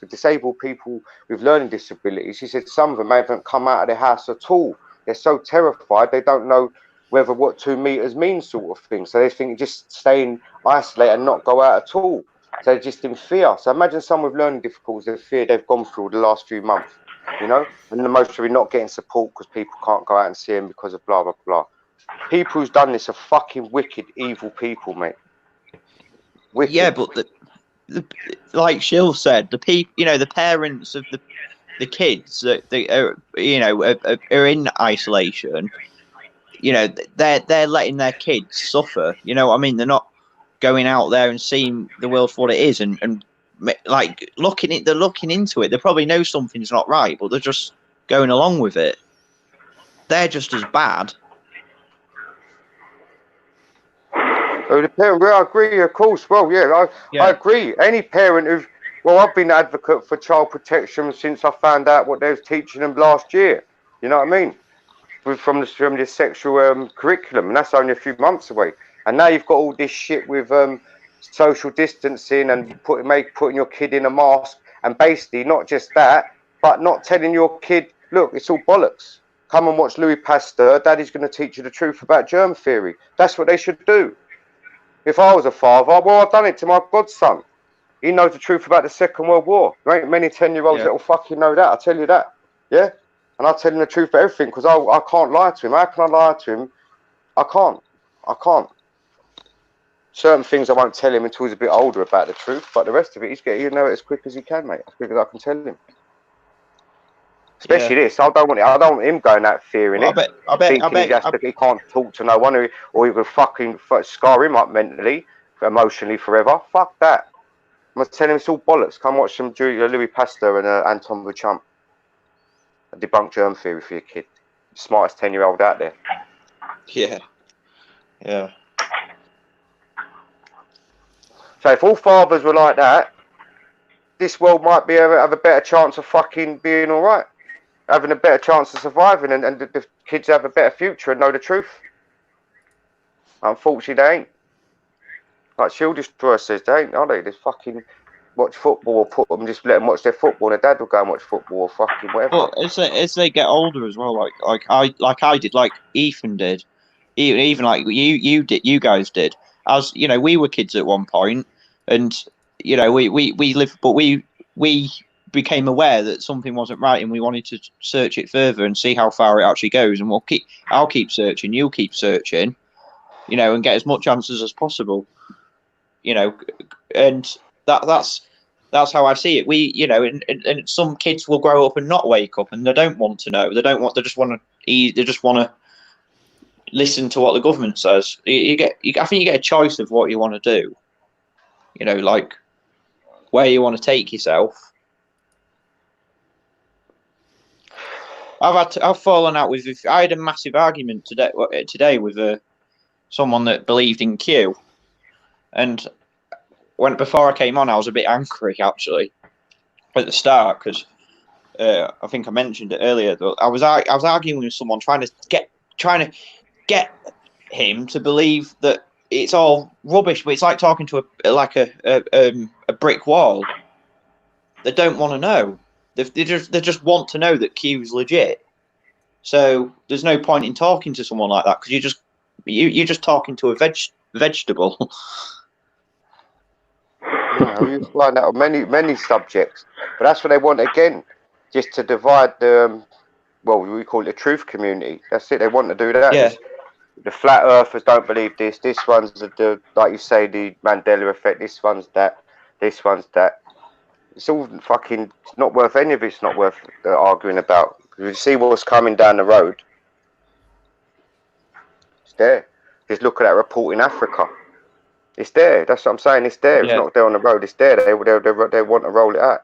disabled people with learning disabilities. She said some of them haven't come out of their house at all. They're so terrified, they don't know whether what 2 meters means, sort of thing. So they think just staying isolated and not go out at all. So they're just in fear. So imagine someone with learning difficulties, the fear they've gone through the last few months. you know, and the most of it not getting support because people can't go out and see him because of blah blah blah. People who's done this are fucking wicked, evil people, mate. Wicked. Yeah, but like Shill said, the people, you know, the parents of the kids that they are, you know, are in isolation. You know, they're letting their kids suffer. You know what I mean? They're not going out there and seeing the world for what it is, and like they're looking into it. They probably know something's not right, but they're just going along with it. They're just as bad. Oh, the parent, well, I agree, of course. Well, yeah, I agree. Any parent who, well, I've been an advocate for child protection since I found out what they was teaching them last year. You know what I mean? From the sexual curriculum, and that's only a few months away. And now you've got all this shit with social distancing and putting your kid in a mask, and basically not just that, but not telling your kid, look, it's all bollocks. Come and watch Louis Pasteur. Daddy's going to teach you the truth about germ theory. That's what they should do. If I was a father, well, I've done it to my godson. He knows the truth about the Second World War. There ain't many 10-year-olds that will fucking know that. I tell you that. Yeah? And I'll tell him the truth about everything because I can't lie to him. How can I lie to him? I can't. Certain things I won't tell him until he's a bit older about the truth, but the rest of it, he'll know it as quick as he can, mate. As quick as I can tell him. Especially this. I don't want him going out fearing it. I bet he can't talk to no one, or he will fucking scar him up mentally, emotionally forever. Fuck that. I'm gonna tell him it's all bollocks. Come watch some Louis Pasteur and Anton Duchamp. Debunk germ theory for your kid. The smartest 10-year-old out there. Yeah. So if all fathers were like that, this world might have a better chance of fucking being all right. Having a better chance of surviving, and the kids have a better future and know the truth. Unfortunately, they ain't. Like Shield Destroyer says, they ain't, are they? They fucking watch football or put them, just let them watch their football, and their dad will go and watch football or fucking whatever. But as they get older as well, like I did, like Ethan did, even like you guys did. As you know, we were kids at one point, and you know we lived, but we became aware that something wasn't right, and we wanted to search it further and see how far it actually goes. And I'll keep searching, you'll keep searching, you know, and get as much answers as possible, you know. And that's how I see it. We, you know, and some kids will grow up and not wake up, and they don't want to know. They just want to listen to what the government says. I think you get a choice of what you want to do. You know, like where you want to take yourself. I've fallen out with. I had a massive argument today with someone that believed in Q, and before I came on, I was a bit angry actually at the start because I think I mentioned it earlier. That I was arguing with someone trying to get him to believe that it's all rubbish, but it's like talking to a brick wall. They don't want to know. They just want to know that Q's legit. So there's no point in talking to someone like that because you're just talking to a vegetable. You find out many subjects, but that's what they want again, just to divide the we call it the truth community. That's it. They want to do that. Yeah. The flat earthers don't believe this. This one's the like you say, the Mandela effect. This one's that. This one's that. It's all fucking. It's not worth any of it. It's not worth arguing about. You see what's coming down the road. It's there. Just look at that report in Africa. It's there. That's what I'm saying. It's there. Yeah. It's not there on the road. It's there. They want to roll it out.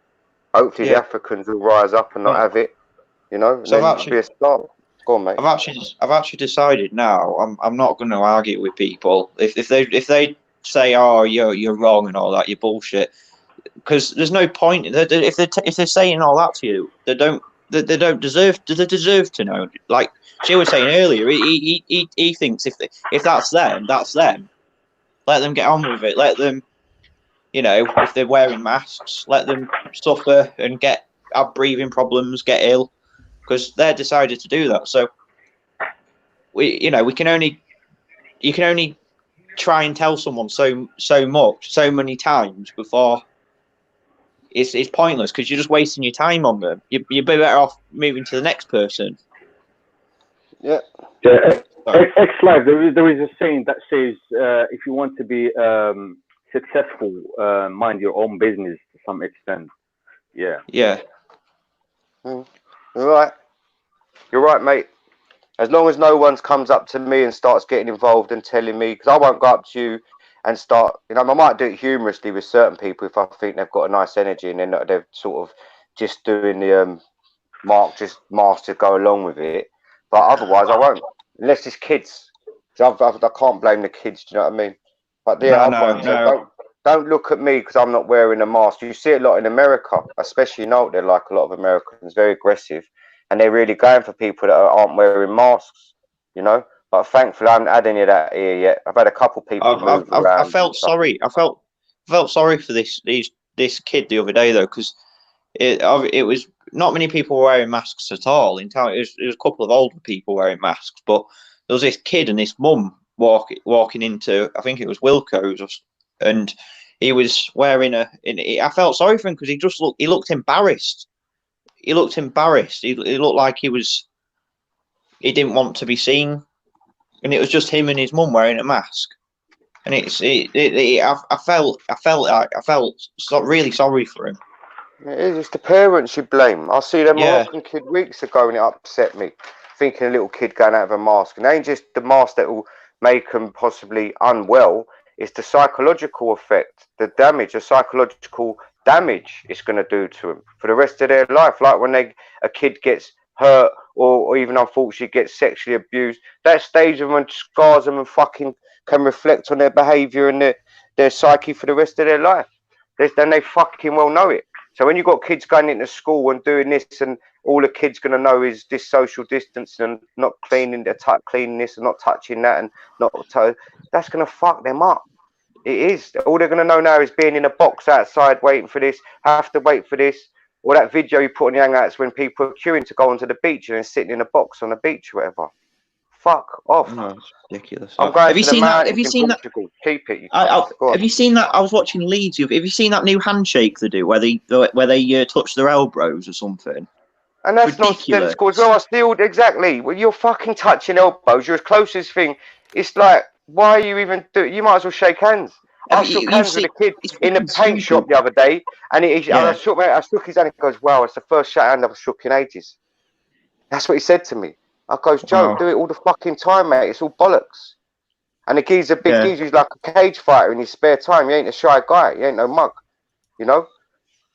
Hopefully, the Africans will rise up and not have it. You know. So be a start. Go on, mate. I've actually decided now. I'm not going to argue with people if they say, "Oh, you're wrong" and all that. You're bullshit. Because there's no point if they're saying all that to you. They don't deserve. Do they deserve to know? Like she was saying earlier, he thinks if that's them, that's them. Let them get on with it. Let them, you know, if they're wearing masks, let them suffer and have breathing problems, get ill, because they're decided to do that. So you can only try and tell someone so much, so many times before it's pointless because you're just wasting your time on them. You'd be better off moving to the next person. Yeah. X-Live, there is a saying that says, if you want to be successful, mind your own business to some extent. Yeah. Yeah. You're right. You're right, mate. As long as no one comes up to me and starts getting involved and telling me, because I won't go up to you and start, you know, I might do it humorously with certain people if I think they've got a nice energy and they're sort of just doing the mask to go along with it. But otherwise, I won't, unless it's kids. I can't blame the kids. Do you know what I mean? But yeah, No. Don't look at me because I'm not wearing a mask. You see it a lot in America, especially they're like a lot of Americans, very aggressive, and they're really going for people that aren't wearing masks. You know. But thankfully, I haven't had any of that here yet. I've had a couple people move around. I felt sorry. I felt sorry for this kid the other day though, because it was not many people were wearing masks at all in town. It was a couple of older people wearing masks, but there was this kid and his mum walking into, I think it was Wilco's, and he was wearing I felt sorry for him because he looked embarrassed. He looked embarrassed. He looked like he didn't want to be seen. And it was just him and his mum wearing a mask, and I felt really sorry for him. It's the parents you blame. I see that Moroccan kid weeks ago, and it upset me. Thinking a little kid going out of a mask, and it ain't just the mask that will make them possibly unwell. It's the psychological effect, the psychological damage it's going to do to them for the rest of their life. Like when a kid gets hurt or even unfortunately gets sexually abused, that stays them and scars them and fucking can reflect on their behaviour and their psyche for the rest of their life. Then they fucking well know it. So when you've got kids going into school and doing this, and all the kid's going to know is this social distancing and not cleaning this and not touching that and that's going to fuck them up. It is. All they're going to know now is being in a box outside waiting for this, have to wait for this. Or that video you put on the Hangouts when people are queuing to go onto the beach and sitting in a box on the beach or whatever. Fuck off. No, it's ridiculous. I'm going have you seen that? Keep it. Have you seen that? I was watching Leeds. Have you seen that new handshake they do where they touch their elbows or something? And that's nonsensical as well. Exactly. Well, you're fucking touching elbows. You're as close as thing. It's like, why are you even doing? You might as well shake hands. I shook hands with a kid in the paint shop the other day, and I shook his hand. He goes, "Wow, it's the first hand I've shook in ages." That's what he said to me. I goes, "Joe, do it all the fucking time, mate. It's all bollocks." And the geezer's a big geezer. He's like a cage fighter in his spare time. He ain't a shy guy. He ain't no mug, you know.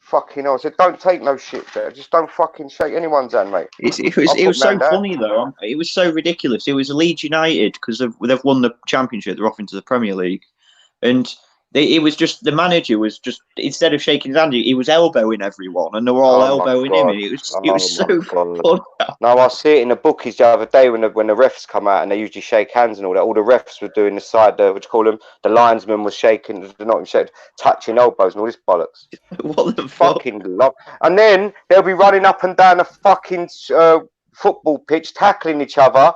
Fucking hell. I said, don't take no shit there. Just don't fucking shake anyone's hand, mate. It was so funny though. It was so ridiculous. It was Leeds United because they've won the championship. They're off into the Premier League, and it was just the manager was just, instead of shaking his hand, he was elbowing everyone, and they were all elbowing him. And it was so funny. No, I see it in the bookies the other day when the refs come out and they usually shake hands and all that. All the refs were doing the side, what do you call them? The linesman was shaking, not even shaking, touching elbows and all this bollocks. What the fucking love? And then they'll be running up and down a fucking football pitch, tackling each other.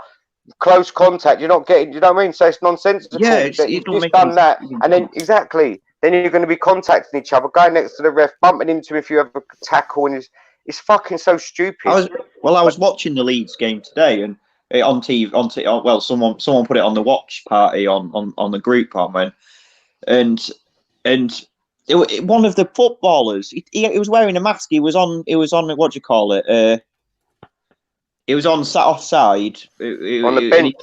Close contact, you're not getting, you know what I mean? So it's nonsensical. Yeah, you've just done that, and then then you're going to be contacting each other, going next to the ref, bumping into him if you have a tackle, and it's fucking so stupid. I was watching the Leeds game today, and on TV, well, someone put it on the watch party on the group home, and one of the footballers, he was wearing a mask. He was on what do you call it? It was on sat offside on the bench.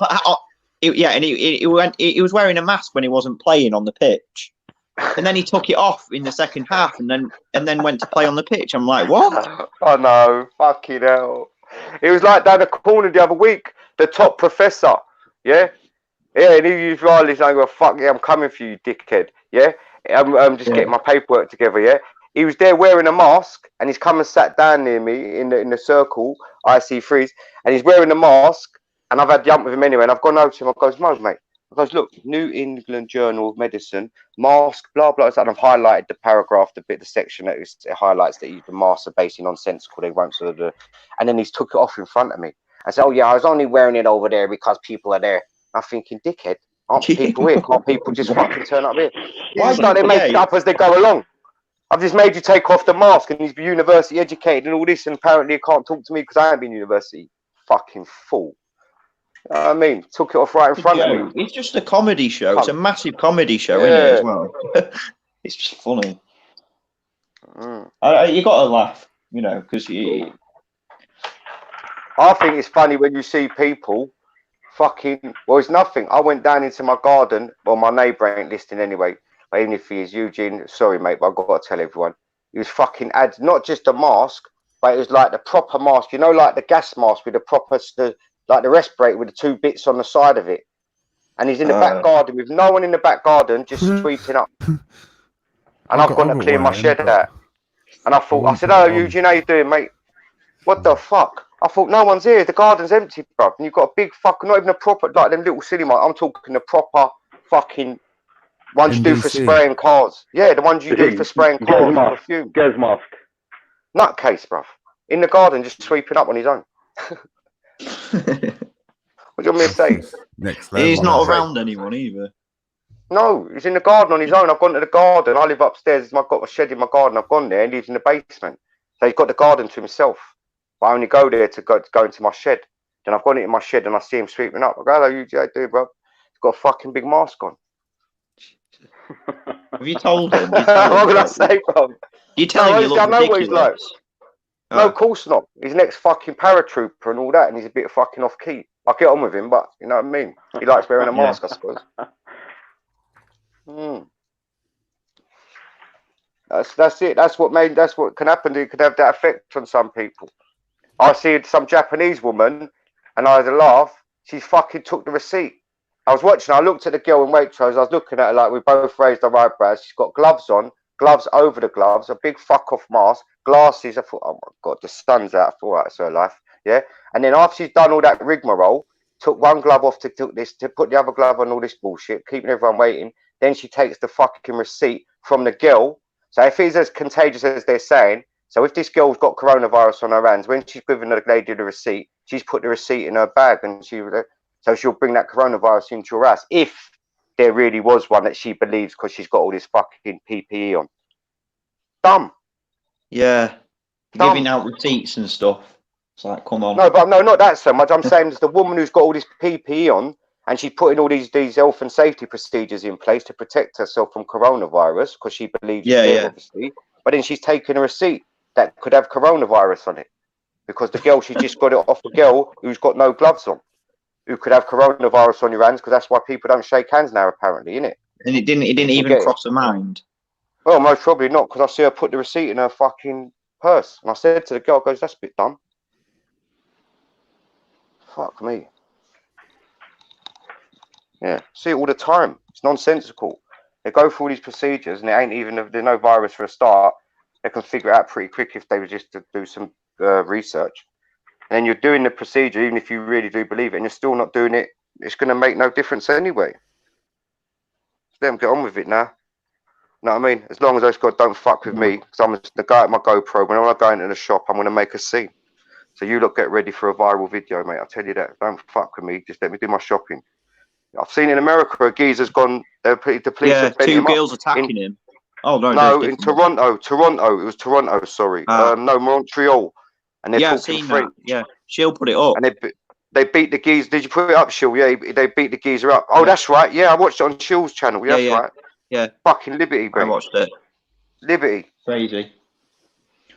He was wearing a mask when he wasn't playing on the pitch, and then he took it off in the second half, and then went to play on the pitch. I'm like, what? I know, fucking hell. It was like down the corner the other week, the top professor, and he was like, "Well, fuck yeah, I'm coming for you, dickhead." Yeah, I'm just getting my paperwork together. Yeah. He was there wearing a mask, and he's come and sat down near me in the circle, IC3s, and he's wearing a mask, and I've had the ump with him anyway, and I've gone over to him, I goes, "Mo, mate," I goes, "Look, New England Journal of Medicine, mask, blah, blah," and I've highlighted the paragraph, the section that it highlights that the masks are basically nonsensical, they won't sort of, and then he's took it off in front of me. I said, "Oh yeah, I was only wearing it over there because people are there." I'm thinking, dickhead, aren't people here? Can't people just fucking turn up here? Why don't they make it up as they go along? I've just made you take off the mask and he's university educated and all this, and apparently you can't talk to me because I ain't been university. Fucking fool. You know what I mean? Took it off right in front of me. It's just a comedy show. It's a massive comedy show, isn't it, as well? It's just funny. You got to laugh, you know, because I think it's funny when you see people fucking... Well, it's nothing. I went down into my garden. Well, my neighbour ain't listening anyway. But even if he is, Eugene, sorry, mate, but I've got to tell everyone. He was fucking not just a mask, but it was like the proper mask. You know, like the gas mask with the proper... like the respirator with the 2 bits on the side of it. And he's in the back garden with no one in the back garden, just sweeping up. And I've gone to clear my shed out. And I thought, I said, "Oh, Eugene, how you doing, mate?" What the fuck? I thought, no one's here. The garden's empty, bro. And you've got a big fucking, not even a proper, like them little silly ones. I'm talking the proper fucking ones you do for spraying cars. Yeah, the ones you do for spraying cars with perfume. Gas mask. Nutcase, bro. In the garden, just sweeping up on his own. What do you want me to say? He's not around anyone either. No, he's in the garden on his own. I've gone to the garden. I live upstairs. I've got a shed in my garden. I've gone there and he's in the basement. So he's got the garden to himself. But I only go there to go into my shed. Then I've gone into my shed and I see him sweeping up. I go, "Hello, you do, bro?" He's got a fucking big mask on. Have you told him? What can I say, bro? You tell him you look ridiculous. I know what he's like. No, of course not. He's an ex-fucking paratrooper and all that, and he's a bit fucking off-key. I get on with him, but you know what I mean? He likes wearing a mask, I suppose. That's it. That's what can happen. It could have that effect on some people. I see some Japanese woman, and I had a laugh. She fucking took the receipt. I was watching. I looked at the girl in Waitrose. I was looking at her like we both raised our eyebrows. She's got gloves on, gloves over the gloves, a big fuck off mask, glasses. I thought, oh my god, the sun's out. I thought, right, it's her life, yeah. And then after she's done all that rigmarole, took one glove off to put the other glove on, all this bullshit, keeping everyone waiting. Then she takes the fucking receipt from the girl. So if it's as contagious as they're saying, so if this girl's got coronavirus on her hands, when she's given the lady the receipt, she's put the receipt in her bag, and so she'll bring that coronavirus into her house if there really was one that she believes because she's got all this fucking PPE on. Dumb. Yeah. Giving out receipts and stuff. It's like, come on. No, but no, not that so much. I'm saying it's the woman who's got all this PPE on and she's putting all these health and safety procedures in place to protect herself from coronavirus because she believes it's there, obviously. But then she's taking a receipt that could have coronavirus on it because the girl, she just got it off a girl who's got no gloves on, who could have coronavirus on your hands because that's why people don't shake hands now, apparently, innit? And it didn't even cross her mind. Well, most probably not, because I see her put the receipt in her fucking purse. And I said to the girl, goes, "That's a bit dumb." Fuck me. Yeah, see it all the time. It's nonsensical. They go through all these procedures and it ain't even, there's no virus for a start. They can figure it out pretty quick if they were just to do some research. And then you're doing the procedure, even if you really do believe it, and you're still not doing it, it's going to make no difference anyway. Let them get on with it now. You know what I mean? As long as those guys don't fuck with me, because I'm the guy at my GoPro. When I go into the shop, I'm going to make a scene. So you lot get ready for a viral video, mate. I'll tell you that. Don't fuck with me. Just let me do my shopping. I've seen in America, a geezer's gone. The police have bent him up. 2 girls attacking him. Oh no! No, in Toronto. It was Toronto. Sorry. No, Montreal. And they're talking French. Yeah, She'll put it up. And they beat the geezer. Did you put it up, Shill? Yeah, they beat the geezer up. Oh, that's right. Yeah, I watched it on Shill's channel. Yeah, that's right. Yeah. Fucking Liberty, bro. I watched it. Liberty. Crazy.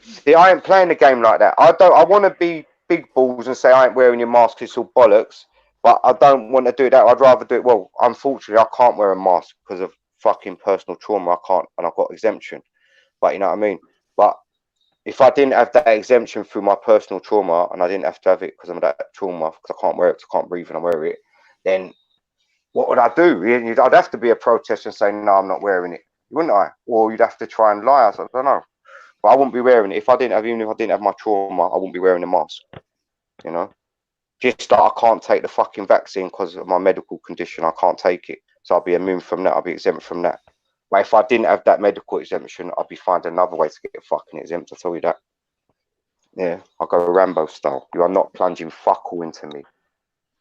See, I ain't playing the game like that. I want to be big balls and say I ain't wearing your mask. It's all bollocks. But I don't want to do that. I'd rather do it. Well, unfortunately, I can't wear a mask because of fucking personal trauma. I can't, and I've got exemption. But you know what I mean? But if I didn't have that exemption through my personal trauma and I didn't have to have it because of that trauma, because I can't wear it, because I can't breathe and I wear it, then what would I do? I'd have to be a protest and say, no, I'm not wearing it. Wouldn't I? Or you'd have to try and lie. I don't know. But I wouldn't be wearing it. If I didn't have, even if I didn't have my trauma, I wouldn't be wearing a mask. You know? Just that I can't take the fucking vaccine because of my medical condition. I can't take it. So I'll be immune from that. I'll be exempt from that. But if I didn't have that medical exemption, I'd be finding another way to get fucking exempt. I'll tell you that. Yeah, I'll go Rambo style. You are not plunging fuck all into me.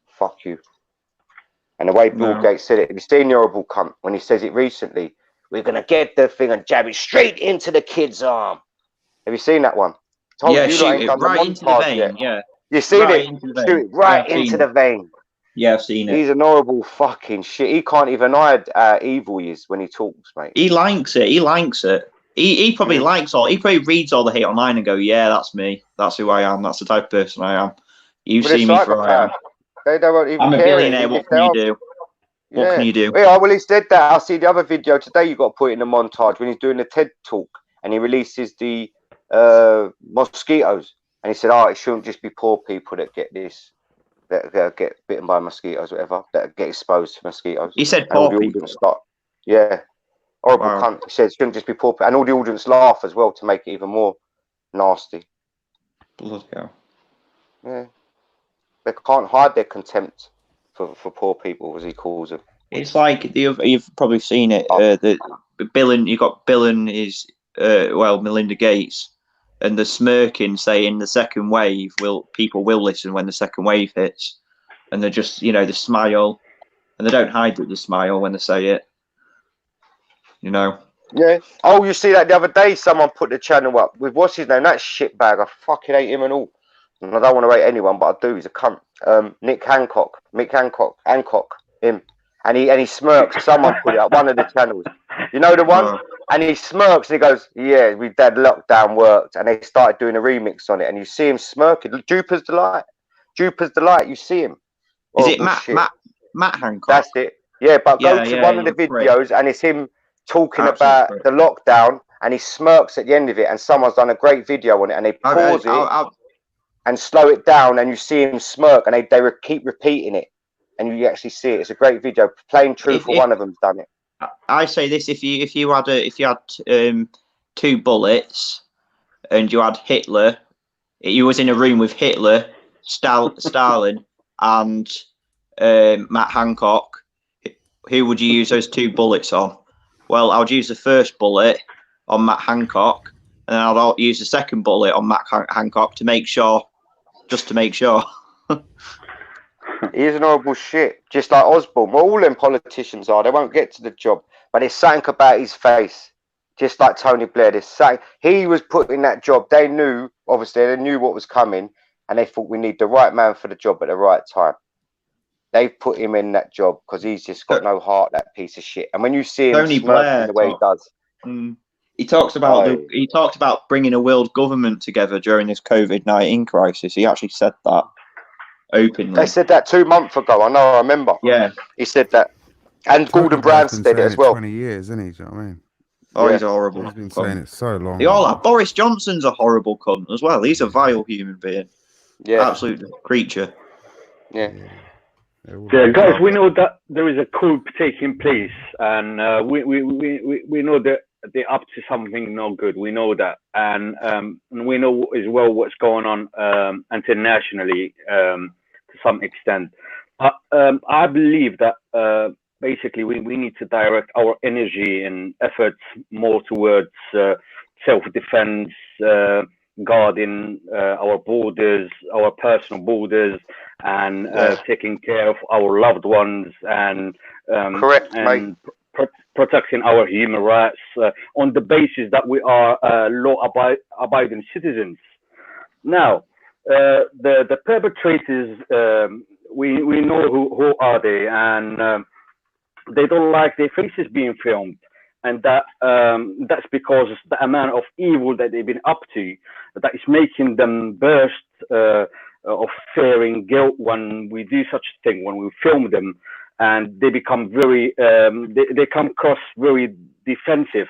Fuck you. And the way Bill Gates said it, have you seen the horrible cunt when he says it recently? we're gonna get the thing and jab it straight into the kid's arm. Have you seen that one? Told Yeah, you shoot ain't it done the right into the montage vein. yet. Yeah, You seen right it? into the vein. Shoot it right Yeah, I've into seen the it. vein. Yeah, I've seen it. He's an horrible fucking shit. He can't even hide how evil he is when he talks, mate. He likes it. He likes it. He probably likes all. He probably reads all the hate online and go, "Yeah, that's me. That's who I am. That's the type of person I am. You But see me for who I am. They don't even I'm a care billionaire. if What they can you are. do? What can you do?" Yeah, well, he said that. I see the other video today. You got to put in the montage when he's doing the TED talk and he releases the mosquitoes, and he said, "Oh, it shouldn't just be poor people that get this, that get bitten by mosquitoes, whatever, that get exposed to mosquitoes." He said And all poor the people. audience start, yeah, horrible Wow. cunt. He said it shouldn't just be poor people, and all the audience laugh as well to make it even more nasty. Bloody hell. Yeah, they can't hide their contempt for poor people, as he calls them. It's like you've probably seen it. You got Bill and his Melinda Gates, and the smirking saying the second wave people will listen when the second wave hits, and they're just the smile, and they don't hide the smile when they say it. Yeah. Oh, you see that the other day? Someone put the channel up with what's his name? That shitbag. I fucking hate him and all. And I don't want to hate anyone, but I do. He's a cunt. Mick Hancock, him. And he smirks. Someone put it up, one of the channels. You know the one? And he smirks and he goes, "Yeah, we had lockdown worked." And they started doing a remix on it. And you see him smirking. Jupiter's Delight. You see him. Is it Matt Hancock? That's it. Yeah, but go to one of the videos and it's him talking about the lockdown, and he smirks at the end of it, and someone's done a great video on it, and they pause it and slow it down, and you see him smirk, and they keep repeating it, and you actually see it. It's a great video. Plain Truthful, one of them's done it. I say this: if you had 2 bullets, and you had Hitler, you was in a room with Hitler, Stalin, and Matt Hancock. Who would you use those 2 bullets on? Well, I would use the first bullet on Matt Hancock, and then I'll use the second bullet on Matt Hancock to make sure. He is an horrible shit, just like Osborne. Well, all them politicians are. They won't get to the job, but there's something about his face, just like Tony Blair. There's something. He was put in that job. They knew, obviously, they knew what was coming, and they thought we need the right man for the job at the right time. They put him in that job because he's just got no heart, that piece of shit. And when you see him Tony Blair the way he does, he talks about bringing a world government together during this COVID-19 crisis. He actually said that openly. They said that 2 months ago. I remember. Yeah, he said that, and Gordon Brown said it as well. 20 years, isn't he? Do you know what I mean? Oh, yeah. He's horrible. He's been saying it so long. They all are. Boris Johnson's a horrible cunt as well. He's a vile human being. Yeah, absolute creature. Yeah. Yeah, guys, we know that there is a coup taking place, and we know that they're up to something not good. We know that, and we know as well what's going on internationally to some extent. But I believe that basically we need to direct our energy and efforts more towards self-defense, guarding our borders, our personal borders, and taking care of our loved ones, and protecting our human rights on the basis that we are law-abiding citizens. Now, the perpetrators, we know who are they, and they don't like their faces being filmed. And that's because the amount of evil that they've been up to, that is making them burst of fearing guilt when we do such a thing, when we film them, and they become very, they come across very defensive.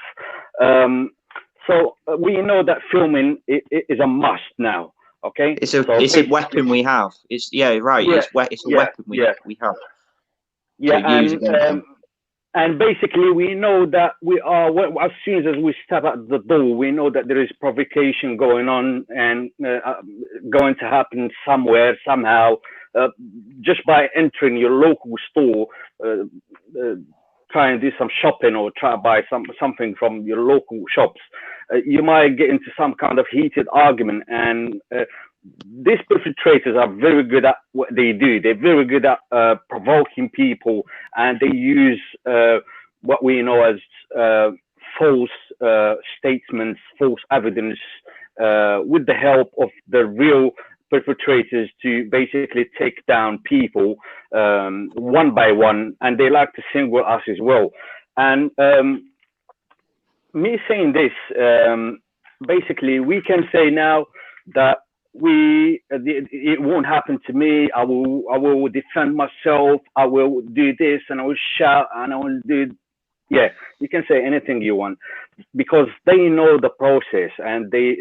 So we know that filming is a must now. Okay, it's a weapon we have. It's right. Yeah, it's a weapon we have. Yeah, and basically, we know that we are, as soon as we step out the door, we know that there is provocation going on and going to happen somewhere, somehow, just by entering your local store, try and do some shopping or try to buy something from your local shops. You might get into some kind of heated argument, and these perpetrators are very good at what they do. They're very good at provoking people, and they use what we know as false statements, false evidence, with the help of the real perpetrators to basically take down people one by one, and they like to single us as well. And me saying this, basically, we can say now that it won't happen to me. I will defend myself. I will do this, and I will shout, and I will do. Yeah, you can say anything you want, because they know the process, and they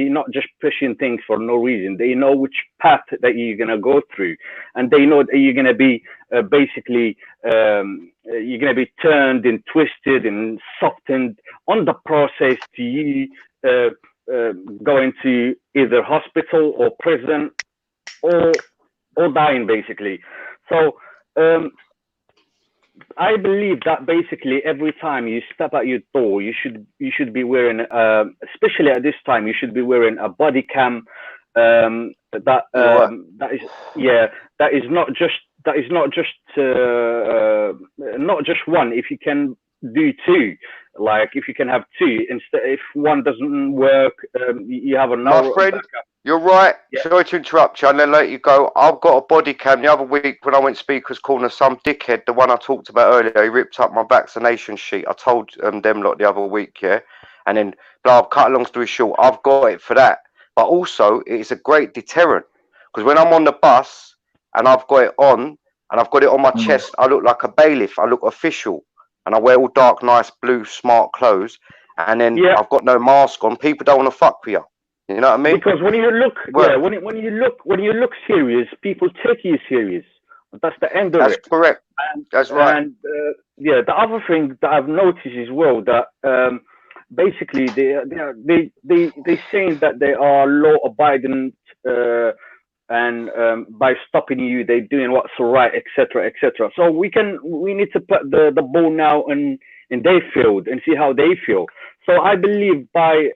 not just pushing things for no reason. They know which path that you're gonna go through, and they know that you're gonna be basically you're gonna be turned and twisted and softened on the process to you going to either hospital or prison or dying, basically. So I believe that basically every time you step out your door, you should be wearing, especially at this time, you should be wearing a body cam. That is not just one. If you can do two, like if you can have two instead, if one doesn't work, you have another. My friend, you're right. Yeah. Sorry to interrupt you, and then let you go. I've got a body cam. The other week when I went Speaker's Corner, some dickhead, the one I talked about earlier, he ripped up my vaccination sheet. I told them lot the other week, yeah, and then cut a long story short, I've got it for that. But also, it's a great deterrent, because when I'm on the bus and I've got it on and I've got it on my chest, I look like a bailiff. I look official, and I wear all dark, nice, blue, smart clothes, and then I've got no mask on. People don't want to fuck with you. You know what I mean? Because when you look, when you look serious, people take you serious. That's the end of it. That's correct. That's right. And the other thing that I've noticed as well, that basically they saying that they are law-abiding, and by stopping you, they're doing what's right, etc., etc. So we need to put the ball now in their field and see how they feel. So I believe by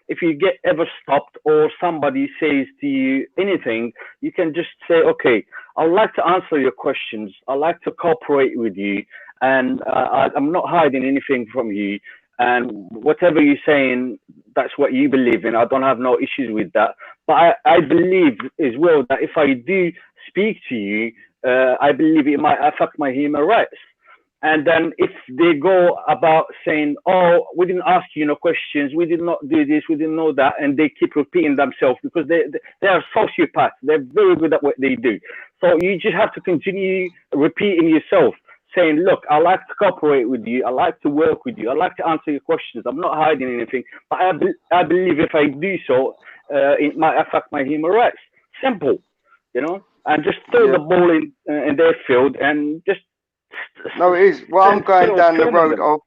if you get ever stopped or somebody says to you anything, you can just say, okay, I'd like to answer your questions. I'd like to cooperate with you, and I'm not hiding anything from you. And whatever you're saying, that's what you believe in. I don't have no issues with that. But I believe as well that if I do speak to you, I believe it might affect my human rights. And then if they go about saying, oh, we didn't ask you no questions, we did not do this, we didn't know that, and they keep repeating themselves, because they are sociopaths. They're very good at what they do. So you just have to continue repeating yourself, saying, look, I like to cooperate with you, I like to work with you, I like to answer your questions, I'm not hiding anything, but I believe if I do so, it might affect my human rights. Simple, you know, and just throw the ball in their field and just. No, it is. Well, I'm going down the road of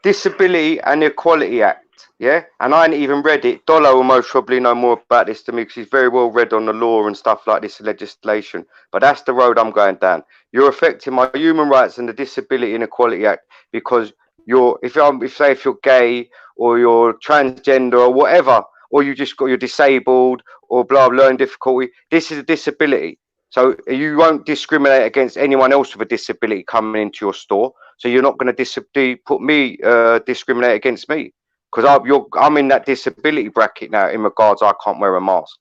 Disability and Equality Act, yeah? And I ain't even read it. Dolo will most probably know more about this than me, because he's very well read on the law and stuff like this, legislation. But that's the road I'm going down. You're affecting my human rights and the Disability and Equality Act, because if you're gay or you're transgender or whatever, or you're disabled or learning difficulty, this is a disability. So you won't discriminate against anyone else with a disability coming into your store. So you're not going to discriminate against me, because I'm in that disability bracket now in regards I can't wear a mask.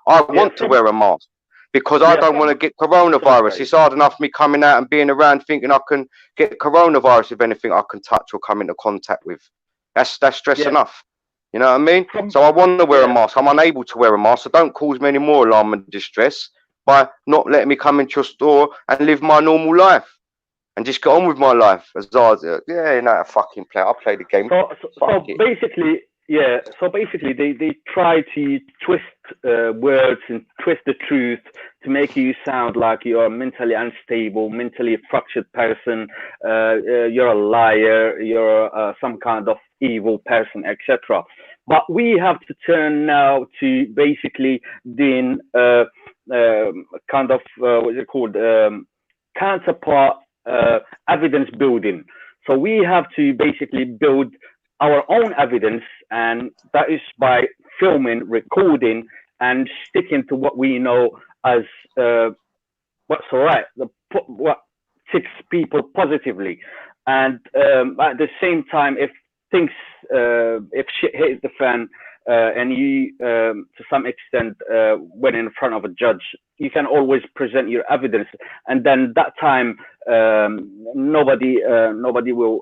I want to wear a mask because I don't want to get coronavirus. It's hard enough me coming out and being around thinking I can get coronavirus with anything I can touch or come into contact with. That's stress enough. You know what I mean? So I want to wear a mask. I'm unable to wear a mask. So don't cause me any more alarm and distress by not letting me come into your store and live my normal life and just get on with my life. As I was, a fucking player. I play the game. So basically, they try to twist words and twist the truth to make you sound like you're a mentally unstable, mentally fractured person. You're a liar. You're some kind of evil person, etc. But we have to turn now to basically doing kind of what's it called, counterpart evidence building. So we have to basically build our own evidence, and that is by filming, recording, and sticking to what we know as what's all right, what ticks people positively. and at the same time, if things, if shit hits the fan, and you, to some extent, when in front of a judge, you can always present your evidence, and then that time, nobody will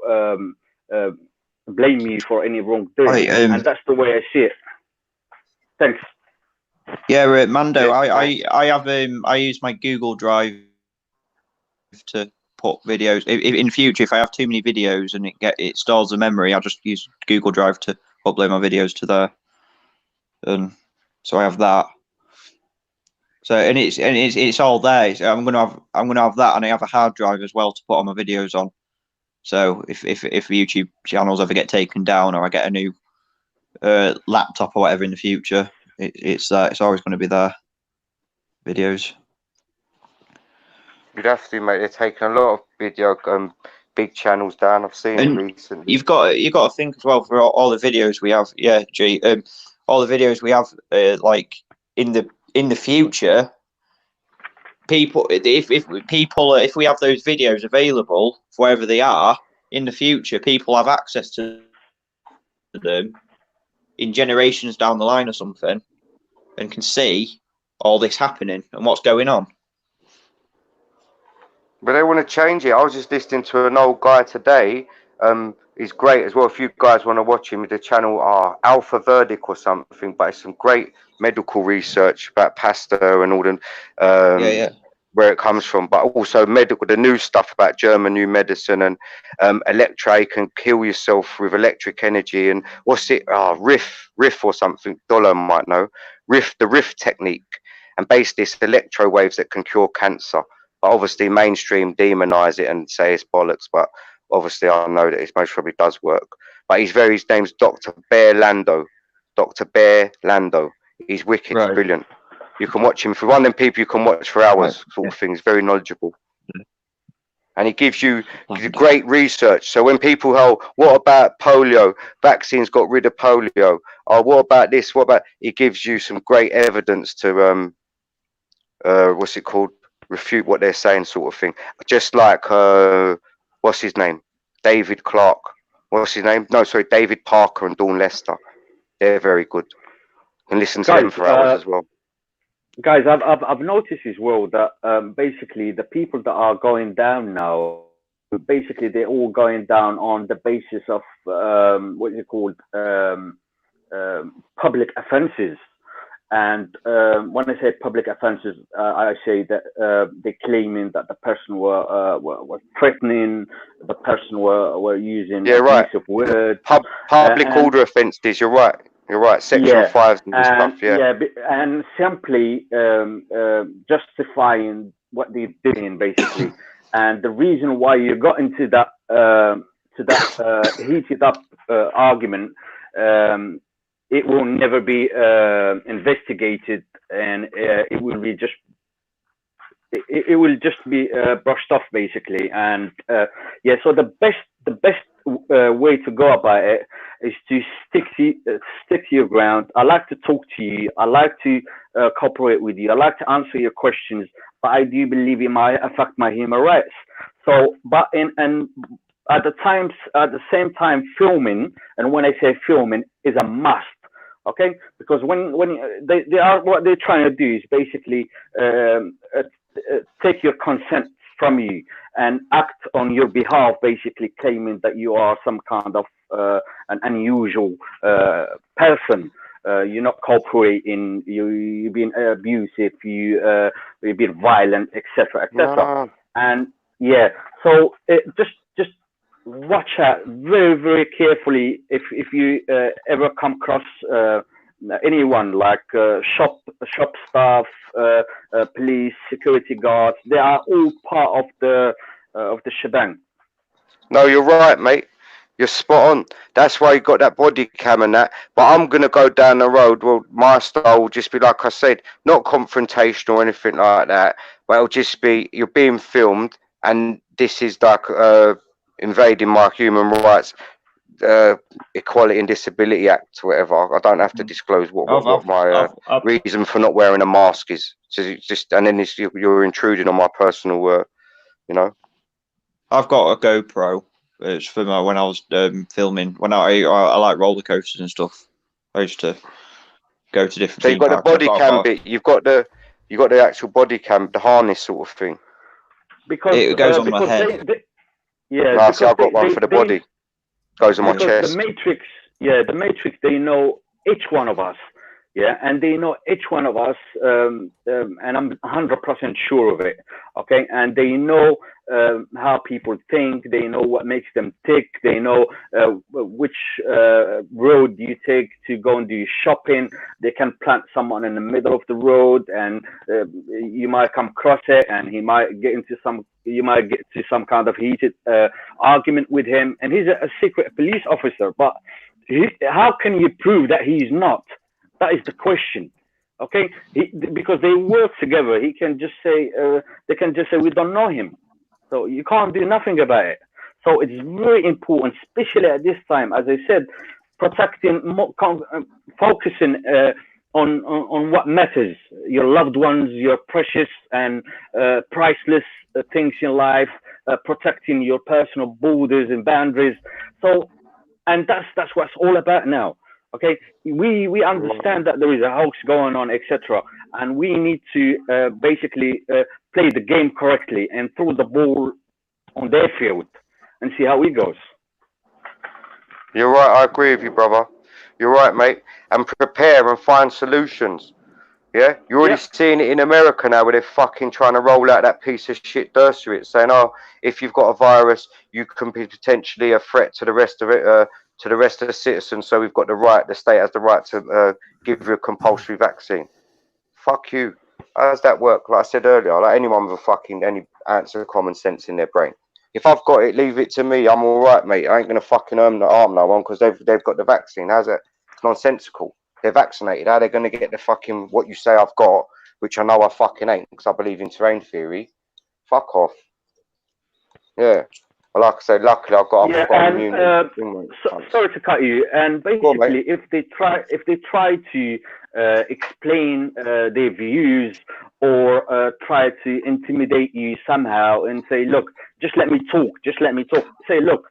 blame you for any wrongdoing, and that's the way I see it. Thanks. Yeah, Mando, I have I use my Google Drive to put videos. In future, if I have too many videos and it stores the memory, I'll just use Google Drive to upload my videos to there. And so I have that. So and it's all there. So I'm gonna have that, and I have a hard drive as well to put all my videos on. So if YouTube channels ever get taken down, or I get a new laptop or whatever in the future, it's always going to be there. Videos. You'd have to, mate. They're taking a lot of video big channels down. I've seen it recently. You've got to think as well for all the videos we have. Yeah, G. All the videos we have, like in the future, people. If we have those videos available wherever they are in the future, people have access to them in generations down the line or something, and can see all this happening and what's going on. But they want to change it. I was just listening to an old guy today. He's great as well. If you guys want to watch him, the channel Alpha Verdict or something. But it's some great medical research about Pasteur and all the where it comes from. But also the new stuff about German new medicine and you can kill yourself with electric energy. And what's it? Riff or something. Dollar might know. The Riff technique. And basically it's electro waves that can cure cancer. But obviously mainstream demonize it and say it's bollocks, but obviously I know that it most probably does work. But his name's Dr. Bear Lando. Dr. Bear Lando. He's wicked, right. Brilliant. You can watch him. For one of them people you can watch for hours, sort of thing. He's very knowledgeable. And he gives you great research. So when people what about polio? Vaccines got rid of polio. Oh, what about this? What about? He gives you some great evidence to what's it called? Refute what they're saying, sort of thing. Just like what's his name? David Clark. What's his name? No, sorry, David Parker and Dawn Lester. They're very good. You can listen to them for hours as well. Guys, I've noticed as well that basically the people that are going down now, basically they're all going down on the basis of what is it called, public offences. And when I say public offences, I say that they're claiming that the person were threatening, the person were using abusive words. Public order offences. You're right. You're right. Section 5 and stuff. Yeah. And simply justifying what they're doing, basically. And the reason why you got into that heated up argument. It will never be investigated, and it will just be brushed off, basically. And so the best way to go about it is to stick to your ground. I like to talk to you. I like to cooperate with you. I like to answer your questions, but I do believe it might affect my human rights. So, at the same time, filming, and when I say filming, is a must. Okay, because when they are, what they're trying to do is basically take your consent from you and act on your behalf, basically claiming that you are some kind of an unusual person. You're not cooperating. You're being abusive. You're being violent, etc., etc. No. And so just watch out very, very carefully if you ever come across anyone like shop staff, police, security guards. They are all part of the shebang. No, you're right, mate. You're spot on. That's why you got that body cam and that. But I'm gonna go down the road. Well, my style will just be like I said, not confrontational or anything like that. But it'll just be you're being filmed, and this is like invading my human rights, Equality and Disability Act, or whatever. I don't have to disclose what my reason for not wearing a mask is. So it's just, and then you're intruding on my personal, you know. I've got a GoPro, It's for when I was filming. When I like roller coasters and stuff. I used to go to different. So you've got the body cam bit. You've got the actual body cam, the harness sort of thing. Because it goes on my head. No, see, I've got one for the body. Goes on my chest. The Matrix. They know each one of us. Yeah, and they know each one of us, and I'm 100% sure of it. Okay, and they know how people think. They know what makes them tick. They know which road you take to go and do shopping. They can plant someone in the middle of the road, and you might come across it, and he might get into some. You might get to some kind of heated argument with him, and he's a secret police officer. But how can you prove that he's not? That is the question, okay? Because they work together. He can just say, they can just say, we don't know him. So you can't do nothing about it. So it's very important, especially at this time, as I said, protecting, focusing on what matters. Your loved ones, your precious and priceless things in life, protecting your personal borders and boundaries. So, and that's what it's all about now. Okay, we understand that there is a hoax going on, etc., and we need to basically play the game correctly and throw the ball on their field and see how it goes. You're right. I agree with you, brother. You're right, mate. And prepare and find solutions. Yeah, you're already seeing it in America now, where they're fucking trying to roll out that piece of shit Dershowitz, saying, "Oh, if you've got a virus, you can be potentially a threat to the rest of it." To the rest of the citizens, so we've got the state has the right to give you a compulsory vaccine. Fuck you. How does that work? Like I said earlier, like anyone with any ounce of common sense in their brain. If I've got it, leave it to me. I'm all right, mate. I ain't gonna fucking harm no one because they've got the vaccine. How's that? It's nonsensical. They're vaccinated. How are they gonna get the fucking what you say I've got, which I know I fucking ain't because I believe in terrain theory. Fuck off. Yeah. Like I said, luckily I've got immunity. Sorry to cut you. And basically, if they try to explain their views or try to intimidate you somehow and say, "Look, just let me talk. Just let me talk." Say, "Look,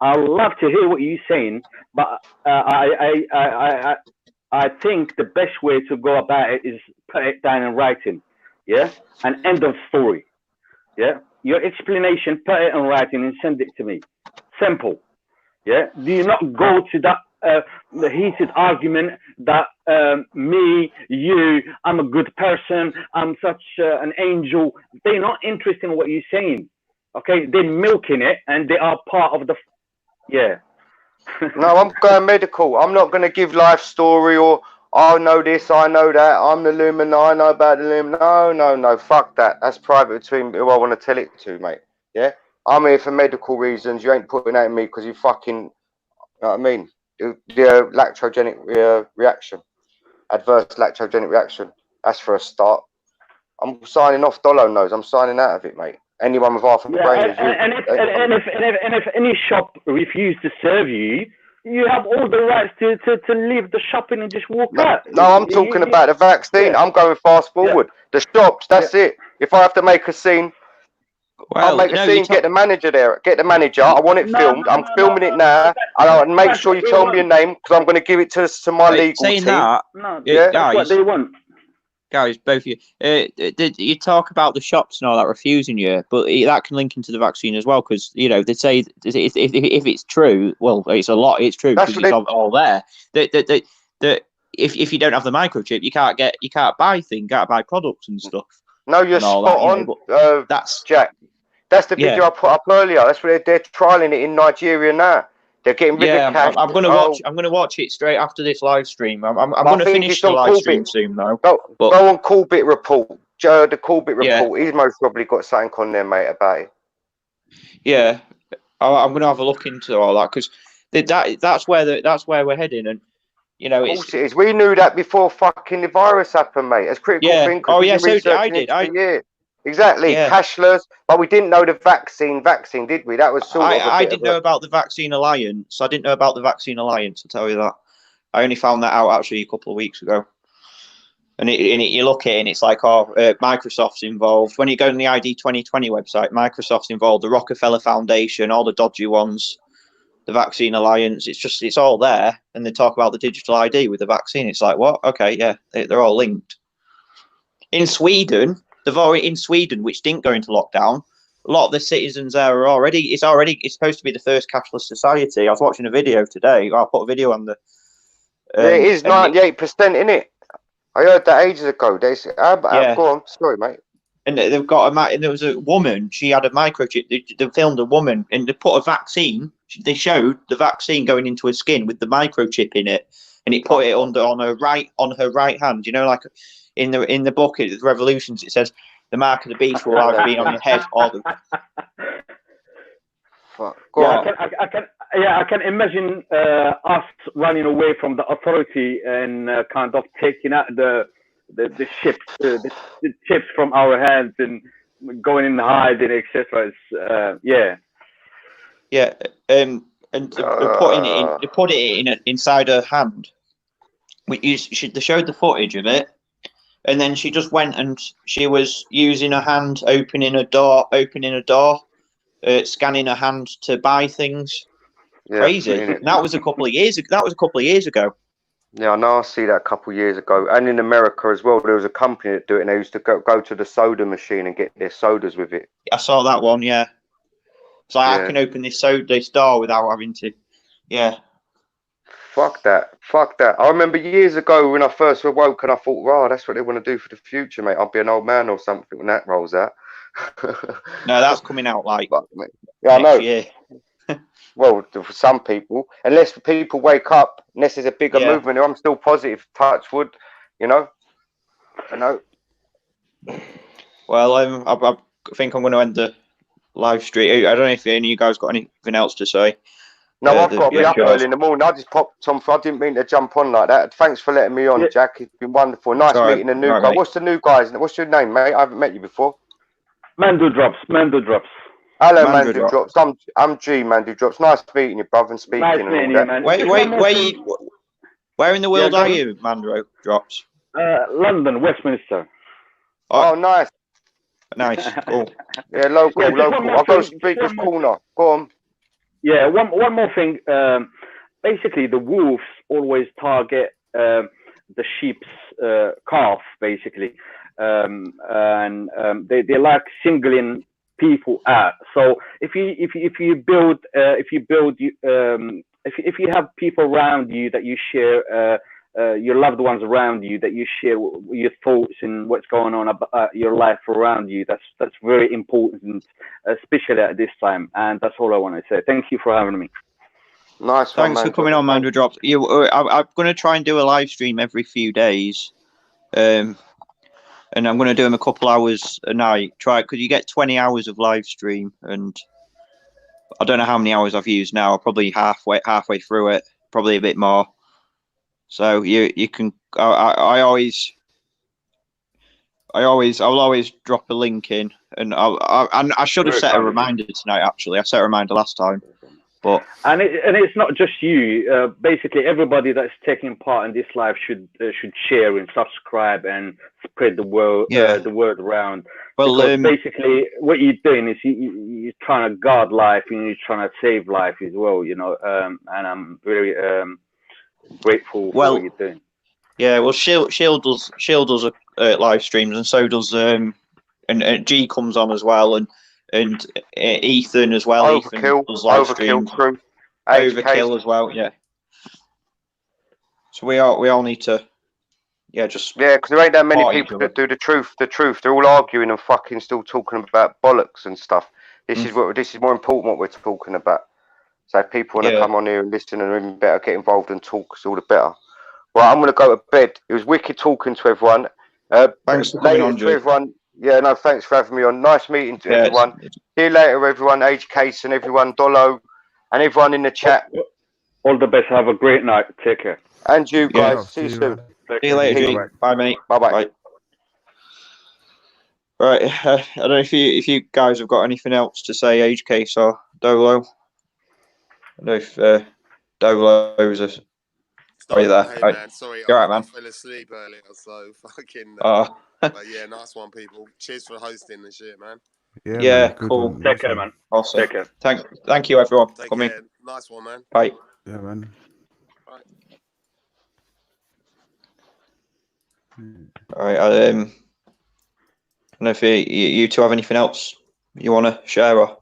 I'd love to hear what you're saying, but I think the best way to go about it is put it down in writing. Yeah, and end of story. Yeah." Your explanation, put it in writing and send it to me. Simple. Yeah. Do you not go to that the heated argument that me, you, I'm a good person, I'm such an angel. They're not interested in what you're saying. Okay, they're milking it, and they are part of the. No, I'm going medical. I'm not going to give life story or I know this, I know that, I'm the Lumen, I know about the Lumen. No, fuck that. That's private between who I want to tell it to, mate. Yeah? I'm here for medical reasons. You ain't putting that in me because you fucking, you know what I mean? The lactogenic reaction. Adverse lactogenic reaction. That's for a start. I'm signing off Dolo knows. I'm signing out of it, mate. Anyone with half a brain is you. And if any shop refuses to serve you, you have all the rights to leave the shopping and just walk out. No, I'm talking about the vaccine. Yeah. I'm going fast forward. Yeah. The shops, that's it. If I have to make a scene, I'll make a scene, get the manager there. Get the manager. I want it filmed. I'm filming it now. And I'll make sure you tell me your name because I'm going to give it to my legal team. That, that's what they want. Guys, both of you. You talk about the shops and all that refusing you, but that can link into the vaccine as well because you know they say if it's true, well, it's a lot. It's true because it's all there. That if you don't have the microchip, you can't buy things, can't buy products and stuff. No, you're spot on. That's Jack. That's the video I put up earlier. That's where they're trialing it in Nigeria now. They're getting rid of cash. I'm gonna watch it straight after this live stream. I'm gonna finish the live stream soon though. Go on Coolbit Report. Joe, the Coolbit Report. He's most probably got something on there, mate, about it. Yeah, I'm gonna have a look into all that because that's where we're heading, and you know, it is. We knew that before fucking the virus happened, mate. It's critical thing. Oh yeah, so I did. Exactly, cashless, but we didn't know the vaccine, did we? That was sort of. I didn't know about the Vaccine Alliance. I didn't know about the Vaccine Alliance. I'll tell you that. I only found that out actually a couple of weeks ago. And you look at it and it's like, Microsoft's involved. When you go on the ID 2020 website, Microsoft's involved, the Rockefeller Foundation, all the dodgy ones, the Vaccine Alliance. It's all there. And they talk about the digital ID with the vaccine. It's like, what? Okay, yeah, they're all linked. In Sweden, which didn't go into lockdown, a lot of the citizens there are it's supposed to be the first cashless society. I was watching a video today. I'll put a video on the. It is 98%, in it. I heard that ages ago. Go on, sorry, mate. And they've got and there was a woman. She had a microchip. They filmed a woman, and they put a vaccine. They showed the vaccine going into her skin with the microchip in it, and it put it on her right hand. You know, like in the book, it's Revolutions. It says the mark of the beast will either be on your head or the. Fuck. I can imagine us running away from the authority and kind of taking out the chips from our hands and going in hiding, etc. And they put it inside her hand. They showed the footage of it, and then she just went and she was using her hand, opening a door. Scanning her hand to buy things. Yeah, crazy. That was a couple of years ago. Yeah, I know. I see that a couple of years ago, and in America as well. There was a company that do it, and they used to go to the soda machine and get their sodas with it. I saw that one. Yeah. So I can open this door without having to. Yeah. Fuck that. I remember years ago when I first awoke, and I thought, wow, that's what they want to do for the future, mate. I'll be an old man or something when that rolls out. No, that's coming out like I know. Year. Well, for some people, unless people wake up, unless there's a bigger movement, I'm still positive. Touch wood, you know. I know. Well, I think I'm going to end the live stream. I don't know if any of you guys got anything else to say. No, I've got to be up early in the morning. I just popped on. I didn't mean to jump on like that. Thanks for letting me on, Jack. It's been wonderful. Nice meeting a new guy. Mate. What's the new guys? What's your name, mate? I haven't met you before. Mando Drops. Hello, Mando Drops. I'm G, Mando Drops. Nice meeting you, brother, and speaking. Nice meeting you, man. Where in the world are you, Mando Drops? London, Westminster. Oh, nice. Nice, cool. Yeah, local. I'll go speaker's corner. Go on. Yeah, one more thing. Basically, the wolves always target the sheep's calf, basically. And they like singling people out. So if you have people around you that you share, your loved ones around you that you share your thoughts and what's going on about your life around you, that's very important, especially at this time. And that's all I want to say. Thank you for having me. Nice. Thanks for coming on, Mando Drops. I'm going to try and do a live stream every few days. And I'm going to do them a couple hours a night. Because you get 20 hours of live stream, and I don't know how many hours I've used now. Probably halfway through it, probably a bit more. So you can. I'll always drop a link in, and I should have set a reminder tonight. Actually, I set a reminder last time. But and it's not just you. Basically, everybody that's taking part in this live should share and subscribe and spread the word around. Well, basically, what you're doing is you're trying to guard life and you're trying to save life as well. You know, and I'm very grateful for what you're doing. Yeah, well, Shield does live streams, and so does and G comes on as well, and Ethan as well. Overkill, Ethan does live Overkill streams. Overkill as well, yeah. So we all need to, because there ain't that many people that do the truth. They're all arguing and fucking still talking about bollocks and stuff. This is more important what we're talking about. So if people want to come on here and listen and even better get involved and talk, it's all the better. Well, I'm going to go to bed. It was wicked talking to everyone. Thanks for coming on, everyone. Yeah, no, thanks for having me on. Nice meeting to everyone. See you later, everyone. Age Case and everyone, Dolo, and everyone in the chat. All the best. Have a great night. Take care. And you guys. See you soon. See you later, G. Bye, mate. Bye. Right. I don't know if you guys have got anything else to say, Age Case or Dolo. I don't know if Dolo is a Sorry there. Hey man, sorry, You're right, I man. fell asleep earlier, so fucking. Oh, But yeah, nice one, people. Cheers for hosting and shit, man. Yeah, yeah, man, good cool. one. Take care, man. Awesome. Take care. Thank you, everyone, for Take coming. care. Nice one, man. Bye. Yeah, man. Bye. All right. I don't know if you two have anything else you want to share, or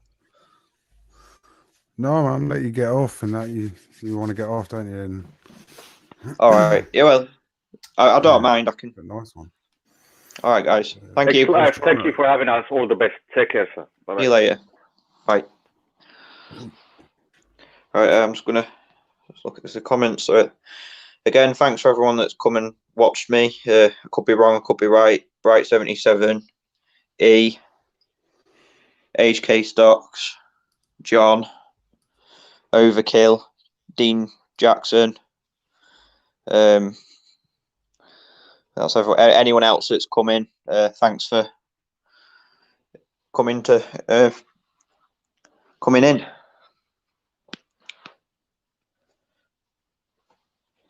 No, man, let you get off, and that you want to get off, don't you? And all right. Yeah, well, I don't Yeah. mind. I can. nice one. All right, guys. Thank you. Clive, thank you for having us. All the best. Take care, sir. Bye-bye. See you later. Bye. All right. I'm just gonna look at the comments. Again, thanks for everyone that's come and watched me. I could be wrong. I could be right. Bright77, E, HK Stocks, John, Overkill, Dean Jackson. That's everyone. Anyone else that's come in. Thanks for coming in.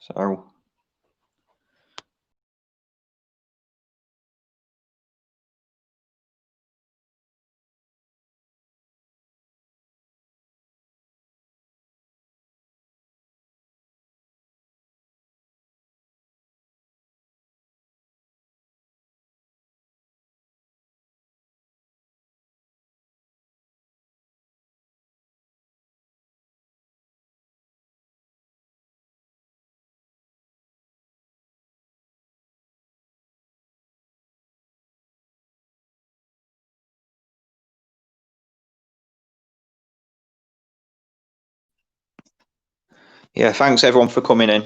So. Yeah, thanks everyone for coming in.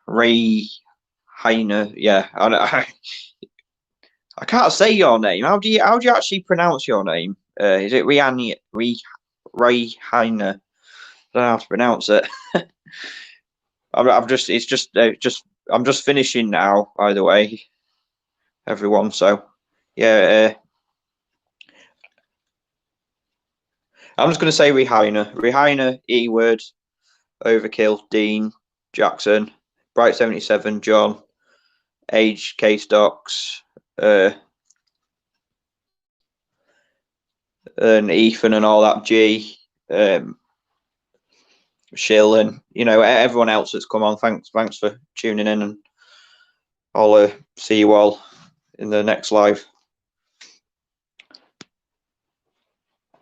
Ray Heiner. Yeah, I can't say your name. How do you actually pronounce your name? Is it Ray Heiner? I don't know how to pronounce it. I'm just finishing now. By the way, everyone. So yeah. I'm just going to say Rihanna, E-word, Overkill, Dean, Jackson, Bright77, John, Age, K-Stocks, and Ethan and all that, G, Shill, and everyone else that's come on. Thanks for tuning in, and I'll see you all in the next live.